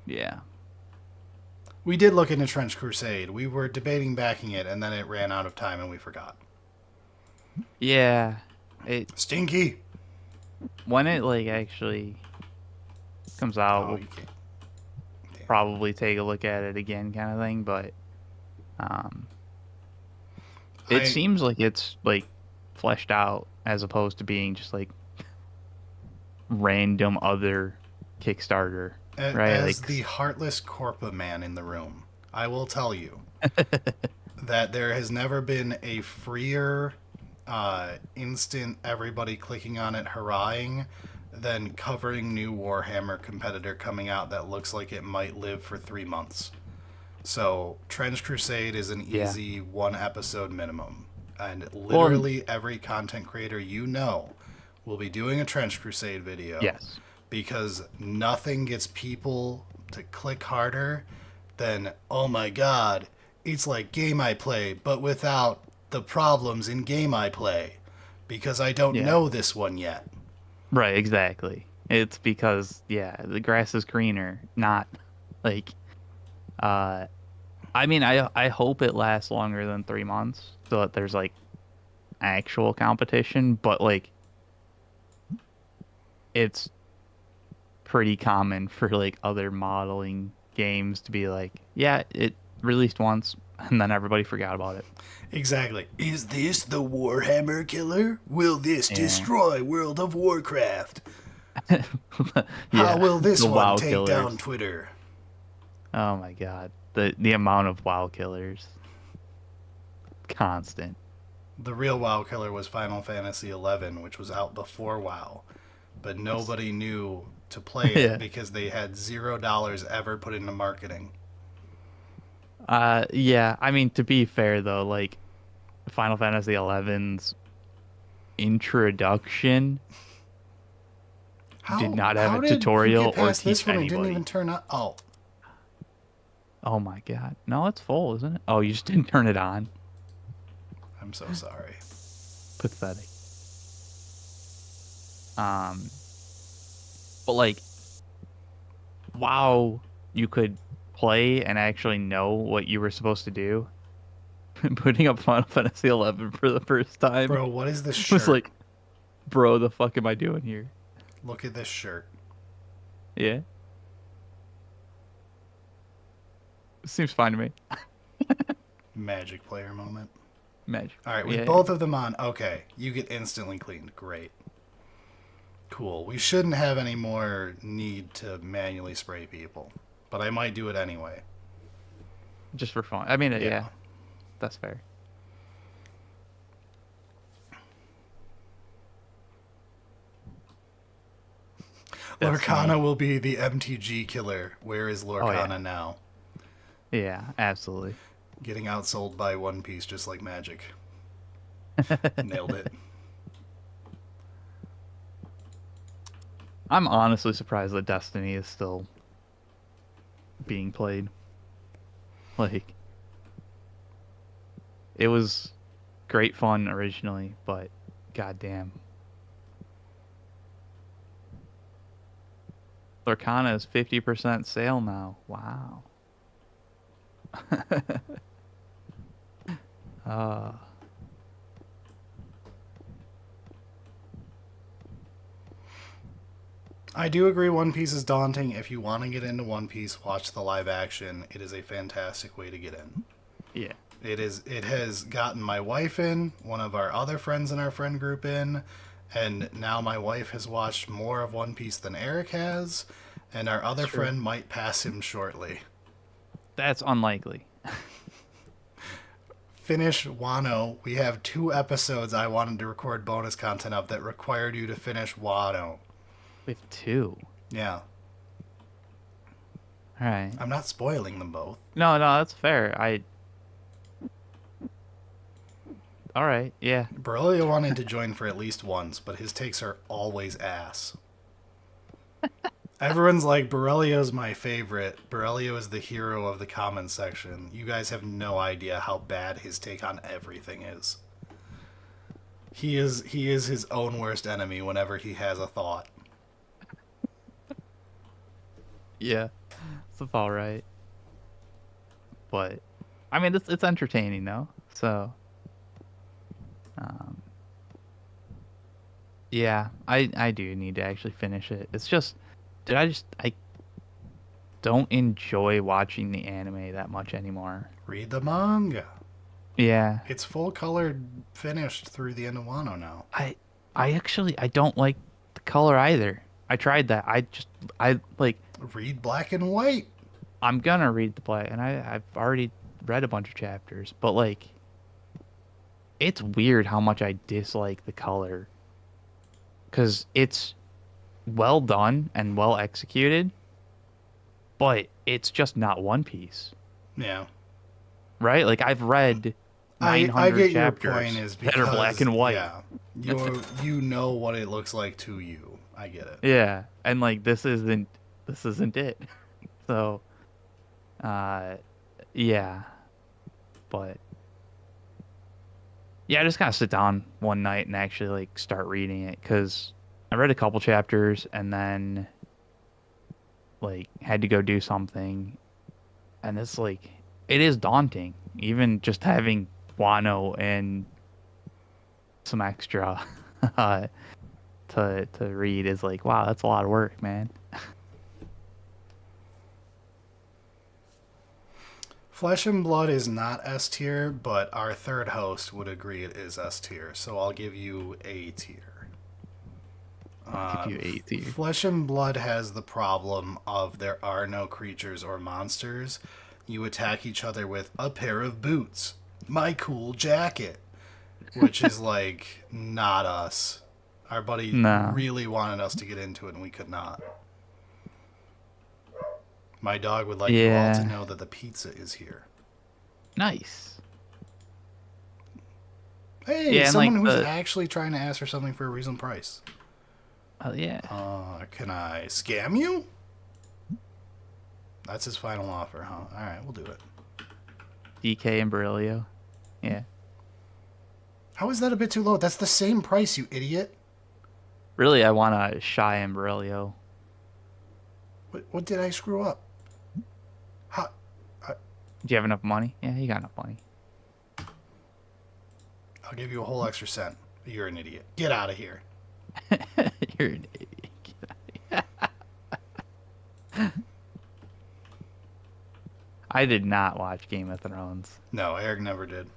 Yeah. We did look into Trench Crusade. We were debating backing it, and then it ran out of time and we forgot. Yeah. Stinky! When it like actually comes out, Oh, we'll you can't. Damn. probably take a look at it again, kind of thing. But it seems like it's like fleshed out as opposed to being just like random other Kickstarter, right? As Like the heartless Corpa man in the room, I will tell you that there has never been a freer, instant everybody clicking on it hurrahing than covering new Warhammer competitor coming out that looks like it might live for 3 months. So Trench Crusade is an easy 1 episode minimum. And literally every content creator you know will be doing a Trench Crusade video. yes. Because nothing gets people to click harder, then oh my god, it's like game I play, but without the problems in game I play, because I don't Yeah. know this one yet. Right, exactly. It's because the grass is greener, not like uh I mean I hope it lasts longer than 3 months so that there's like actual competition, but like it's pretty common for like other modeling games to be like, yeah, it released once and then everybody forgot about it. Exactly. Is this the Warhammer killer? Will this Yeah. destroy World of Warcraft? How Yeah, will this the one WoW take down killers. Twitter? Oh my god. The amount of WoW killers. Constant. The real WoW killer was Final Fantasy XI, which was out before WoW, but nobody knew to play it Yeah. because they had $0 ever put into marketing. Yeah, I mean to be fair though, like Final Fantasy XI's introduction did not have How a did you tutorial get or past this teach one and didn't even anybody. turn on? Oh, Oh my god. No, it's full, isn't it? Oh, you just didn't turn it on. I'm so sorry. Pathetic. Um, but like, wow, you could play and actually know what you were supposed to do. Putting up Final Fantasy 11 for the first time Bro, what is this was shirt? like, bro, the fuck am I doing here? Look at this shirt. Yeah, seems fine to me. Magic player moment. Magic. All right, with Yeah, both of them on, okay, you get instantly cleaned. Great. Cool. We shouldn't have any more need to manually spray people, but I might do it anyway. just for fun. I mean, Yeah. yeah, that's fair. Destiny. Lorcana will be the MTG killer. Where is Oh Lorcana yeah, now? yeah, absolutely. Getting outsold by One Piece just like magic. Nailed it. I'm honestly surprised that Destiny is still being played. Like, it was great fun originally, but goddamn. Lorcana is 50% sale now. Wow. uh, I do agree One Piece is daunting. If you want to get into One Piece, watch the live action. It is a fantastic way to get in. yeah. It has gotten my wife in, one of our other friends in our friend group in, and now my wife has watched more of One Piece than Eric has, and our That's other true. friend might pass him shortly. That's unlikely. Finish Wano. We have 2 episodes I wanted to record bonus content of that required you to finish Wano. We have two. Yeah. All right. I'm not spoiling them both. No, that's fair. All right. Yeah. Borrelia wanted to join for at least once, but his takes are always ass. Everyone's like, Borrelio's my favorite. Borrelio is the hero of the comment section. You guys have no idea how bad his take on everything is. He is his own worst enemy whenever he has a thought. Yeah. It's about right. But I mean, it's entertaining though. So, um, yeah, I do need to actually finish it. It's just, I don't enjoy watching the anime that much anymore. Read the manga. Yeah. It's full colored finished through the end of Wano now. I actually I don't like the color either. I tried that. I like Read black and white. I'm gonna read the play and I've already read a bunch of chapters, but like it's weird how much I dislike the color cuz it's well done and well executed, but it's just not One Piece, Yeah. right? Like I've read I 900 get your chapters point is that because are black and white. yeah, you know what it looks like to you. I get it. Yeah, and like this isn't it. So, yeah, but yeah, I just gotta sit down one night and actually like start reading it because I read a couple chapters and then like had to go do something, and it's like it is daunting, even just having Wano and some extra uh, to read is like, wow, that's a lot of work, man. Flesh and Blood is not S tier, but our third host would agree it is S tier, so I'll give you A tier. I'll give you 80. Flesh and Blood has the problem of there are no creatures or monsters. You attack each other with a pair of boots, my cool jacket, which is like not us. Our buddy No. really wanted us to get into it, and we could not. My dog would like you all to Yeah. know that the pizza is here. Nice. Hey, Yeah, and someone like who's the actually trying to ask for something for a reasonable price. yeah. Can I scam you? That's his final offer, huh? All right, we'll do it. DK and Berylio. Yeah. How is that a bit too low? That's the same price, you idiot. Really, I want a Shy and Berylio. What did I screw up? How? Do you have enough money? Yeah, you got enough money. I'll give you a whole extra cent. You're an idiot. Get out of here. You're an idiot. I did not watch Game of Thrones. No, Eric never did.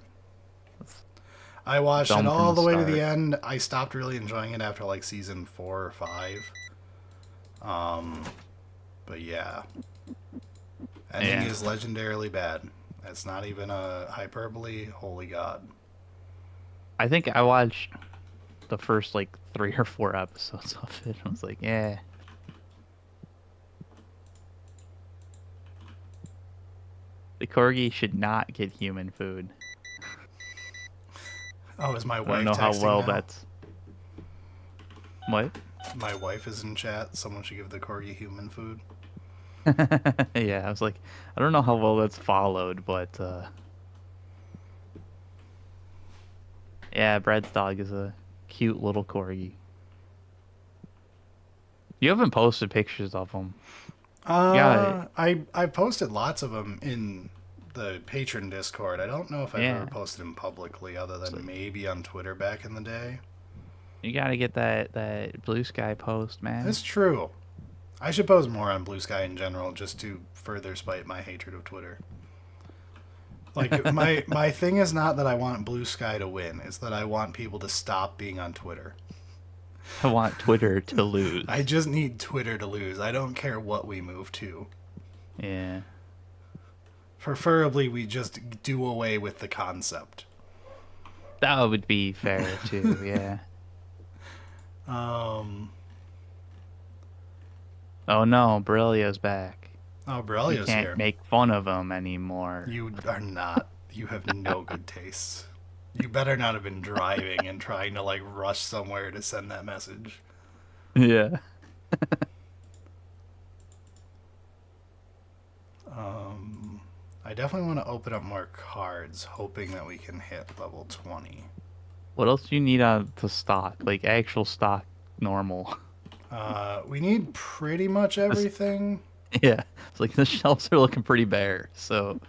I watched Dumb it from all the the way to start. the end. I stopped really enjoying it after like season 4 or 5. But yeah. Ending Yeah. is legendarily bad. That's not even a hyperbole. Holy God. I think I watched the first like 3 or 4 episodes of it. I was like, yeah. The corgi should not get human food. Oh, is my I wife don't know how texting well now? that's. What? My wife is in chat. Someone should give the corgi human food. Yeah, I was like, I don't know how well that's followed, but yeah, Brad's dog is a cute little corgi. You haven't posted pictures of him. Yeah, I posted lots of them in the patron Discord. I don't know if I've ever yeah. posted them publicly, other It's than like, maybe on Twitter back in the day. you gotta get that blue sky post, man. That's true. I should post more on Blue Sky in general, just to further spite my hatred of Twitter. Like my thing is not that I want Blue Sky to win; it's that I want people to stop being on Twitter. I want Twitter to lose. I just need Twitter to lose. I don't care what we move to. Yeah. Preferably, we just do away with the concept. That would be fair too, yeah. Oh no, Berylio's back. Oh, We Borrelio's can't here. make fun of him anymore. You are not. You have no good taste. You better not have been driving and trying to like rush somewhere to send that message. Yeah. I definitely want to open up more cards, hoping that we can hit level 20. What else do you need to stock? Like actual stock normal. We need pretty much everything. Yeah. It's like the shelves are looking pretty bare, so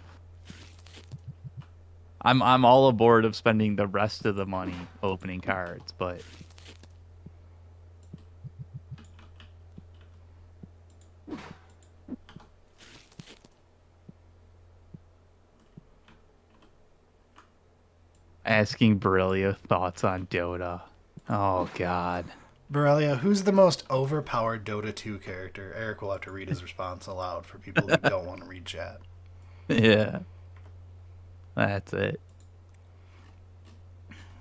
I'm all aboard of spending the rest of the money opening cards, but asking Brillia thoughts on Dota. Oh god. Borrelia, who's the most overpowered Dota 2 character? Eric will have to read his response aloud for people who don't want to read chat. Yeah. That's it.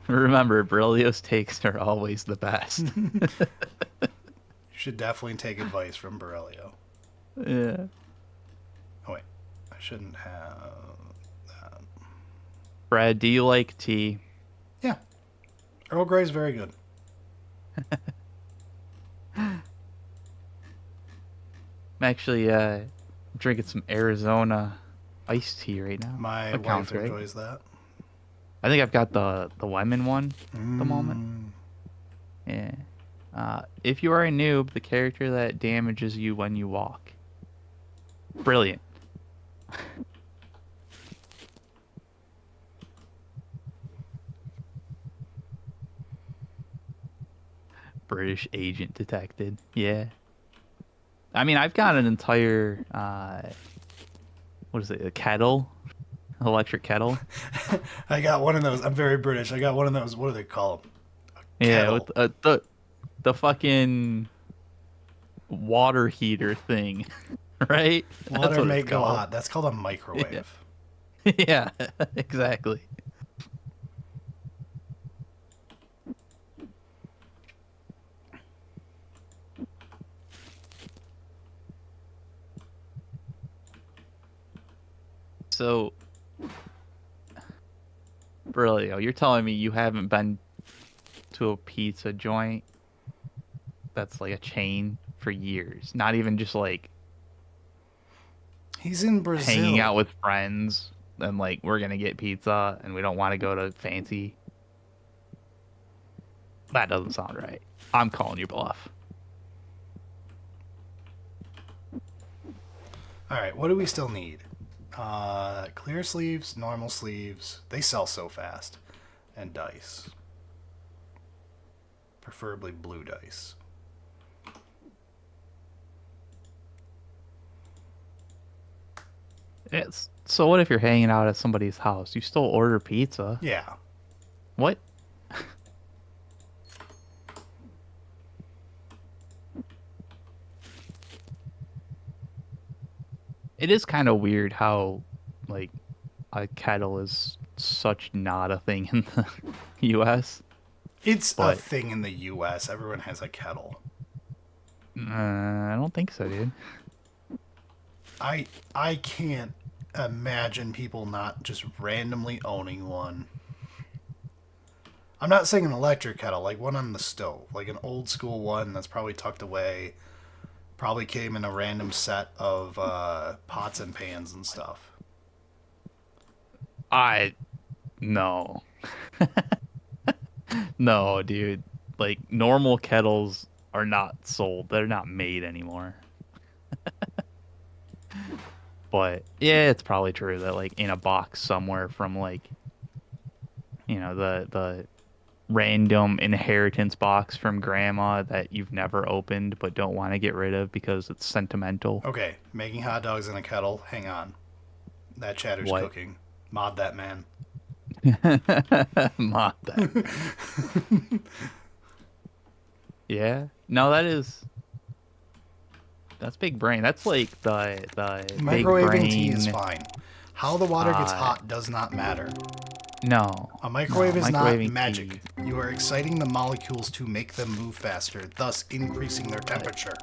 Remember, Brillia's takes are always the best. You should definitely take advice from Borrelio. Yeah. Oh, wait. I shouldn't have that. Brad, do you like tea? Yeah. Earl Grey's very good. I'm actually I'm drinking some Arizona iced tea right now. My That wife counts, right? enjoys that. I think I've got the lemon one at the moment. Mm. Yeah. If you are a noob, the character that damages you when you walk. Brilliant. British agent detected. Yeah. I mean, I've got an entire what is it? A kettle, electric kettle. I got one of those. I'm very British. I got one of those. What do they call them? Yeah, with Kettle. the fucking water heater thing, right? That's Water what it's make go called. hot. That's called a Yeah, microwave. yeah, exactly. So, Brilio, you're telling me you haven't been to a pizza joint that's like a chain for years? Not even just like He's in hanging out Brazil. with friends and like we're gonna get pizza and we don't want to go to fancy. That doesn't sound right. I'm calling you bluff. All right, what do we still need? Clear sleeves, normal sleeves. They sell so fast. And dice. Preferably blue dice. It's so what if you're hanging out at somebody's house? You still order pizza. Yeah. What? It is kind of weird how like a kettle is such not a thing in the US, It's a but thing in the US. Everyone has a kettle. I don't think so, dude. I can't imagine people not just randomly owning one. I'm not saying an electric kettle, like one on the stove, like an old school one that's probably tucked away. Probably came in a random set of pots and pans and stuff. I no. No, dude. Like normal kettles are not sold. They're not made anymore. But yeah, it's probably true that like in a box somewhere from like the random inheritance box from grandma that you've never opened but don't want to get rid of because it's sentimental. Okay, making hot dogs in a kettle. Hang on. That chatter's What? cooking. Mod that man. Mod that man. Yeah. No, that's big brain. That's like the big Microwaving tea is brain. fine. How the water gets Uh, hot does not matter. no, A no, microwave is not microwaving tea. magic. You are exciting the molecules to make them move faster, thus increasing their Like, temperature.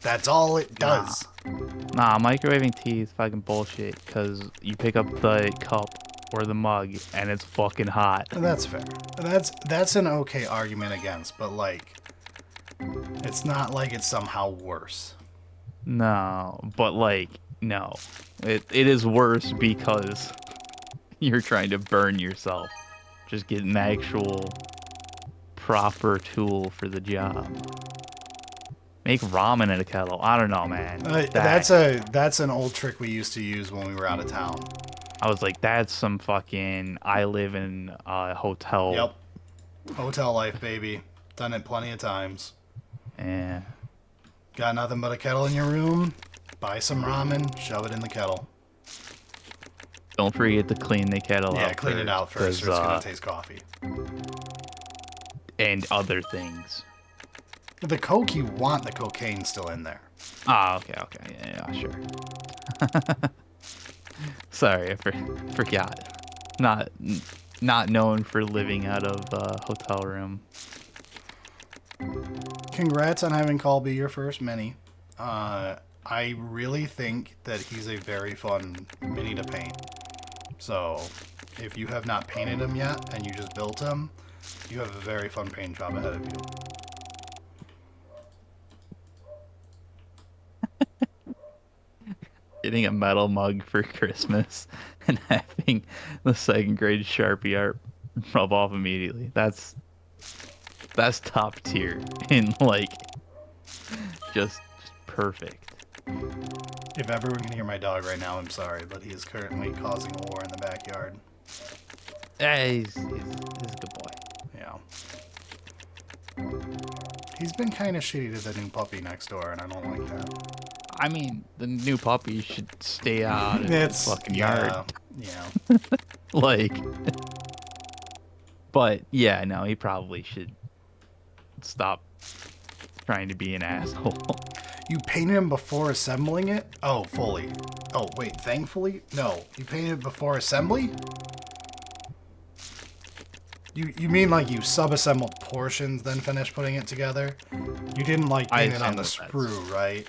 That's all it nah, does. nah, microwaving tea is fucking bullshit because you pick up the cup or the mug and it's fucking hot. That's fair. That's an okay argument against, but like, it's not like it's somehow worse. No, but like, no, it is worse because you're trying to burn yourself. Just get an actual proper tool for the job. Make ramen in a kettle. I don't know, man. That's an old trick we used to use when we were out of town. I was like, that's some fucking. I live in a hotel. Yep. Hotel life, baby. Done it plenty of times. Yeah. Got nothing but a kettle in your room? Buy some ramen, shove it in the kettle. Don't forget to clean the kettle out. Yeah, clean it out first, or it's 'cause, gonna taste coffee. and other things. The coke, you want the cocaine still in there. Ah, okay, yeah, sure. Sorry, I forgot. Not known for living out of a hotel room. Congrats on having Colby your first mini. I really think that he's a very fun mini to paint. So, if you have not painted him yet and you just built him, you have a very fun paint job ahead of you. getting a metal mug for Christmas and having the second grade Sharpie art rub off immediately. That's top tier in like just perfect. If everyone can hear my dog right now, I'm sorry, but he is currently causing a war in the backyard. Hey, he's a good boy. Yeah. He's been kind of shitty to the new puppy next door, and I don't like that. I mean, the new puppy should stay out of the fucking yard. Yeah. Like, but yeah, no, he probably should stop trying to be an asshole. You painted him before assembling it? Oh, fully. Oh, wait, thankfully? No. You painted it before assembly? You mean like you sub-assembled portions, then finished putting it together? You didn't like paint it on the sprue, right?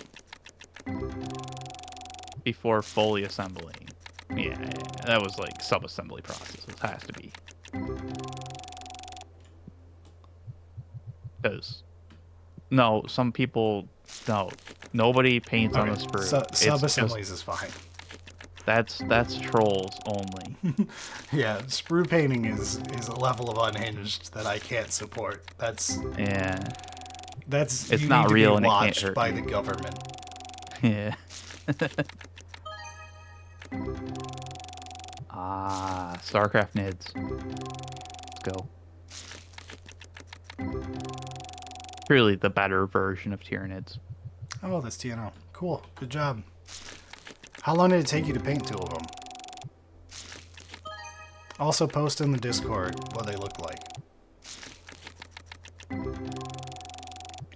Before fully assembling. Yeah, that was like sub-assembly process. It has to be. Because, no, some people, no. Nobody paints on the sprue. Sub-assemblies is fine. That's trolls only. Yeah, sprue painting is a level of unhinged that I can't support. Yeah. It's you not need real to be and it can't hurt by you. the government. Yeah. StarCraft nids. Let's go. Really the better version of Tyranids. Oh, that's TNO. Cool. Good job. How long did it take you to paint 2 of them? Also post in the Discord what they look like.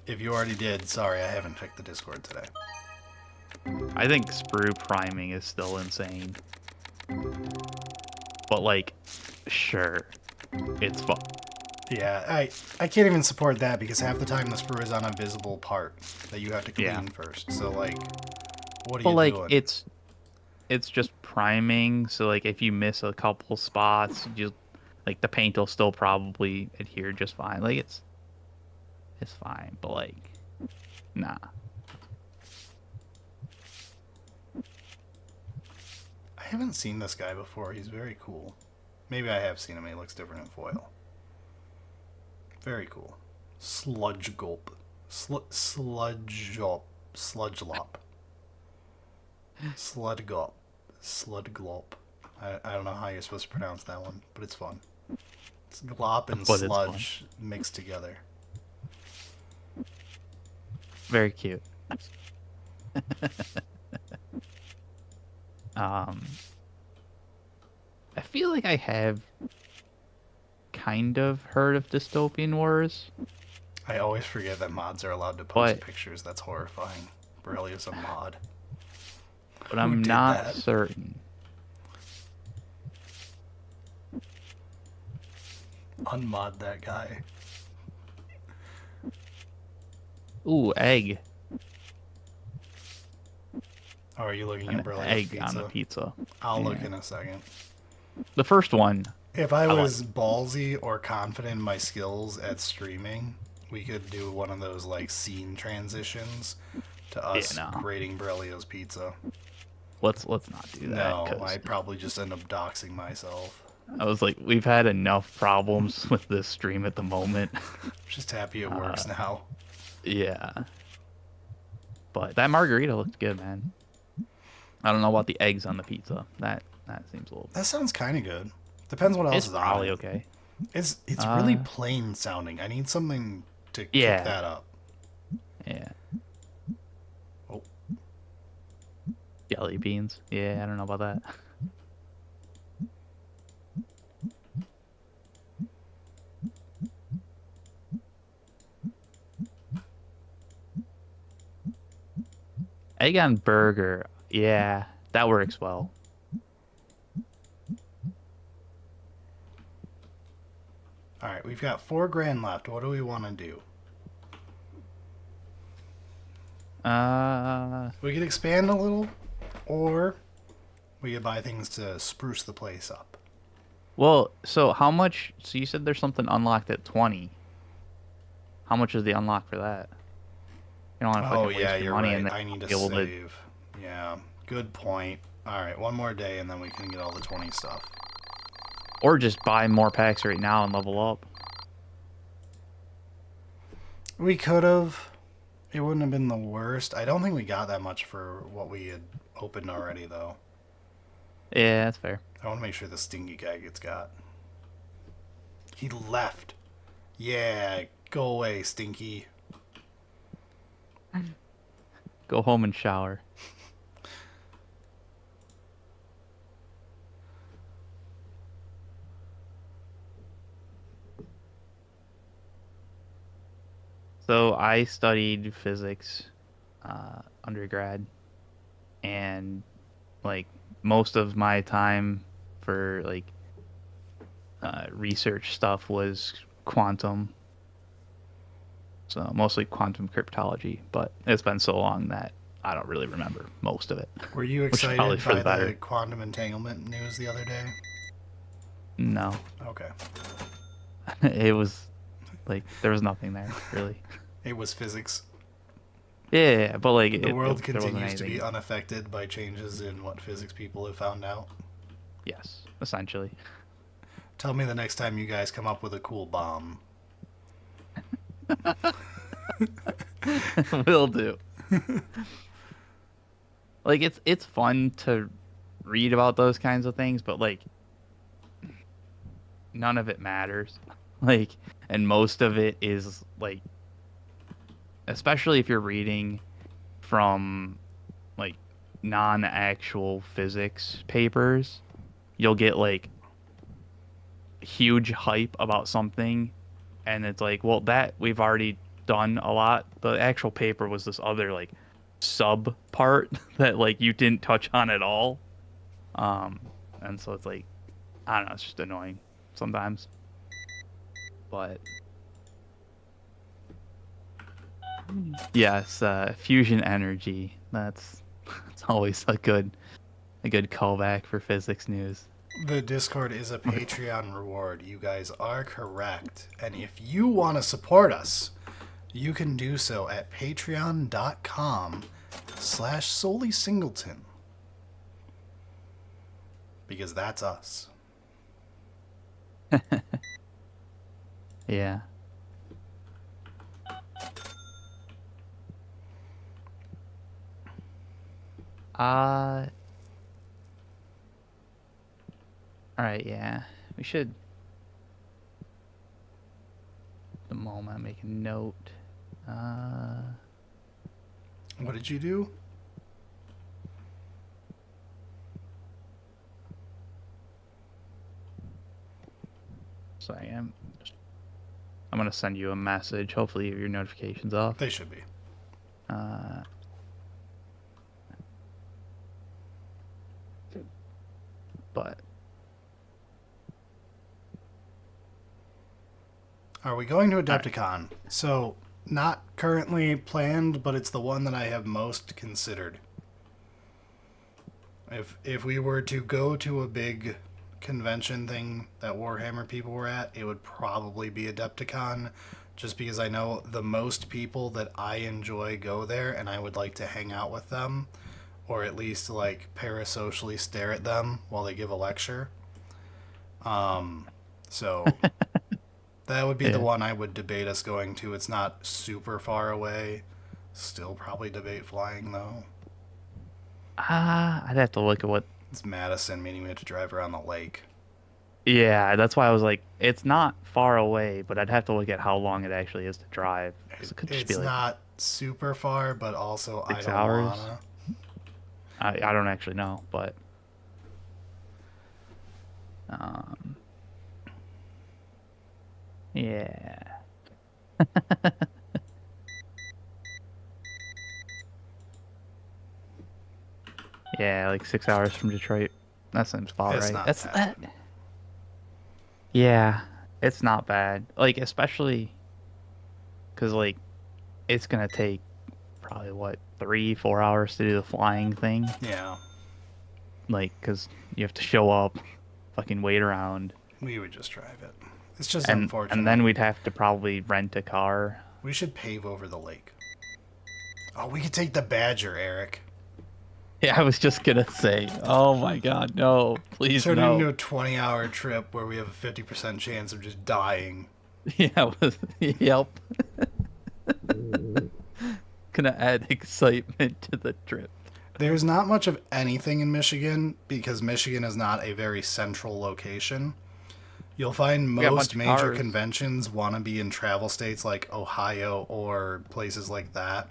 If you already did, sorry, I haven't checked the Discord today. I think sprue priming is still insane. But like, sure, it's fun. Yeah, I can't even support that because half the time the sprue is on a visible part that you have to clean first. So like, what are you doing? It's just priming. So like, if you miss a couple spots, just like the paint will still probably adhere just fine. Like it's fine, but like, nah. I haven't seen this guy before. He's very cool. Maybe I have seen him. He looks different in foil. Very cool. Sludge Gulp. Sludge Lop. Slud Gulp. Slud Glop. I don't know how you're supposed to pronounce that one, but it's fun. It's glop and But sludge mixed together. Very cute. I feel like I have kind of heard of Dystopian Wars. I always forget that mods are allowed to post pictures. That's horrifying. Borrelia is a mod. But I'm not certain. Unmod that guy. Ooh, egg. Oh, are you looking at Borrelia's egg pizza? on the pizza. I'll look in a second. The first one. If I was ballsy or confident in my skills at streaming, we could do one of those like scene transitions to us grading Borrelia's pizza. Let's not do that. No, I'd probably just end up doxing myself. I was like, we've had enough problems with this stream at the moment. I'm just happy it works now. Yeah. But that margarita looked good, man. I don't know about the eggs on the pizza. That seems a little. That sounds kind of good. Depends what else is on it. It's probably okay. It's really plain sounding. I need something to kick that up. Yeah. Oh. Jelly beans. Yeah, I don't know about that. Egg on burger. Yeah, that works well. All right, we've got $4,000 left. What do we want to do? We could expand a little, or we could buy things to spruce the place up. Well, so how much? So you said there's something unlocked at 20. How much is the unlock for that? You don't want to waste your money right. and then I need to be able save. Yeah, Good point. Alright, one more day and then we can get all the 20 stuff. Or just buy more packs right now and level up. We could have. It wouldn't have been the worst. I don't think we got that much for what we had opened already, though. Yeah, that's fair. I want to make sure the stinky guy gets got. He left. Yeah, go away, Stinky. Go home and shower. So I studied physics undergrad, and like most of my time for like research stuff was quantum. So mostly quantum cryptology, but it's been so long that I don't really remember most of it. Were you Which is probably excited for by the better. the quantum entanglement news the other day? No, Okay. it was like there was nothing there really. It was physics. Yeah, but like The world there wasn't continues to be anything. unaffected by changes in what physics people have found out. Yes, essentially. Tell me the next time you guys come up with a cool bomb. Will do. Like it's fun to read about those kinds of things, but like none of it matters. Like, and most of it is like, especially if you're reading from like non-actual physics papers, you'll get like huge hype about something, and it's like, well, that we've already done a lot. The actual paper was this other like sub part that like you didn't touch on at all. And so it's like, I don't know, it's just annoying sometimes. But yes, fusion energy. That's always a good callback for physics news. The Discord is a Patreon reward. You guys are correct. And if you want to support us, you can do so at patreon.com/solely-singleton. Because that's us. Yeah. All right, yeah. We should the moment make a note. What did you do? So I'm gonna send you a message. Hopefully you have your notifications off. They should be. But Are we going to Adepticon? So, not currently planned, but it's the one that I have most considered. If we were to go to a big convention thing that Warhammer people were at, it would probably be Adepticon, just because I know the most people that I enjoy go there, and I would like to hang out with them, or at least like parasocially stare at them while they give a lecture. So that would be the one I would debate us going to. It's not super far away. Still probably debate flying though. I'd have to look at what. It's Madison, meaning we have to drive around the lake. Yeah, that's why I was like, it's not far away, but I'd have to look at how long it actually is to drive. 'Cause it could just It's be like not super far, but also I 6 don't hours. wanna. I don't actually know, but yeah. Yeah, like 6 hours from Detroit. That seems about It's right. not That's bad. that. Yeah, it's not bad. Like especially because like it's gonna take probably what 3-4 hours to do the flying thing. Yeah, Like because you have to show up, fucking wait around, we would just drive it. It's just and unfortunate. then we'd have to probably rent a car. We should pave over the lake. Oh, we could take the Badger, Eric. Yeah, I was just gonna say. Oh my God, no! Please Turn it into no. a 20-hour trip where we have a 50% chance of just dying. Yeah, yep. Gonna add excitement to the trip. There's not much of anything in Michigan because Michigan is not a very central location. You'll find We got a bunch most of major cars. conventions want to be in travel states like Ohio or places like that,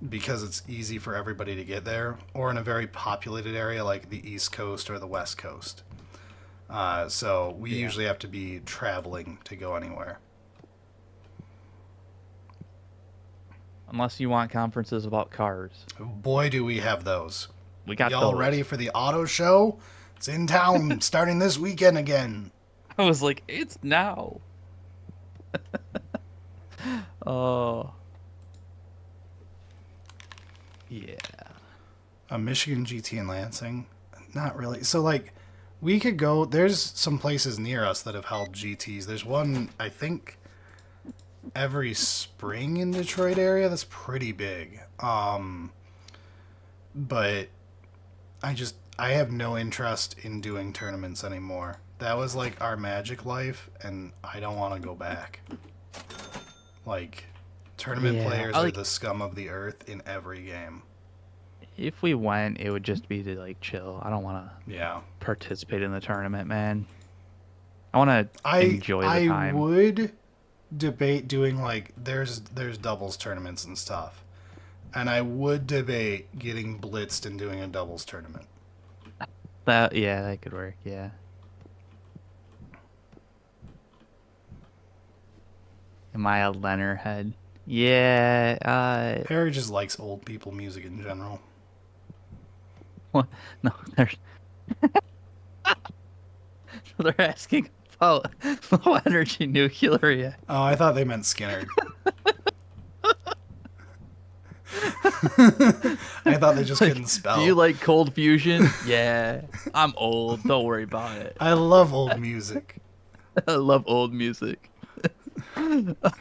because it's easy for everybody to get there, or in a very populated area like the East Coast or the West Coast. So we Yeah. usually have to be traveling to go anywhere. Unless you want conferences about cars. Boy, do we have those. We got Y'all those. ready for the auto show? It's in town starting this weekend again. I was like, it's now. Oh, yeah. A Michigan GT in Lansing? Not really. So, like, we could go. There's some places near us that have held GTs. There's one, I think, every spring in Detroit area that's pretty big. But I have no interest in doing tournaments anymore. That was like our magic life, and I don't want to go back. Like, tournament Yeah. players I are like the scum of the earth in every game. if we went, it would just be to like chill. I don't want to Yeah. participate in the tournament, man. I want to I enjoy the I time. would debate doing like there's doubles tournaments and stuff. And I would debate getting blitzed and doing a doubles tournament. That yeah, that could work. Yeah. Am I a Leonard head? Yeah. Harry just likes old people music in general. No, they're asking about low energy nuclear reactor. Oh, I thought they meant Skinner. I thought they just Like, couldn't do you spell. like cold fusion? Yeah. I'm old. Don't worry about it. I love old music. I love old music.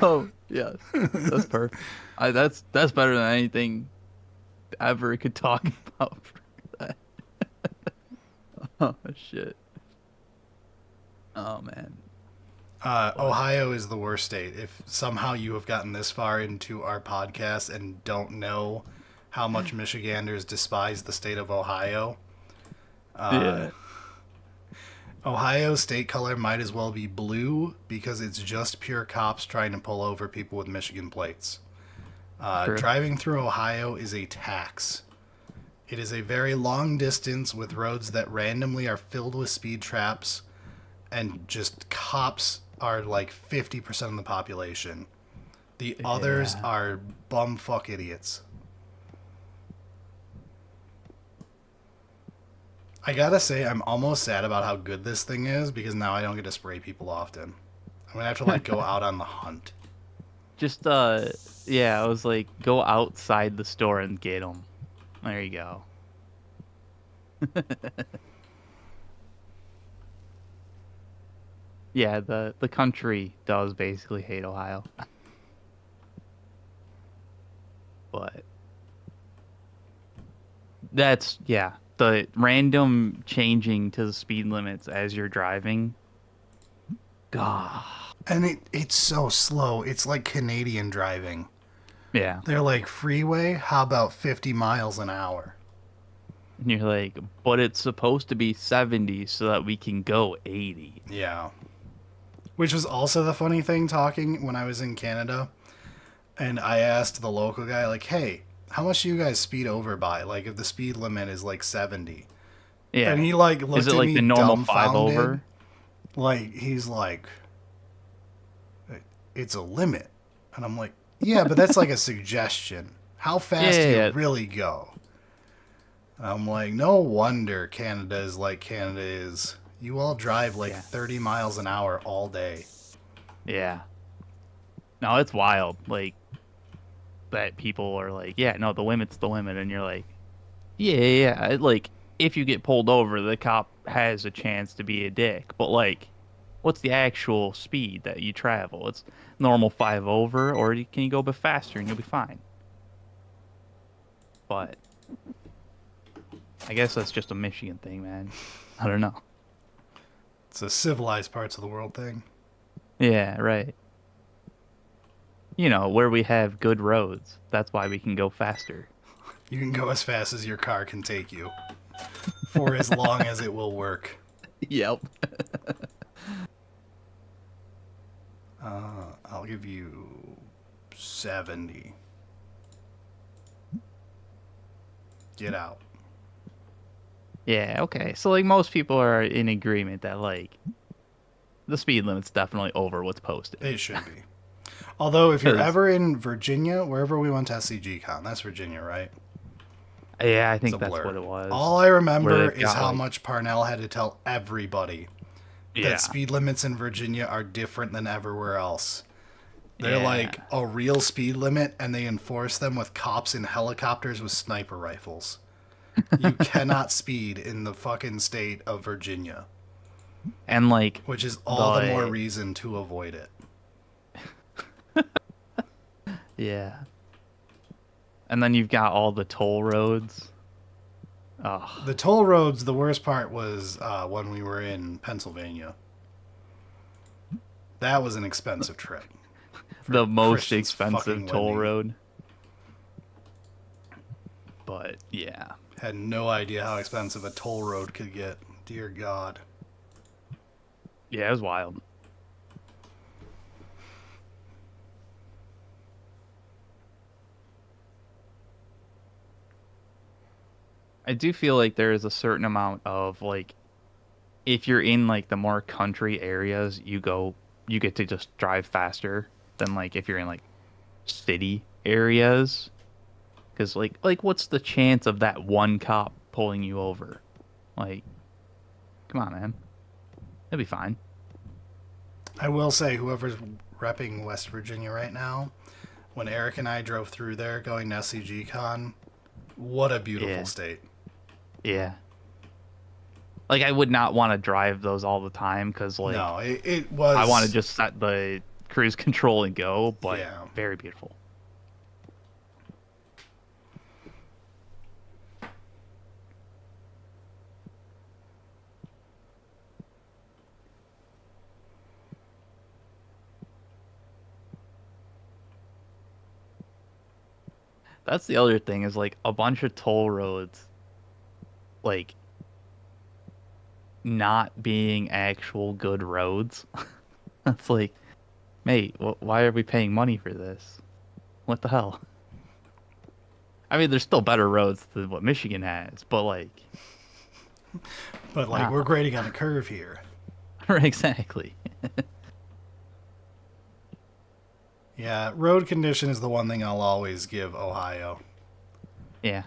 Oh, yes. That's perfect. That's better than anything ever could talk about for that. Oh shit. Oh man. But Ohio is the worst state. If somehow you have gotten this far into our podcast and don't know how much Michiganders despise the state of Ohio, yeah. Ohio state color might as well be blue because it's just pure cops trying to pull over people with Michigan plates. True. Driving through Ohio is a tax. It is a very long distance with roads that randomly are filled with speed traps, and just cops are like 50% of the population. The others Yeah. are bumfuck idiots. I gotta say, I'm almost sad about how good this thing is because now I don't get to spray people often. I'm gonna have to like go out on the hunt. Just yeah, I was like go outside the store and get them. There you go. Yeah, the country does basically hate Ohio. But that's yeah, the random changing to the speed limits as you're driving. God. And it's so slow. It's like Canadian driving. Yeah. They're like, freeway, how about 50 miles an hour? And you're like, but it's supposed to be 70 so that we can go 80. Yeah. Which was also the funny thing talking when I was in Canada. And I asked the local guy, like, hey, how much do you guys speed over by? Like, if the speed limit is like 70. And Yeah. he, like, Is looked it at like me the normal 5 dumbfounded. over? Like, he's like, it's a limit. And I'm like, yeah, but that's like a suggestion. How fast do Yeah. you really go? And I'm like, no wonder Canada is like Canada is. You all drive like Yeah. 30 miles an hour all day. Yeah. No, it's wild. Like that people are like, yeah, no, the limit's the limit, and you're like, yeah. Like if you get pulled over, the cop has a chance to be a dick. But like, what's the actual speed that you travel? It's normal 5 over, or can you go a bit faster and you'll be fine. But I guess that's just a Michigan thing, man. I don't know. It's a civilized parts of the world thing. Yeah, right. You know, where we have good roads. That's why we can go faster. You can go as fast as your car can take you for as long as it will work. Yep. I'll give you 70. Get out. Yeah, okay. So like most people are in agreement that like the speed limit's definitely over what's posted. It should be. Although, if you're 'Cause- ever in Virginia, wherever we went to SCGCon, that's Virginia, right? Yeah, I It's think a that's blur. what it was. All I remember Where they've is got, how like- much Parnell had to tell everybody Yeah. that speed limits in Virginia are different than everywhere else. They're Yeah. like a real speed limit, and they enforce them with cops in helicopters with sniper rifles. You cannot speed in the fucking state of Virginia, And like which is all the more the- reason to avoid it. yeah. And then you've got all the toll roads. Oh, The toll roads, the worst part was when we were in Pennsylvania. That was an expensive trip. the most Christian's expensive fucking toll windy. road. But yeah. Had no idea how expensive a toll road could get. Dear God. Yeah, it was wild. I do feel like there is a certain amount of like if you're in like the more country areas, you get to just drive faster than like if you're in like city areas. Cuz like what's the chance of that one cop pulling you over? Like come on, man. It'll be fine. I will say, whoever's repping West Virginia right now, when Eric and I drove through there going to SCGCon, what a beautiful Yeah. state. Yeah. Like I would not want to drive those all the time cuz like No, it was... I want to just set the cruise control and go, but Yeah. very beautiful. That's the other thing is like a bunch of toll roads like not being actual good roads. That's like, mate, why are we paying money for this? What the hell? I mean, there's still better roads than what Michigan has, but like, But, like, we're grading on a curve here. exactly. Yeah, road condition is the one thing I'll always give Ohio. Yeah.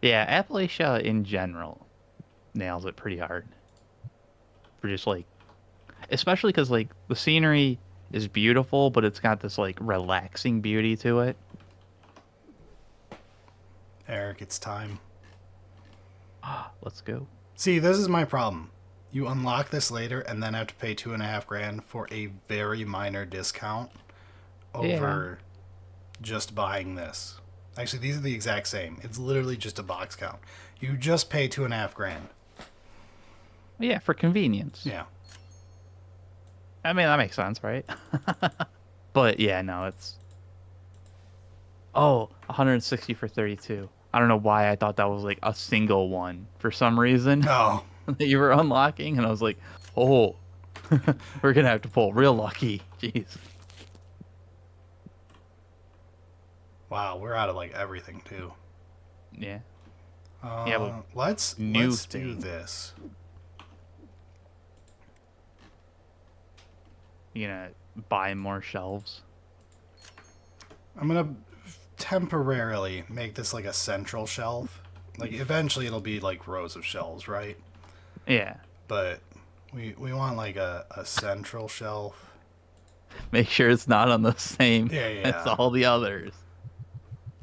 Yeah, Appalachia in general nails it pretty hard. For just like, especially because like the scenery is beautiful, but it's got this like relaxing beauty to it. Eric, it's time. Let's go. See, this is my problem. You unlock this later and then have to pay $2,500 for a very minor discount over just buying this. Actually, these are the exact same. It's literally just a box count. You just pay $2,500. Yeah, for convenience. Yeah. I mean, that makes sense, right? But yeah, no, it's 160 for 32. I don't know why I thought that was like a single one for some reason Oh, that you were unlocking, and I was like, oh, we're gonna have to pull real lucky. Jeez. wow, we're out of like everything too. Yeah. But Let's new do thing. this. You gonna buy more shelves? I'm gonna temporarily make this like a central shelf. Like eventually it'll be like rows of shelves, right? Yeah. But we want like a central shelf. Make sure it's not on the same Yeah, as yeah. all the others.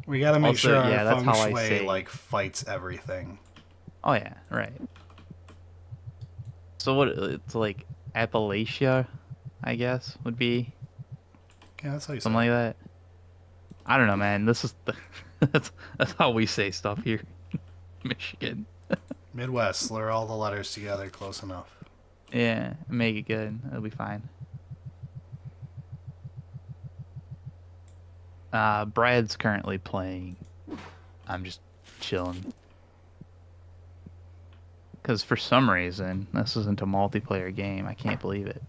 We gotta make Also, sure our yeah, that's feng how I shui say- like fights everything. Oh yeah, right. So what? It's like Appalachia, I guess would be Yeah, that's how you say something it. like that. I don't know, man. This is the That's how we say stuff here, Michigan. Midwest, slur all the letters together close enough. Yeah, make it good. It'll be fine. Brad's currently playing. I'm just chilling. Because for some reason, this isn't a multiplayer game. I can't believe it.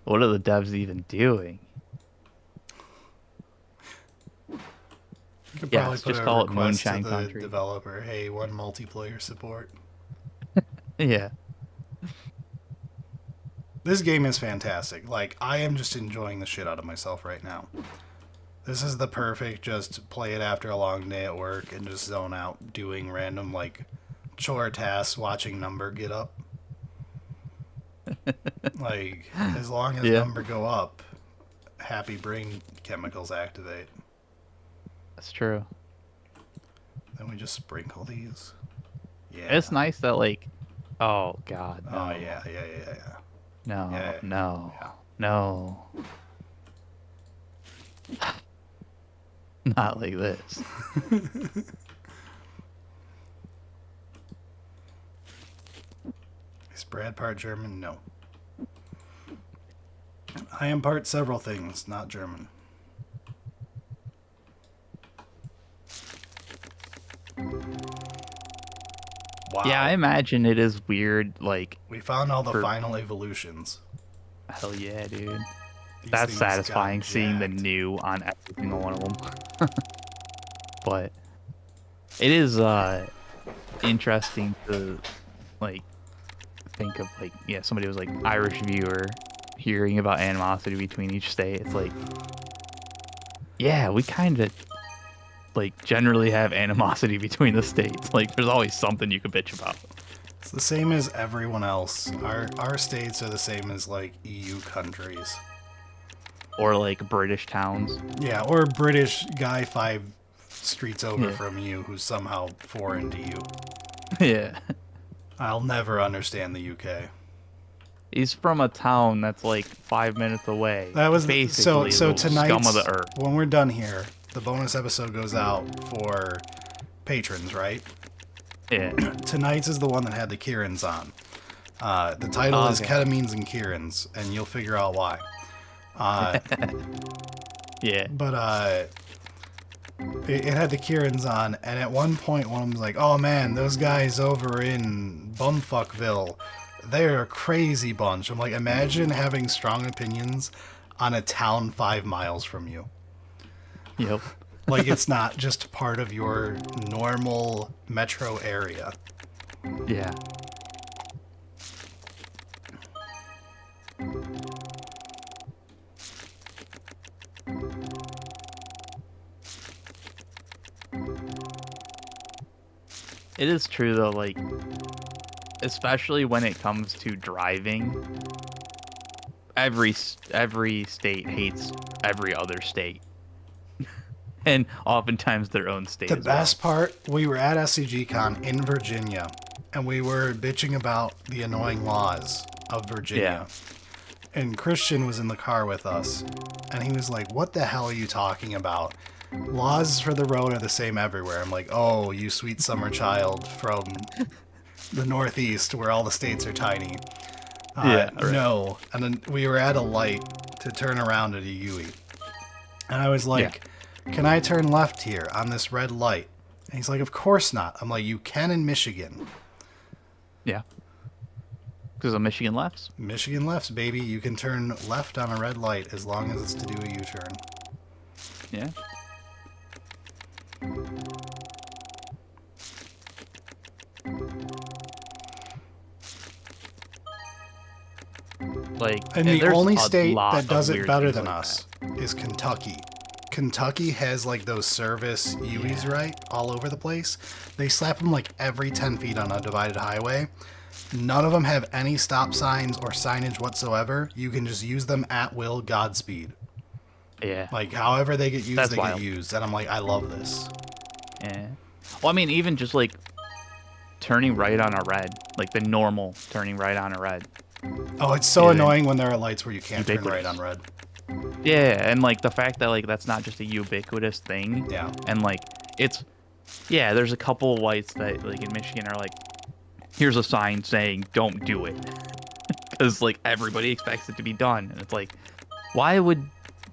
What are the devs even doing? You could Yeah, probably let's put just a call it request Moonshine to the Country. developer, hey, one multiplayer support. Yeah. This game is fantastic. Like, I am just enjoying the shit out of myself right now. This is the perfect just play it after a long day at work and just zone out doing random, like, chore tasks, watching number get up. Like, as long as Yeah. number go up, happy brain chemicals activate. That's true. Then we just sprinkle these. Yeah. It's nice that, like, oh, God. No. Oh, yeah. No, Yeah. no, Yeah. no. Not like this. Is Brad part German? No. I am part several things, not German. Wow. Yeah, I imagine it is weird, like, We found all the for- final evolutions. hell yeah, dude. These That's things satisfying got seeing the jacked. new on every single one of them. But it is interesting to like think of like somebody was like Irish viewer hearing about animosity between each state. It's like we kind of like generally have animosity between the states. Like there's always something you could bitch about. It's the same as everyone else. Our states are the same as like EU countries. Or like British towns. Yeah, or a British guy 5 streets over Yeah. from you who's somehow foreign to you. Yeah. I'll never understand the UK. He's from a town that's like 5 minutes away. That was basically so the tonight. scum of the earth. When we're done here, the bonus episode goes out for patrons, right? Yeah. Tonight's is the one that had the Kierans on. The title is Okay. Ketamines and Kierans, and you'll figure out why. Yeah. But it had the Kierans on, and at one point one of them was like, "Oh man, those guys over in Bumfuckville, they're a crazy bunch." I'm like, imagine having strong opinions on a town 5 miles from you. Yep. Like, it's not just part of your normal metro area. Yeah. It is true though, like, especially when it comes to driving, every state hates every other state, and oftentimes their own state. The as well. best part, we were at SCGCon in Virginia, and we were bitching about the annoying laws of Virginia. And Christian was in the car with us, and he was like, "What the hell are you talking about? Laws for the road are the same everywhere." I'm like, "Oh, you sweet summer child from the Northeast where all the states are tiny." Yeah, right. No. And then we were at a light to turn around at a Yui. And I was like, "Can I turn left here on this red light?" And he's like, "Of course not." I'm like, "You can in Michigan." Yeah. Because of Michigan lefts. Michigan lefts, baby. You can turn left on a red light as long as it's to do a U-turn. Yeah. Like, And the there's only a state lot that of does it weird better things than like us is Kentucky. Kentucky has like those service UEs, right? All over the place. They slap them like every 10 feet on a divided highway. None of them have any stop signs or signage whatsoever. You can just use them at will, Godspeed. that. Yeah. Like, however they get used, That's they wild. get used. And I'm like, I love this. Yeah. Well, I mean, even just like turning right on a red, like the normal turning right on a red. Oh, it's so Yeah. annoying when there are lights where you can't turn right Ubiquitous. on red. Yeah, and like the fact that like that's not just a ubiquitous thing, Yeah. and like it's yeah, there's a couple of whites that like in Michigan are like, here's a sign saying don't do it, because like everybody expects it to be done, and it's like, why would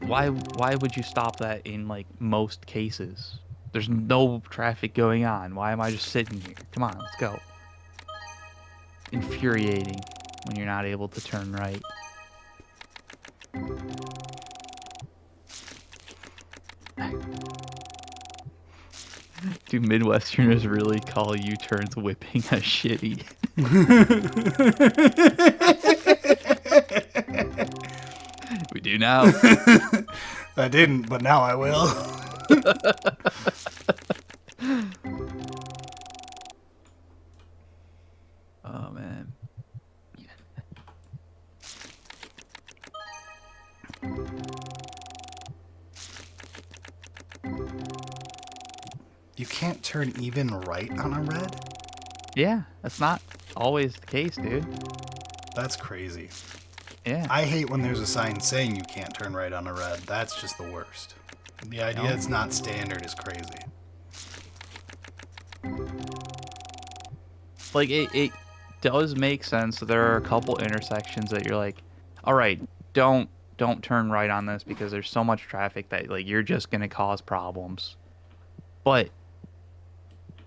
why would you stop that in like most cases? There's no traffic going on. Why am I just sitting here? Come on, let's go. Infuriating when you're not able to turn right. Do Midwesterners really call U-turns whipping a shitty? We do now. I didn't, but now I will. Oh man. You can't turn even right on a red? Yeah, that's not always the case, dude. That's crazy. Yeah. I hate when there's a sign saying you can't turn right on a red. That's just the worst. The idea No. it's not standard is crazy. Like it does make sense that there are a couple intersections that you're like, all right, don't turn right on this because there's so much traffic that like you're just gonna cause problems. But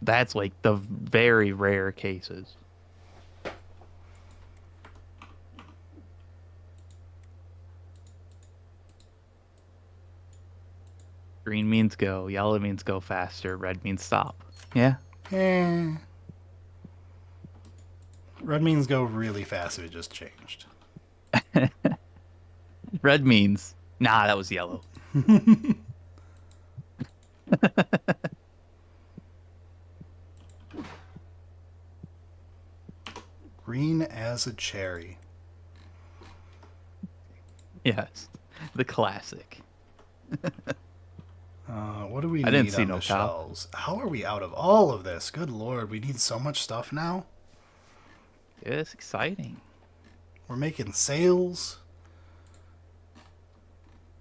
that's like the very rare cases. Green means go, yellow means go faster, red means stop. Yeah. Eh. Red means go really fast if it just changed. Red means, nah, that was yellow. Green as a cherry. Yes. The classic. What do we I need didn't see on no the cow. shelves? How are we out of all of this? Good lord, we need so much stuff now. Yeah, it's exciting. We're making sales.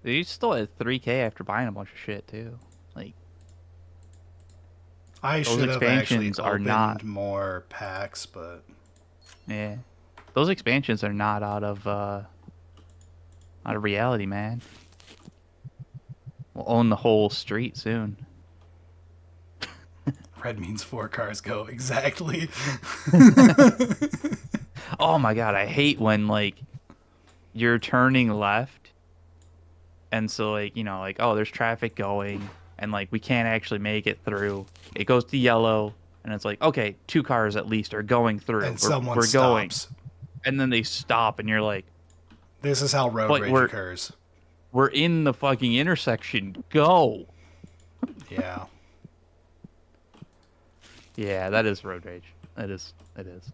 Dude, you still at 3K after buying a bunch of shit too. Like I those should have actually expansions are opened not. more packs, but Yeah, those expansions are not out of reality, man. We'll own the whole street soon. red means 4 cars go. Exactly. Oh my god, I hate when like you're turning left, and so like you know like oh there's traffic going, and like we can't actually make it through. It goes to yellow, and it's like okay 2 cars at least are going through. And We're someone we're going, stops. and then they stop, and you're like, This is how road but rage occurs. we're in the fucking intersection. Go. Yeah. Yeah, that is road rage. That is. It is.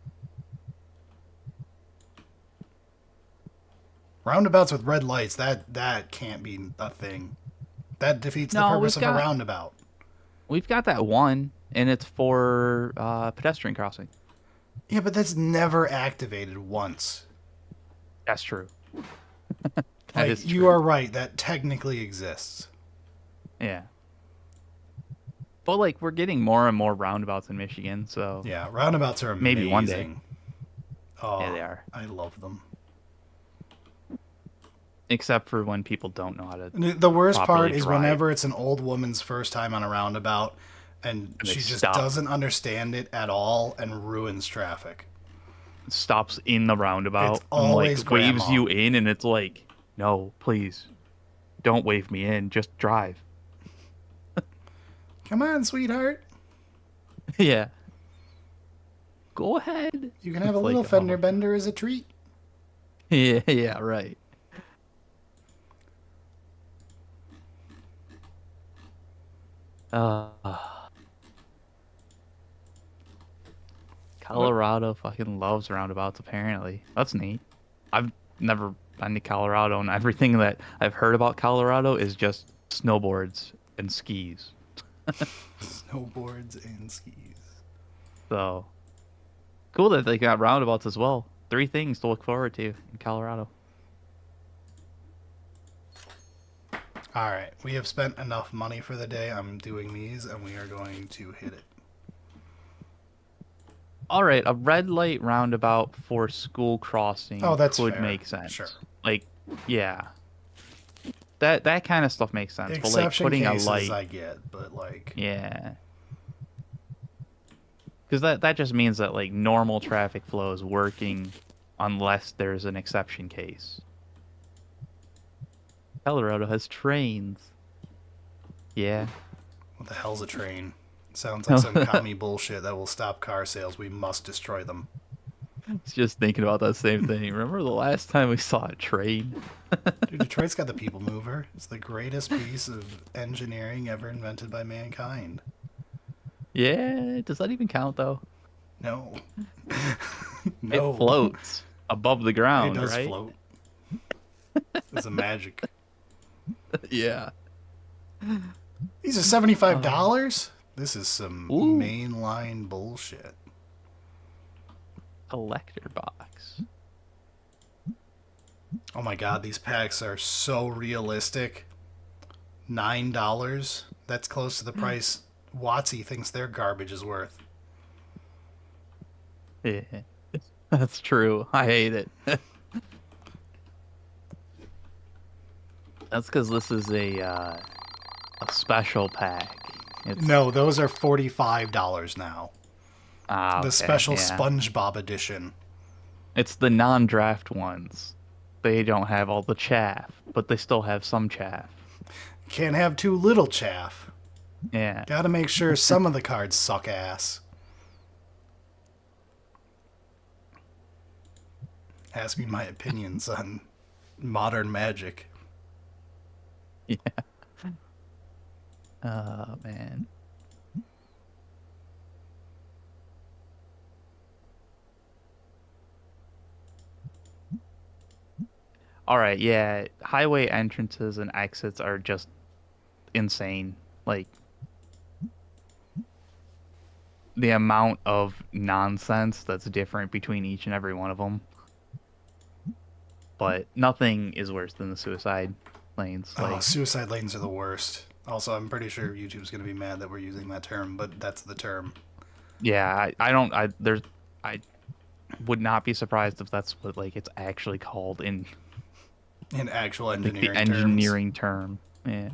Roundabouts with red lights, that can't be a thing. That defeats the No, purpose of a roundabout. we've got that one, and it's for pedestrian crossing. Yeah, but that's never activated once. That's true. That Like, is true. you are right, that technically exists. Yeah. But like we're getting more and more roundabouts in Michigan, so Yeah, roundabouts are amazing. maybe one day. Oh, Yeah, they are. I love them. Except for when people don't know how to. The worst part properly is drive. whenever it's an old woman's first time on a roundabout and they she just stop. doesn't understand it at all and ruins traffic. Stops in the roundabout It's and always like waves grandma. you in, and it's like, no, please, don't wave me in. Just drive. Come on, sweetheart. Yeah. Go ahead. You can have It's a little like, fender oh. bender as a treat. Yeah, yeah, right. Uh, Colorado fucking loves roundabouts, apparently. That's neat. I've never been to Colorado, and everything that I've heard about Colorado is just snowboards and skis. Snowboards and skis. So, cool that they got roundabouts as well. 3 things to look forward to in Colorado. All right, we have spent enough money for the day. I'm doing these, and we are going to hit it. All right, a red light roundabout for school Oh, crossing that's could fair. make sense. Sure. Like, yeah, that kind of stuff makes sense. But like Exception putting a cases light, I get, but like, yeah, because that just means that like normal traffic flow is working unless there's an exception case. Colorado has trains. Yeah. what the hell's a train? Sounds like some commie bullshit that will stop car sales. We must destroy them. It's just thinking about that same thing. Remember the last time we saw a train? Dude, Detroit's got the people mover. It's the greatest piece of engineering ever invented by mankind. Yeah, does that even count though? No. It No. floats above the It ground, does right? float. It's a magic. Yeah. These are $75? This is some Ooh. mainline bullshit. Collector box. Oh my god, these packs are so realistic. $9? That's close to the price Watsy thinks their garbage is worth. Yeah. That's true. I hate it. That's because this is a special pack. It's, No, those are $45 now. ah, The okay, special yeah. SpongeBob edition. It's the non-draft ones. They don't have all the chaff, but they still have some chaff. Can't have too little chaff. Yeah. Gotta make sure some of the cards suck ass. Ask me my opinions on modern Magic. Yeah. Oh, man. All right, yeah. Highway entrances and exits are just insane. Like, the amount of nonsense that's different between each and every one of them. But nothing is worse than the suicide lanes. Oh, Like, suicide lanes are the worst. Also, I'm pretty sure YouTube's gonna be mad that we're using that term, but that's the term. yeah, I don't, I would not be surprised if that's what, like, it's actually called in, In actual like, the engineering engineering term. Yeah.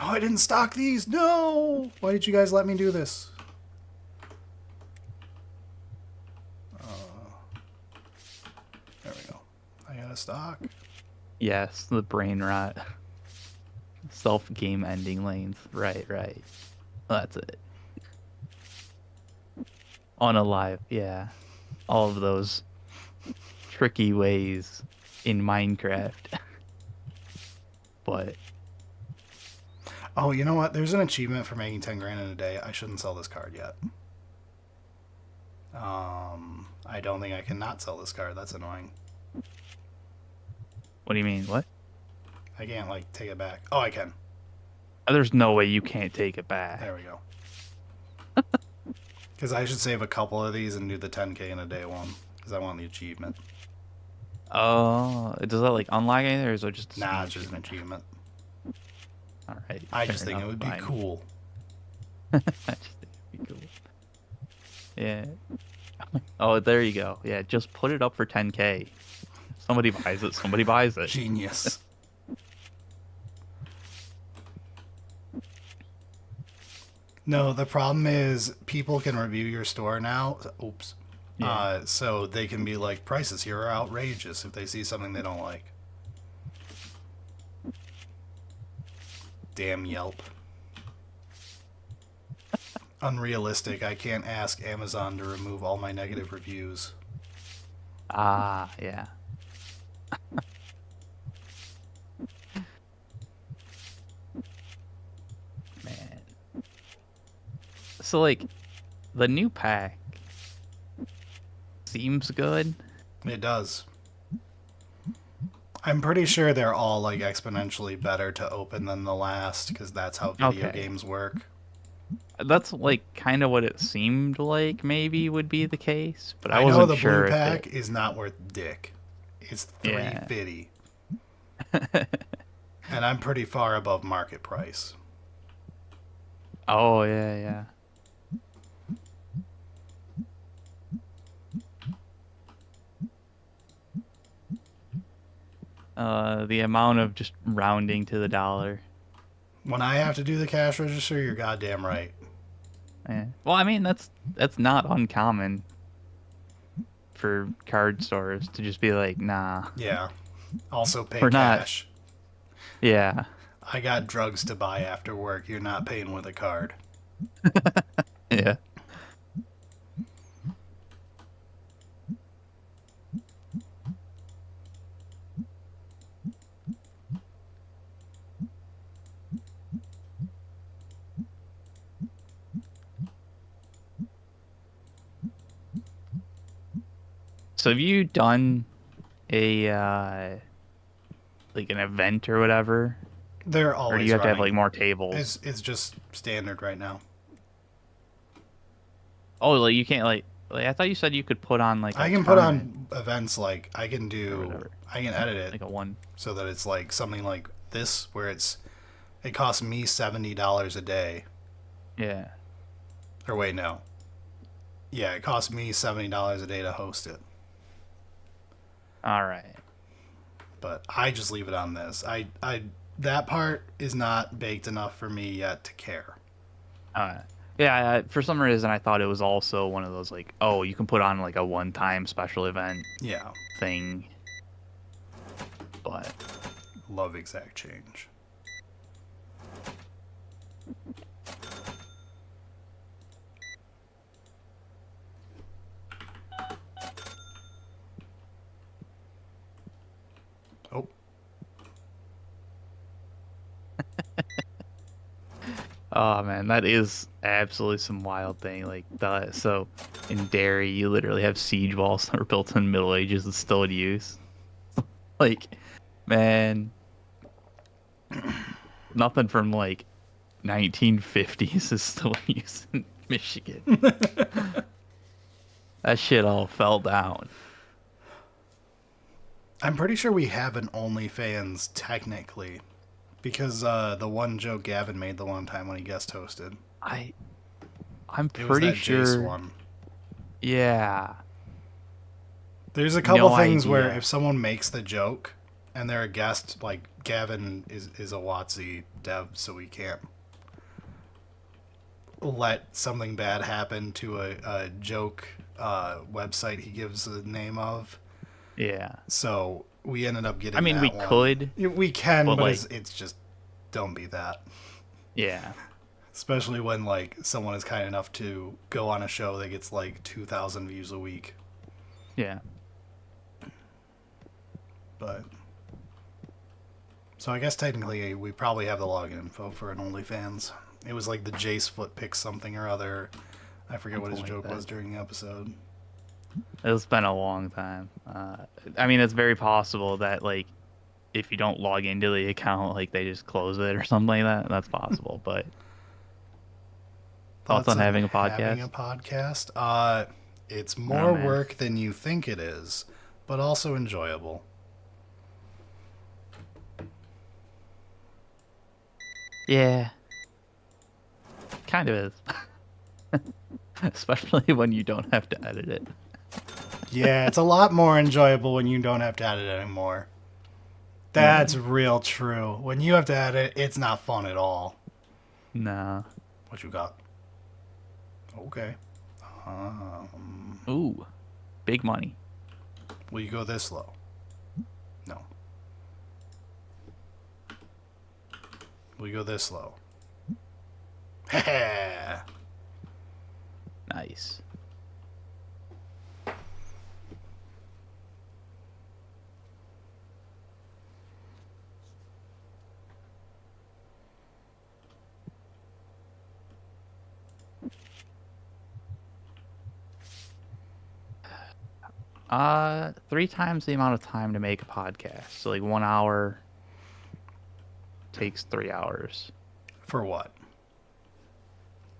Oh, I didn't stock these. No. Why did you guys let me do this? There we go. I got a stock. Yes, the brain rot. Self-game ending lanes. Right, right. That's it. Unalive, yeah. All of those tricky ways in Minecraft. But Oh, you know what? There's an achievement for making 10 grand in a day. I shouldn't sell this card yet. I don't think I can not sell this card. That's annoying. what do you mean? What? I can't, like, take it back. Oh, I can. There's no way you can't take it back. There we go. Because I should save a couple of these and do the 10k in a day one. Because I want the achievement. Oh, does that like unlock anything, or is it just Nah, it's just an achievement. All right. I fair just think it enough, would be fine. cool. I just think it'd be cool. Yeah. Oh, there you go. Yeah, just put it up for 10K. Somebody buys it. Somebody buys it. Genius. No, the problem is people can review your store now. Oops. Yeah. So they can be like, prices here are outrageous if they see something they don't like. Damn Yelp. Unrealistic. I can't ask Amazon to remove all my negative reviews. Ah, yeah. Man. So like, the new pack seems good. It does. I'm pretty sure they're all like exponentially better to open than the last because that's how video Okay. games work. That's like kind of what it seemed like maybe would be the case, but I I know wasn't the sure blue if pack it. is not worth dick. It's Yeah. $350, and I'm pretty far above market price. Oh yeah, yeah. The amount of just rounding to the dollar. When I have to do the cash register, you're goddamn right. Yeah. Well, I mean that's not uncommon for card stores to just be like, nah, Yeah. Also pay we're not. cash. Yeah. I got drugs to buy after work. You're not paying with a card. Yeah. So have you done a like an event or whatever, They're or do you always have to have like running. more tables? It's just standard right now. Oh, like you can't like I thought you said you could put on like a I can put tournament on events like or whatever, I can edit it like a one. so that it's like something like this where it costs me $70 a day. Yeah. Or wait, no. Yeah, it costs me $70 a day to host it. All right. But I just leave it on this. I that part is not baked enough for me yet to care. Uh, yeah. For some reason, I thought it was also one of those like, oh, you can put on like a one-time special event Yeah, thing, but love exact change. Oh, oh man, that is absolutely some wild thing. Like the so in Derry, you literally have siege walls that were built in the Middle Ages and still in use. Like, man, nothing from like 1950s is still in use in Michigan. That shit all fell down. I'm pretty sure we have an OnlyFans technically, because the one joke Gavin made the one time when he guest hosted. I I'm It was pretty that Jace sure. one. Yeah. There's a couple No things where idea. if someone makes the joke and they're a guest, like Gavin is a WotC dev, so we can't let something bad happen to a joke website he gives the name of. Yeah. So we ended up I getting mean, we that one. could, We can, but but like, it's just don't be that. yeah. Especially when like someone is kind enough to go on a show that gets like 2,000 views a week. Yeah. But so I guess technically we probably have the login info for an OnlyFans. It was like the Jace foot pick something or other. I forget what his Something like joke that. was during the episode. It's been a long time. I mean, it's very possible that like if you don't log into the account, like they just close it or something like that. That's possible. But thoughts Thoughts on on having a having a podcast? podcast? It's Oh more man. work than you think it is, but also enjoyable. Yeah, kind of is. Especially when you don't have to edit it. Yeah, it's a lot more enjoyable when you don't have to edit anymore. That's real true. When you have to edit, it's not fun at all. Nah. What you got? Okay. Ooh, big money. Will you go this low? No. Will you go this low? Heh. Nice. 3 times the amount of time to make a podcast. So like 1 hour takes 3 hours. For what?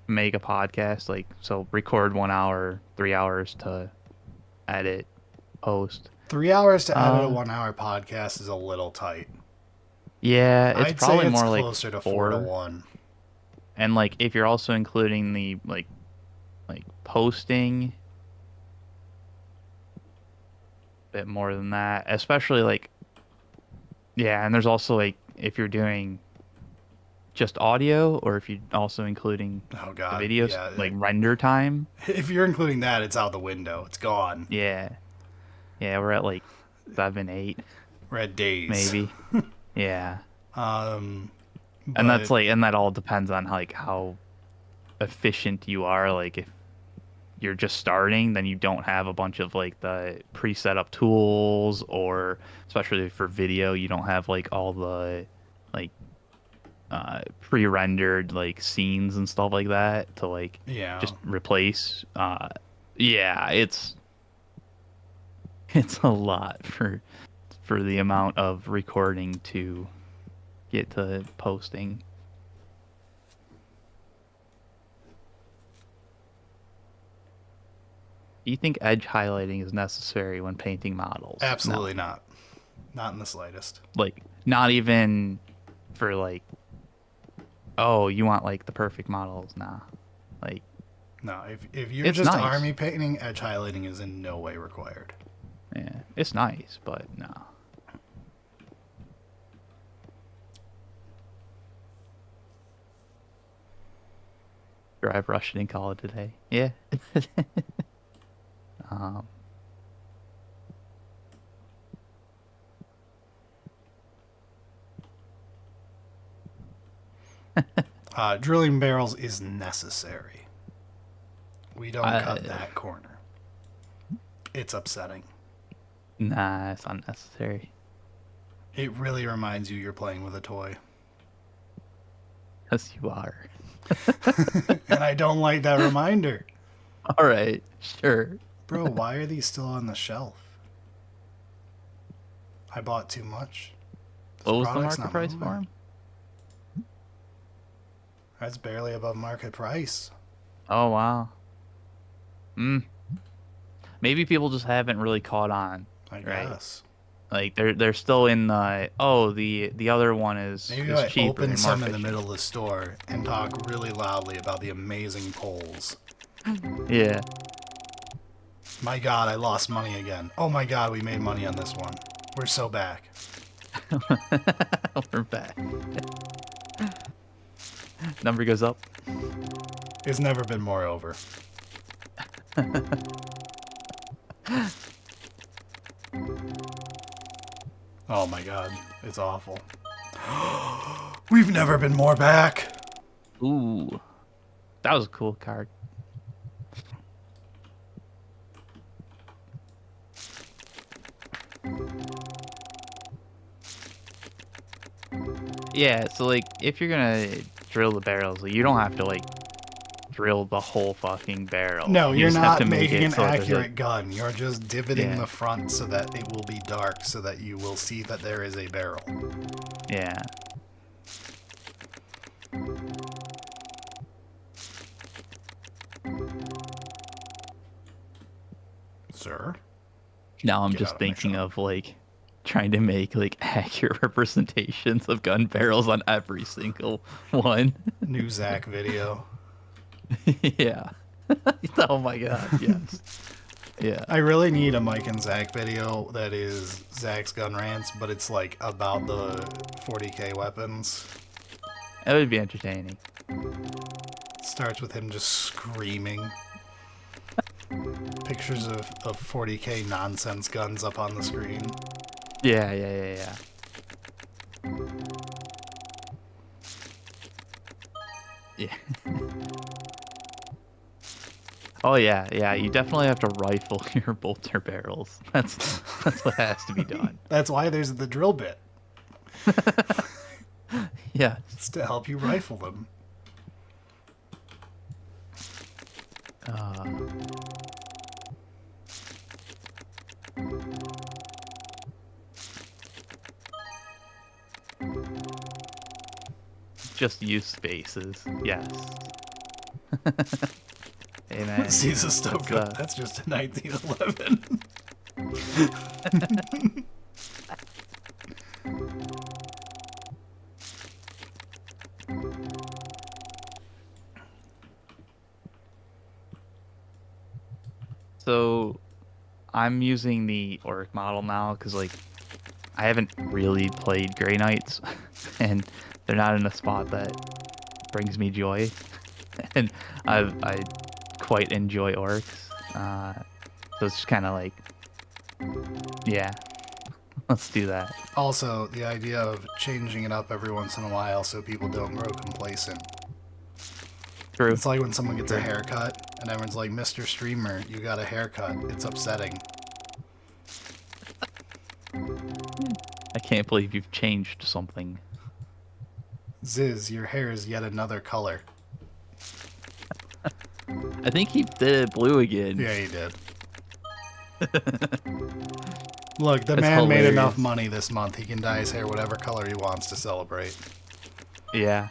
Make a podcast, like so record 1 hour, 3 hours to edit, post. 3 hours to edit a Uh, 1 hour podcast is a little tight. yeah, it's I'd say probably it's more like closer to 4 to 4. 1. And like if you're also including the like posting, a bit more than that. Especially like yeah, and there's also like if you're doing just audio or if you're also including Oh the god, videos yeah. like render time. If you're including that, it's out the window. It's gone. Yeah. Yeah, we're at like 7, 8 Red days. maybe. Yeah. Um, And that's but like and that all depends on like how efficient you are. Like if you're just starting, then you don't have a bunch of like the pre-set up tools, or especially for video, you don't have like all the like pre-rendered like scenes and stuff like that to like yeah, just replace. Yeah, it's a lot for the amount of recording to get to posting. Do you think edge highlighting is necessary when painting models? absolutely No. not. Not in the slightest. Like, not even for like, oh, you want like the perfect models? Nah. Like, No, if you're it's just nice. army painting, edge highlighting is in no way required. Yeah, it's nice, but no. Dry brush it and call it a day. Yeah. um, Drilling barrels is necessary. We don't I, cut that corner. It's upsetting. nah, it's unnecessary. It really reminds you you're playing with a toy. Yes, you are. And I don't like that reminder. All right, sure. Bro, why are these still on the shelf? I bought too much. This What was the product's market not price moving. for him? That's barely above market price. Oh wow. Maybe people just haven't really caught on. I Right. guess. Like they're still in the the other one is Maybe is I cheaper open and more some in the efficient. middle of the store and talk really loudly about the amazing poles. Yeah. My god, I lost money again. Oh my god, we made money on this one. We're so back. We're back. Number goes up. It's never been more over. Oh my god, it's awful. We've never been more back. Ooh. That was a cool card. Yeah, so like if you're gonna drill the barrels, like, you don't have to like drill the whole fucking barrel. No, You you're just have not to make making it an so that there's, accurate like, gun. You're just divoting Yeah. the front so that it will be dark so that you will see that there is a barrel. yeah. Sir? Now I'm Get just out of my thinking shop. of like trying to make like accurate representations of gun barrels on every single one. New Zach video. Yeah. Oh my god, yes. Yeah. I really need a Mike and Zach video that is Zach's gun rants, but it's like about the 40k weapons. That would be entertaining. Starts with him just screaming. Pictures of 40k nonsense guns up on the screen. Yeah, yeah, yeah, yeah. Yeah. Oh yeah, yeah. You definitely have to rifle your bolter barrels. That's what has to be done. That's why there's the drill bit. Yeah. It's to help you rifle them. Just use spaces. Yes. Hey man. Caesar stove gun. That's, That's just a 1911. So I'm using the orc model now because like I haven't really played Grey Knights, and they're not in a spot that brings me joy, and I quite enjoy orcs. So it's just kind of like, yeah, let's do that. Also, the idea of changing it up every once in a while so people don't grow complacent. True. It's like when someone gets a True. haircut and everyone's like, Mr. Streamer, you got a haircut. It's upsetting. I can't believe you've changed something. Ziz, your hair is yet another color. I think he did it blue again. Yeah, he did. Look, the That's man made enough hilarious. money this month. He can dye his hair whatever color he wants to celebrate. Yeah.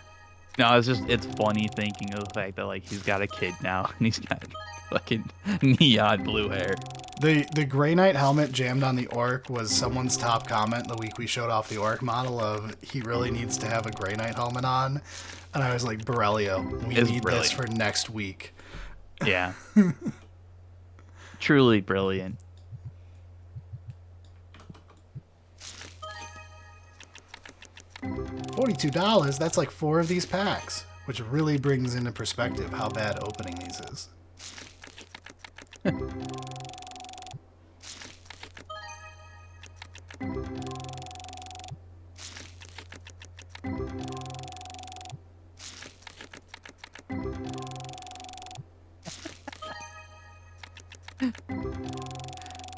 No, it's funny thinking of the fact that like he's got a kid now and he's got fucking neon blue hair. The Grey Knight helmet jammed on the orc was someone's top comment the week we showed off the orc model of he really needs to have a Grey Knight helmet on. And I was like, Borrelio, we It's need brilliant. this for next week. Yeah. Truly brilliant. $42, that's like 4 of these packs, which really brings into perspective how bad opening these is.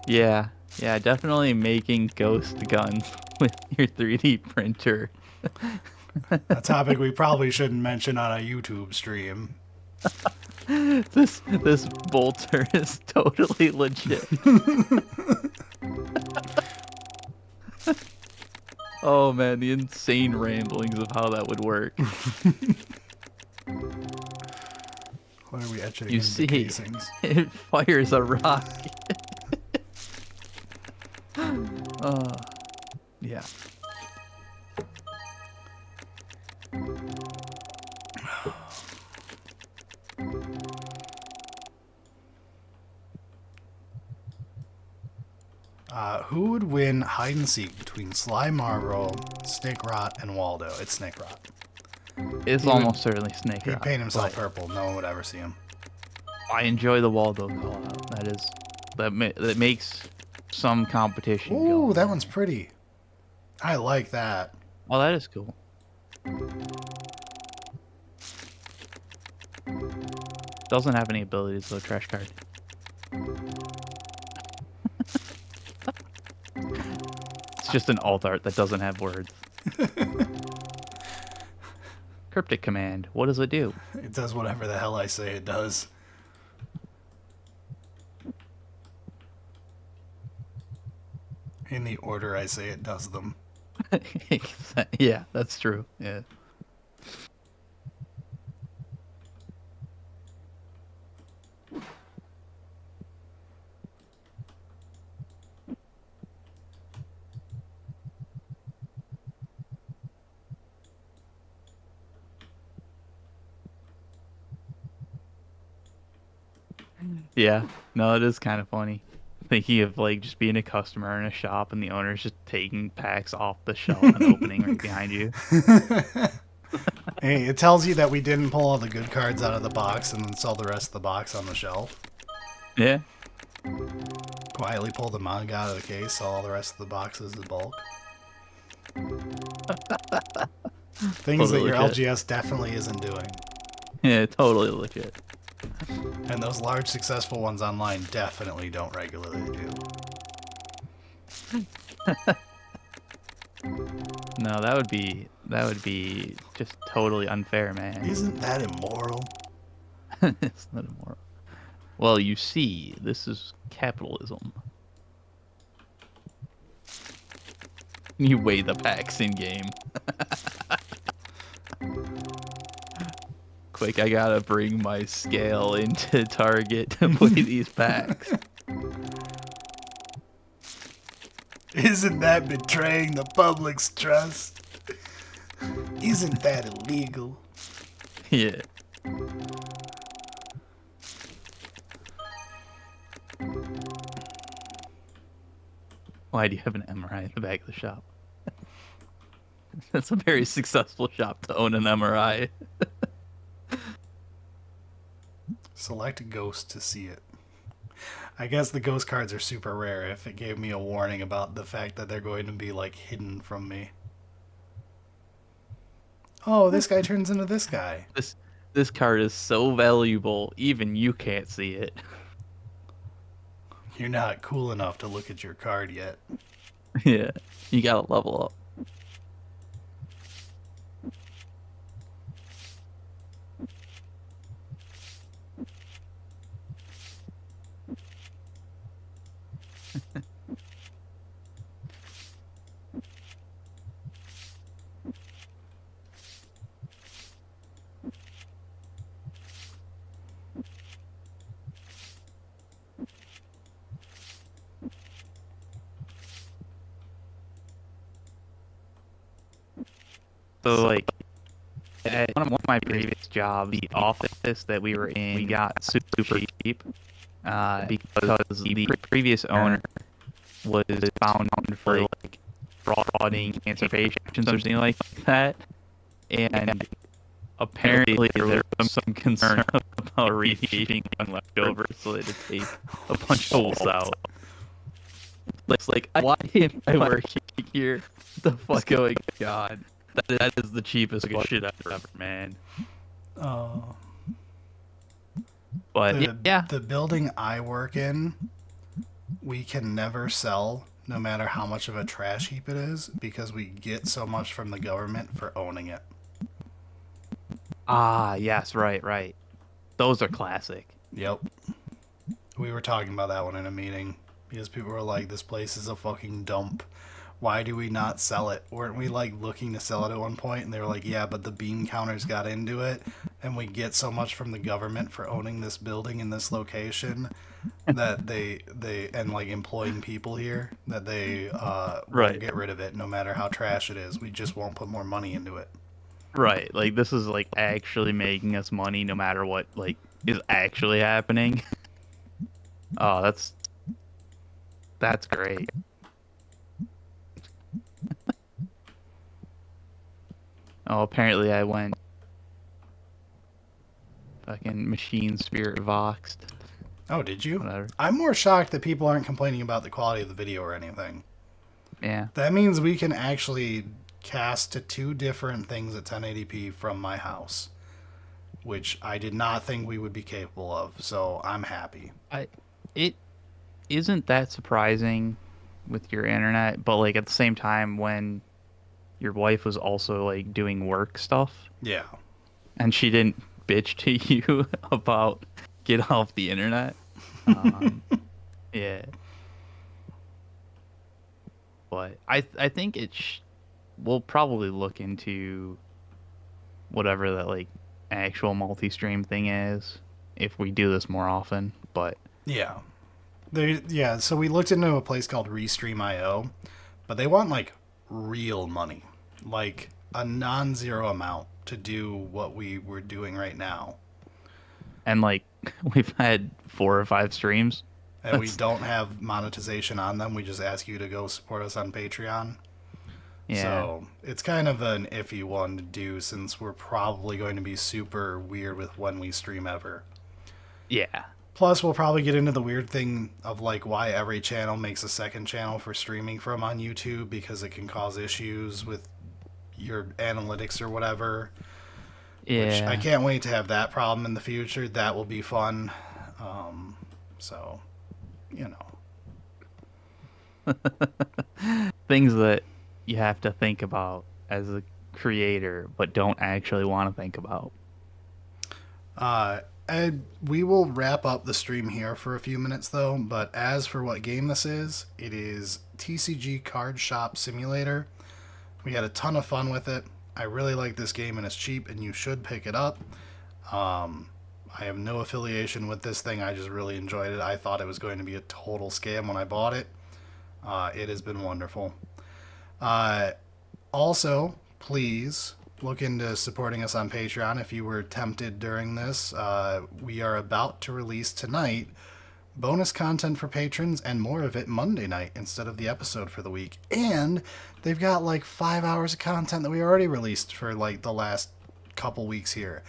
Yeah. Yeah, definitely making ghost guns with your 3D printer. A topic we probably shouldn't mention on a YouTube stream. This bolter is totally legit. Oh man, the insane ramblings of how that would work. What are we etching You into see, casings? it fires a rocket. Yeah. Who would win hide and seek between Sly Marlboro, Snake Rot, and Waldo? It's Snake Rot. It's almost certainly Snake He'd Rot, paint himself but purple. No one would ever see him. I enjoy the Waldo call out. That makes some competition Ooh, go. that one's pretty. I like that. Oh, that is cool. Doesn't have any abilities though, trash card. It's just an alt art that doesn't have words. Cryptic command. What does it do? It does whatever the hell I say it does. In the order I say it does them. Yeah, that's true. Yeah. Yeah. No, it is kind of funny. Thinking of like just being a customer in a shop and the owner's just taking packs off the shelf and opening right behind you. Hey, it tells you that we didn't pull all the good cards out of the box and then sell the rest of the box on the shelf. Yeah. Quietly pull the manga out of the case, sell all the rest of the boxes as bulk. Things Totally that your legit. LGS definitely isn't doing. Yeah, totally legit. And those large successful ones online definitely don't regularly do. No, that would be just totally unfair, man. Isn't that immoral? It's not immoral. Well, you see, this is capitalism. You weigh the packs in game. Quick, I gotta bring my scale into Target to weigh these packs. Isn't that betraying the public's trust? Isn't that illegal? Yeah. Why do you have an MRI in the back of the shop? That's a very successful shop to own an MRI. Select ghost to see it. I guess the ghost cards are super rare if it gave me a warning about the fact that they're going to be like hidden from me. Oh, this guy turns into this guy. This card is so valuable, even you can't see it. You're not cool enough to look at your card yet. Yeah, you gotta level up. So like at one of my previous jobs, the office that we were in, we got super cheap because the previous owner was found for like frauding cancer patients or something like that, and apparently there was some concern about radiation being left over, so they had to take a bunch of holes out. It's like, why am I working here? What the fuck going on? That is the cheapest shit I've ever, man. Oh. But yeah, The building I work in, we can never sell no matter how much of a trash heap it is because we get so much from the government for owning it. yes, right. Those are classic. Yep. We were talking about that one in a meeting because people were like, this place is a fucking dump. Why do we not sell it? Weren't we like looking to sell it at one point? And they were like, yeah, but the bean counters got into it and we get so much from the government for owning this building in this location that they and like employing people here that they won't get rid of it no matter how trash it is. We just won't put more money into it. Right. Like this is like actually making us money no matter what like is actually happening. Oh, that's great. Oh, apparently I went fucking machine spirit voxed. Oh, did you? Whatever. I'm more shocked that people aren't complaining about the quality of the video or anything. Yeah. That means we can actually cast to 2 different things at 1080p from my house, which I did not think we would be capable of, so I'm happy. It isn't that surprising with your internet, but like at the same time when your wife was also like doing work stuff Yeah. and she didn't bitch to you about get off the internet. Yeah. But I think we'll probably look into whatever that like actual multi-stream thing is if we do this more often. But Yeah. So we looked into a place called Restream.io, but they want like real money, like a non-zero amount to do what we were doing right now. and like we've had 4 or 5 streams. And we don't have monetization on them. We just ask you to go support us on Patreon. Yeah. So it's kind of an iffy one to do since we're probably going to be super weird with when we stream ever. Yeah. Plus, we'll probably get into the weird thing of like why every channel makes a second channel for streaming from on YouTube because it can cause issues with your analytics or whatever. Yeah. Which I can't wait to have that problem in the future. That will be fun. So, you know. Things that you have to think about as a creator but don't actually want to think about. And we will wrap up the stream here for a few minutes though, but as for what game this is, it is TCG Card Shop Simulator. We had a ton of fun with it. I really like this game and it's cheap and you should pick it up. I have no affiliation with this thing. I just really enjoyed it. I thought it was going to be a total scam when I bought it. It has been wonderful. Uh, Also, please look into supporting us on Patreon if you were tempted during this. We are about to release tonight bonus content for patrons and more of it Monday night instead of the episode for the week. And they've got like 5 hours of content that we already released for like the last couple weeks here.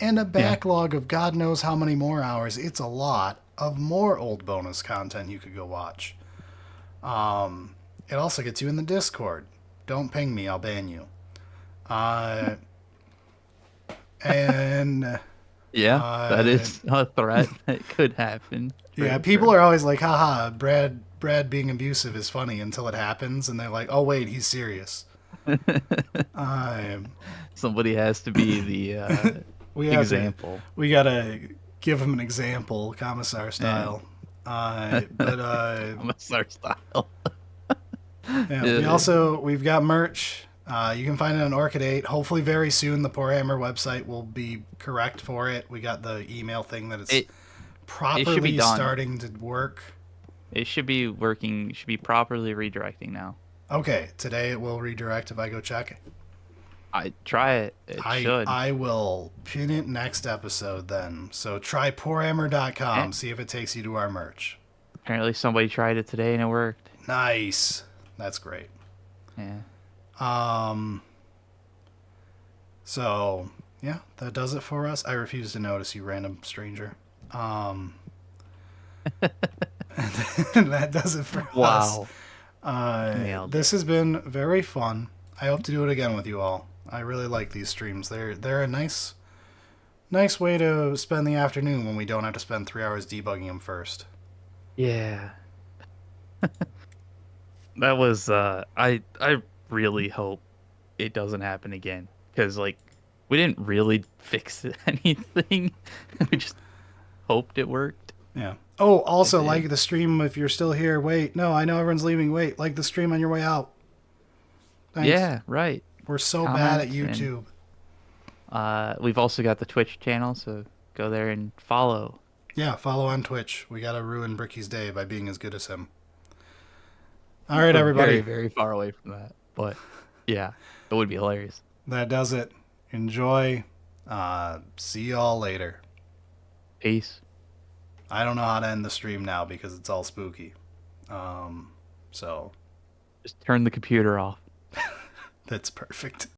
And a Yeah. backlog of God knows how many more hours. It's a lot of more old bonus content you could go watch. It also gets you in the Discord. Don't ping me, I'll ban you. And Yeah, that is a threat that could happen. yeah, people are always like, haha, Brad being abusive is funny until it happens, and they're like, oh wait, he's serious. Somebody has to be the We have example. We gotta give him an example, commissar style. Commissar style. Yeah, we've got merch. You can find it on Orchid 8. Hopefully very soon the Poorhammer website will be correct for it. We got the email thing that it's properly starting to work. It should be working. It should be properly redirecting now. Okay, today it will redirect if I go check. I try it. It should. I will pin it next episode then. So try poorhammer.com. See if it takes you to our merch. Apparently somebody tried it today and it worked. Nice. That's great. Yeah. So yeah, that does it for us. I refuse to notice you, random stranger. That does it for us. Wow. This has been very fun. I hope to do it again with you all. I really like these streams. They're a nice way to spend the afternoon when we don't have to spend 3 hours debugging them first. Yeah. That was I really hope it doesn't happen again, because like we didn't really fix anything. We just hoped it worked. Yeah. Oh, also like the stream if you're still here. Wait, no, I know everyone's leaving. Wait, like the stream on your way out. Thanks. Yeah, right. We're so bad at YouTube. We've also got the Twitch channel, so go there and follow. Yeah, follow on Twitch. We gotta ruin Bricky's day by being as good as him. All right, everybody. Very, very far away from that, but yeah, it would be hilarious. That does it. Enjoy. See y'all later. Peace. I don't know how to end the stream now because it's all spooky. So Just turn the computer off. that's perfect.